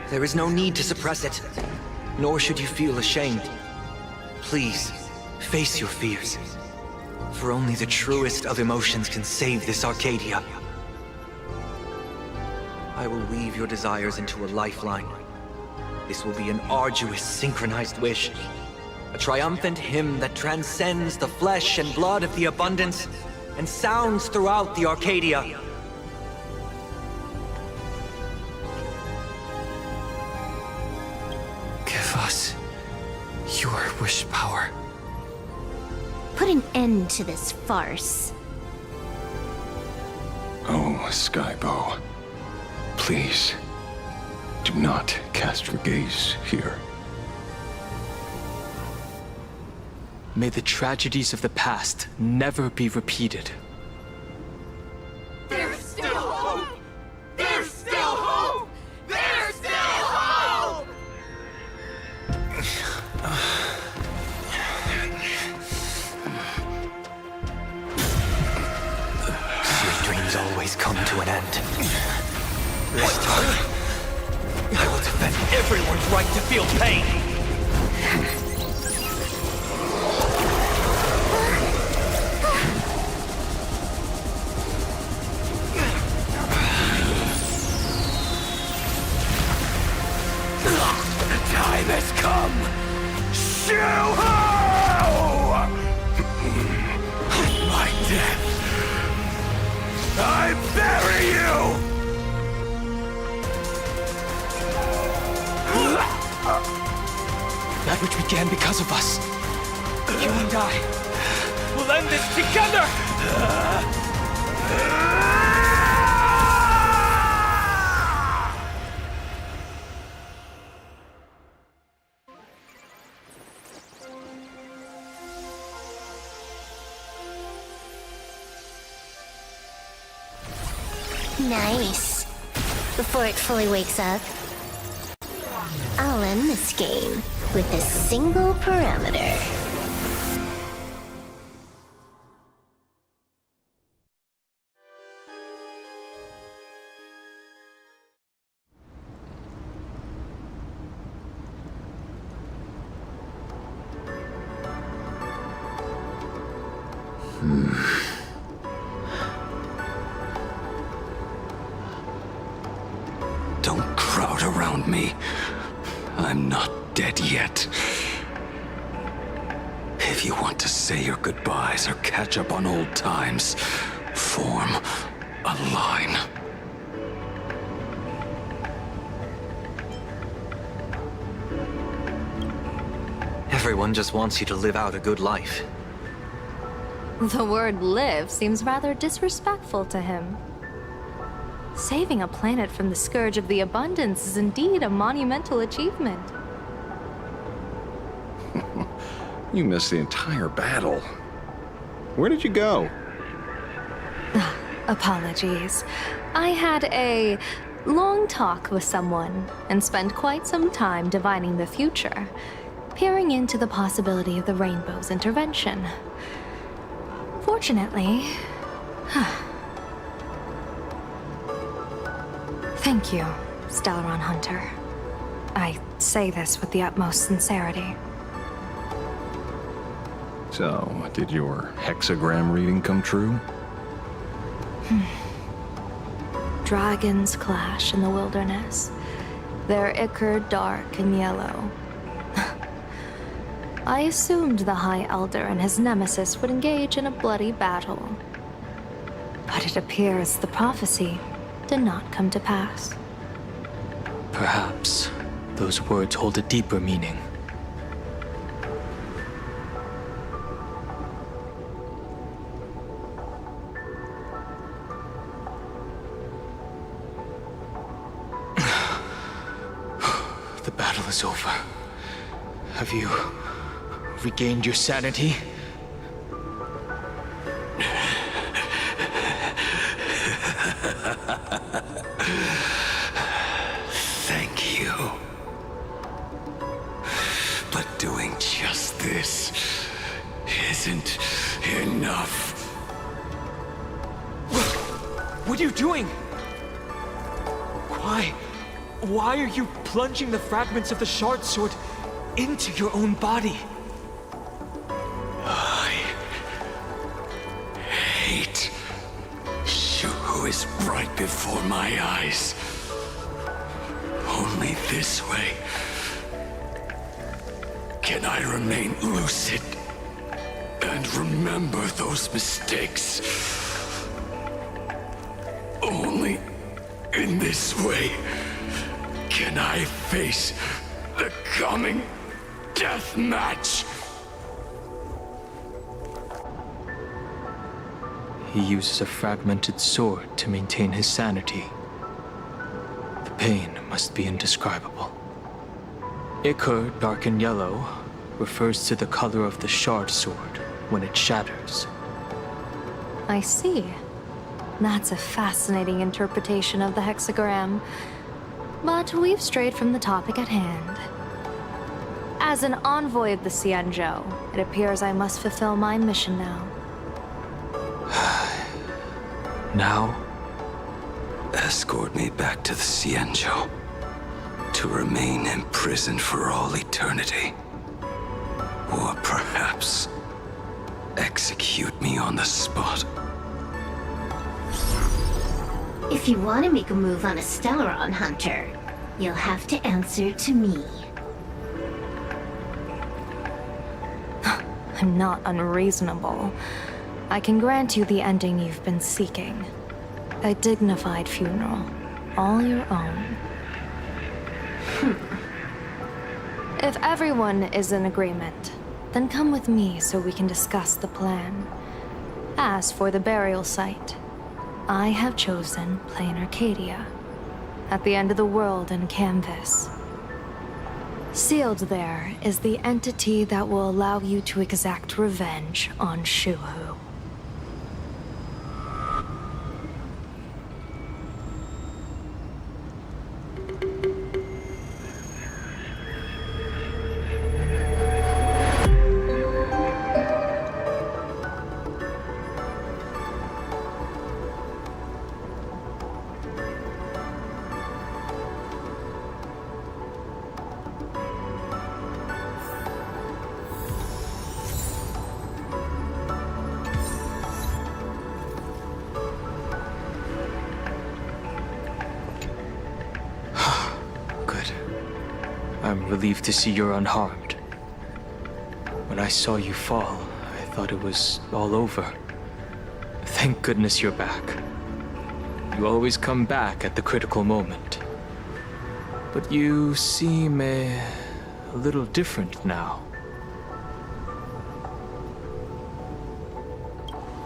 There is no need to suppress it, nor should you feel ashamed. Please, face your fears, for only the truest of emotions can save this Arcadia. I will weave your desires into a lifeline. This will be an arduous, synchronized wish, a triumphant hymn that transcends the flesh and blood of the abundance and sounds throughout the Arcadia. Give us your wish power. Put an end to this farce. Oh, Skybow. Please, do not cast your gaze here. May the tragedies of the past never be repeated. There's still hope! There's still hope! There's still hope! Your dreams always come to an end. This time, I will defend everyone's right to feel pain. Time has come! Shoo-ho! My death! I bury you! That which began because of us. You and I will end this together! Nice. Before it fully wakes up, I'll end this game with a single parameter. Don't crowd around me. I'm not dead yet. If you want to say your goodbyes or catch up on old times, form a line. Everyone just wants you to live out a good life. The word live seems rather disrespectful to him. Saving a planet from the scourge of the abundance is indeed a monumental achievement. You missed the entire battle. Where did you go? Apologies. I had a long talk with someone and spent quite some time divining the future, peering into the possibility of the Rainbow's intervention. Fortunately... Thank you, Stellaron Hunter. I say this with the utmost sincerity. So, did your hexagram reading come true? Dragons clash in the wilderness. Their ichor dark and yellow. I assumed the High Elder and his nemesis would engage in a bloody battle. But it appears the prophecy did not come to pass. Perhaps those words hold a deeper meaning. The battle is over. Have you regained your sanity? Thank you. But doing just this isn't enough. What are you doing? Why are you plunging the fragments of the shard sword into your own body? I hate you who is right before my eyes. Only this way can I remain lucid and remember those mistakes. Only in this way can I face the coming death match. He uses a fragmented sword to maintain his sanity. The pain must be indescribable. Ichor, dark and yellow, refers to the color of the shard sword when it shatters. I see. That's a fascinating interpretation of the hexagram. But we've strayed from the topic at hand. As an envoy of the Xianzhou, it appears I must fulfill my mission now. Now? Escort me back to the Xianzhou, to remain imprisoned for all eternity. Or perhaps execute me on the spot. If you want to make a move on a Stellaron Hunter, you'll have to answer to me. I'm not unreasonable. I can grant you the ending you've been seeking. A dignified funeral, all your own. If everyone is in agreement, then come with me so we can discuss the plan. As for the burial site, I have chosen Planarcadia, at the end of the world in Canvas. Sealed there is the entity that will allow you to exact revenge on Shuhu. I'm relieved to see you're unharmed. When I saw you fall, I thought it was all over. Thank goodness you're back. You always come back at the critical moment. But you seem a little different now.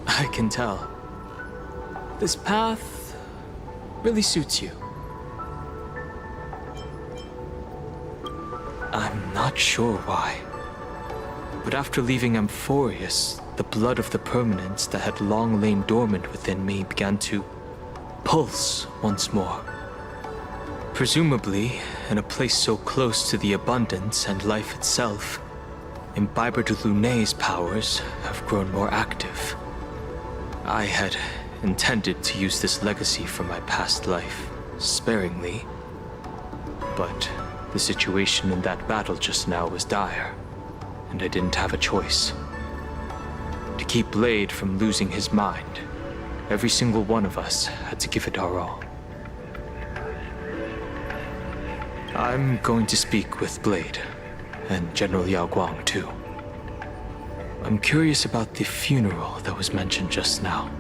I can tell. This path really suits you. I'm not sure why, but after leaving Amphorius, the blood of the permanence that had long lain dormant within me began to pulse once more. Presumably, in a place so close to the abundance and life itself, Imbiber de Lunay's powers have grown more active. I had intended to use this legacy from my past life sparingly, but the situation in that battle just now was dire, and I didn't have a choice. To keep Blade from losing his mind, every single one of us had to give it our all. I'm going to speak with Blade, and General Yao Guang too. I'm curious about the funeral that was mentioned just now.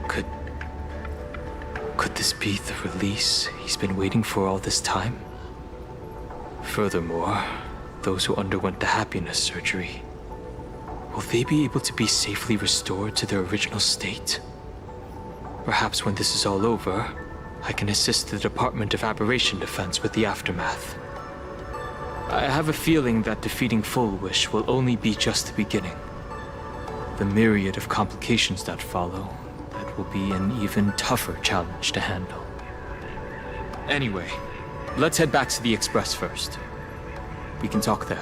Could this be the release he's been waiting for all this time? Furthermore, those who underwent the happiness surgery, will they be able to be safely restored to their original state? Perhaps when this is all over, I can assist the Department of Aberration Defense with the aftermath. I have a feeling that defeating Fulwish will only be just the beginning. The myriad of complications that follow, that will be an even tougher challenge to handle. Anyway, let's head back to the Express first. We can talk there.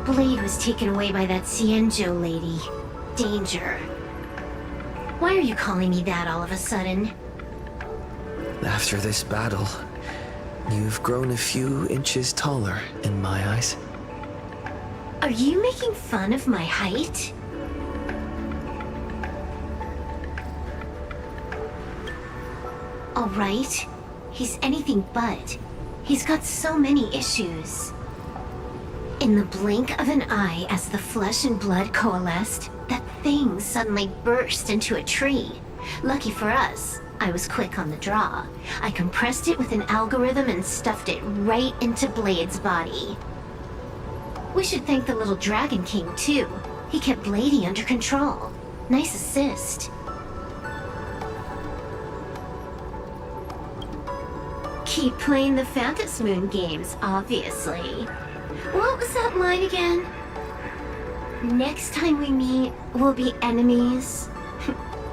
Blade was taken away by that Cienjo lady. Danger. Why are you calling me that all of a sudden? After this battle, you've grown a few inches taller in my eyes. Are you making fun of my height? All right, he's anything but. He's got so many issues. In the blink of an eye, as the flesh and blood coalesced, that thing suddenly burst into a tree. Lucky for us, I was quick on the draw. I compressed it with an algorithm and stuffed it right into Blade's body. We should thank the little Dragon King, too. He kept Bladey under control. Nice assist. Keep playing the Phantasmoon games, obviously. What was that line again? Next time we meet, we'll be enemies.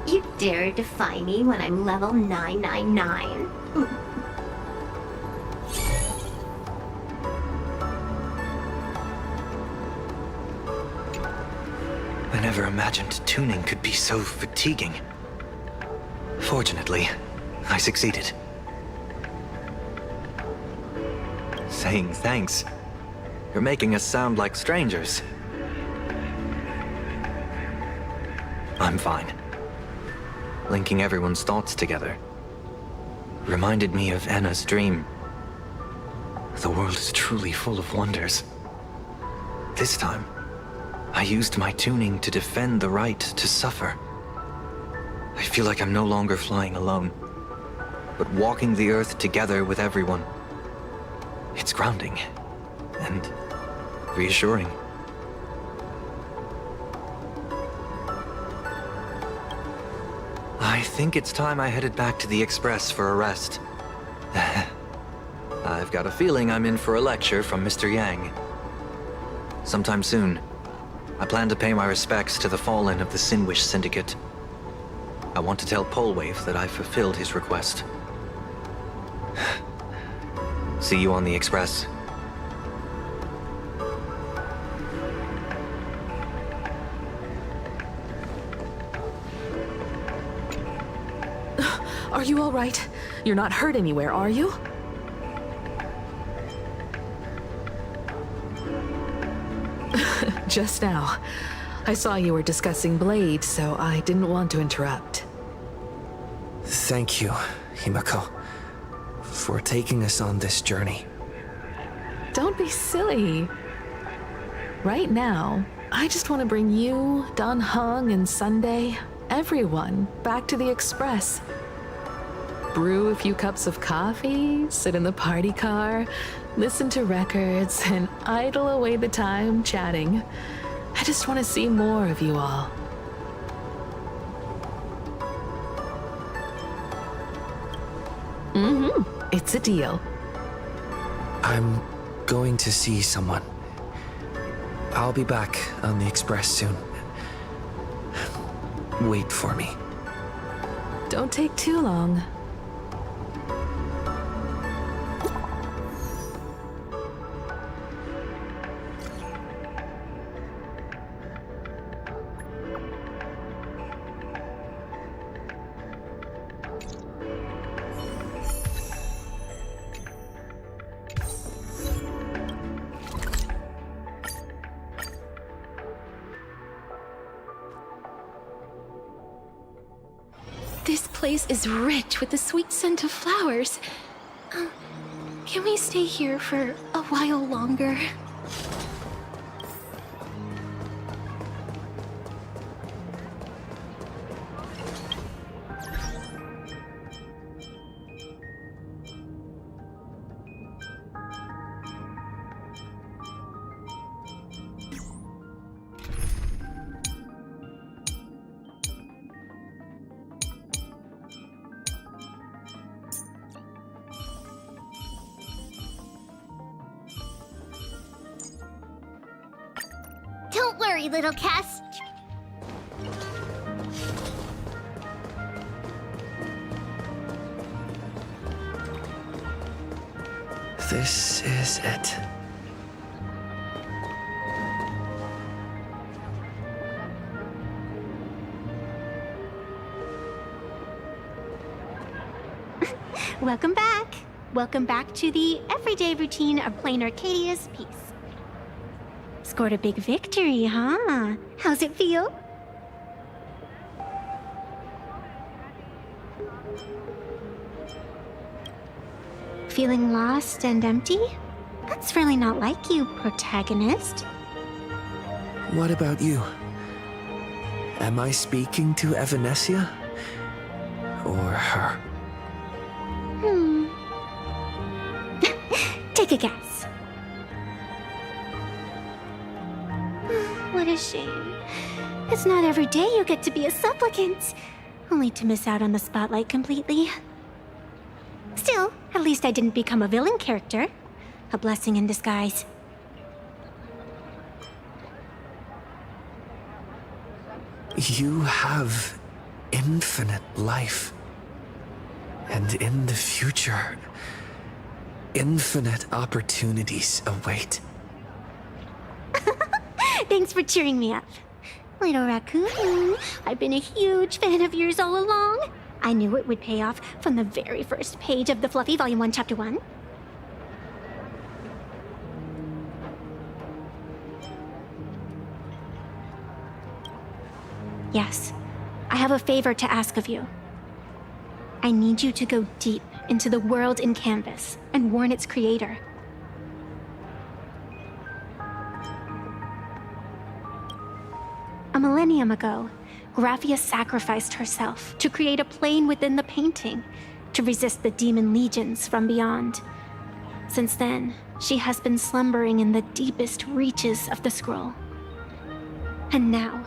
You dare defy me when I'm level 999. I never imagined tuning could be so fatiguing. Fortunately, I succeeded. Saying thanks. You're making us sound like strangers. I'm fine. Linking everyone's thoughts together reminded me of Anna's dream. The world is truly full of wonders. This time, I used my tuning to defend the right to suffer. I feel like I'm no longer flying alone, but walking the earth together with everyone. It's grounding and reassuring. I think it's time I headed back to the Express for a rest. I've got a feeling I'm in for a lecture from Mr. Yang. Sometime soon, I plan to pay my respects to the fallen of the Sinwish Syndicate. I want to tell Polwave that I fulfilled his request. See you on the Express. Are you all right? You're not hurt anywhere, are you? Just now. I saw you were discussing Blade, so I didn't want to interrupt. Thank you, Himiko, for taking us on this journey. Don't be silly. Right now, I just want to bring you, Dan Heng, and Sunday, everyone, back to the Express. Brew a few cups of coffee, sit in the party car, listen to records, and idle away the time chatting. I just want to see more of you all. It's a deal. I'm going to see someone. I'll be back on the Express soon. Wait for me. Don't take too long. This place is rich with the sweet scent of flowers. Can we stay here for a while longer? Don't worry, little Cass. This is it. Welcome back. Welcome back to the everyday routine of Planarcadia's peace. Scored a big victory, huh? How's it feel? Feeling lost and empty? That's really not like you, protagonist. What about you? Am I speaking to Evanesia? Or her? Take a guess. What a shame. It's not every day you get to be a supplicant, only to miss out on the spotlight completely. Still, at least I didn't become a villain character. A blessing in disguise. You have infinite life. And in the future, infinite opportunities await. Thanks for cheering me up. Little raccoon, I've been a huge fan of yours all along. I knew it would pay off from the very first page of the Fluffy Volume 1, Chapter 1. Yes, I have a favor to ask of you. I need you to go deep into the world in Canvas and warn its creator. A millennium ago, Graphia sacrificed herself to create a plane within the painting to resist the demon legions from beyond. Since then, she has been slumbering in the deepest reaches of the scroll. And now,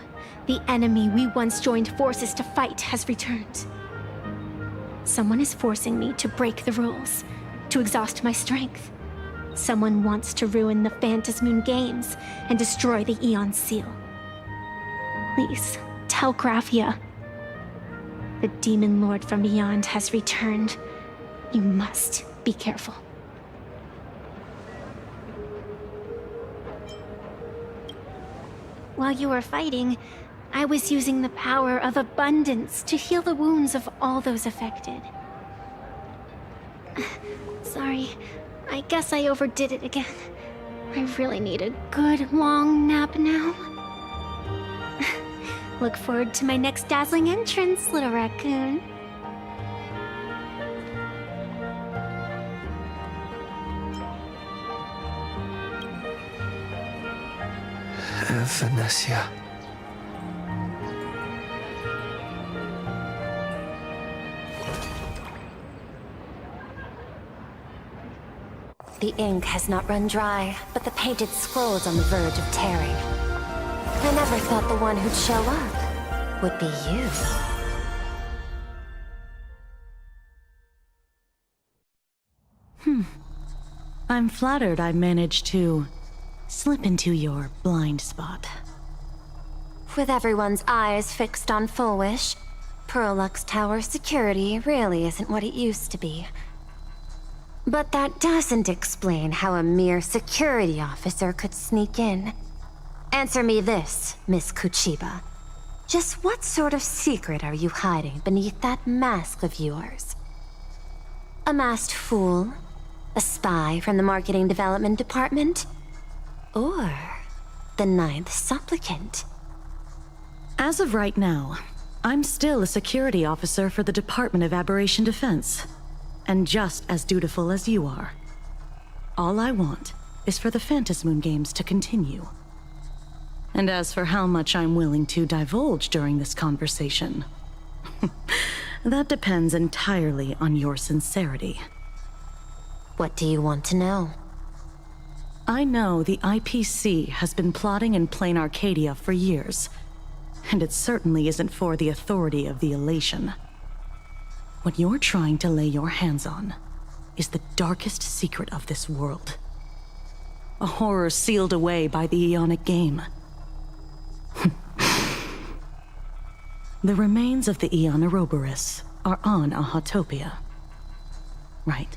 the enemy we once joined forces to fight has returned. Someone is forcing me to break the rules, to exhaust my strength. Someone wants to ruin the Phantasmoon games and destroy the Aeon Seal. Please, tell Graphia. The Demon Lord from beyond has returned. You must be careful. While you were fighting, I was using the power of abundance to heal the wounds of all those affected. Sorry, I guess I overdid it again. I really need a good long nap now. Look forward to my next dazzling entrance, little raccoon. Vanessa. The ink has not run dry, but the painted scroll is on the verge of tearing. I never thought the one who'd show up would be you. I'm flattered I managed to slip into your blind spot. With everyone's eyes fixed on Fulwish, Prolux Tower security really isn't what it used to be. But that doesn't explain how a mere security officer could sneak in. Answer me this, Miss Kuchiba. Just what sort of secret are you hiding beneath that mask of yours? A masked fool? A spy from the Marketing Development Department? Or the Ninth Supplicant? As of right now, I'm still a security officer for the Department of Aberration Defense, and just as dutiful as you are. All I want is for the Phantasmoon games to continue. And as for how much I'm willing to divulge during this conversation, that depends entirely on your sincerity. What do you want to know? I know the IPC has been plotting in Planarcadia for years, and it certainly isn't for the authority of the Elation. What you're trying to lay your hands on is the darkest secret of this world. A horror sealed away by the Aeonic game. The remains of the Aeon Ouroboros are on Ahatopia. Right.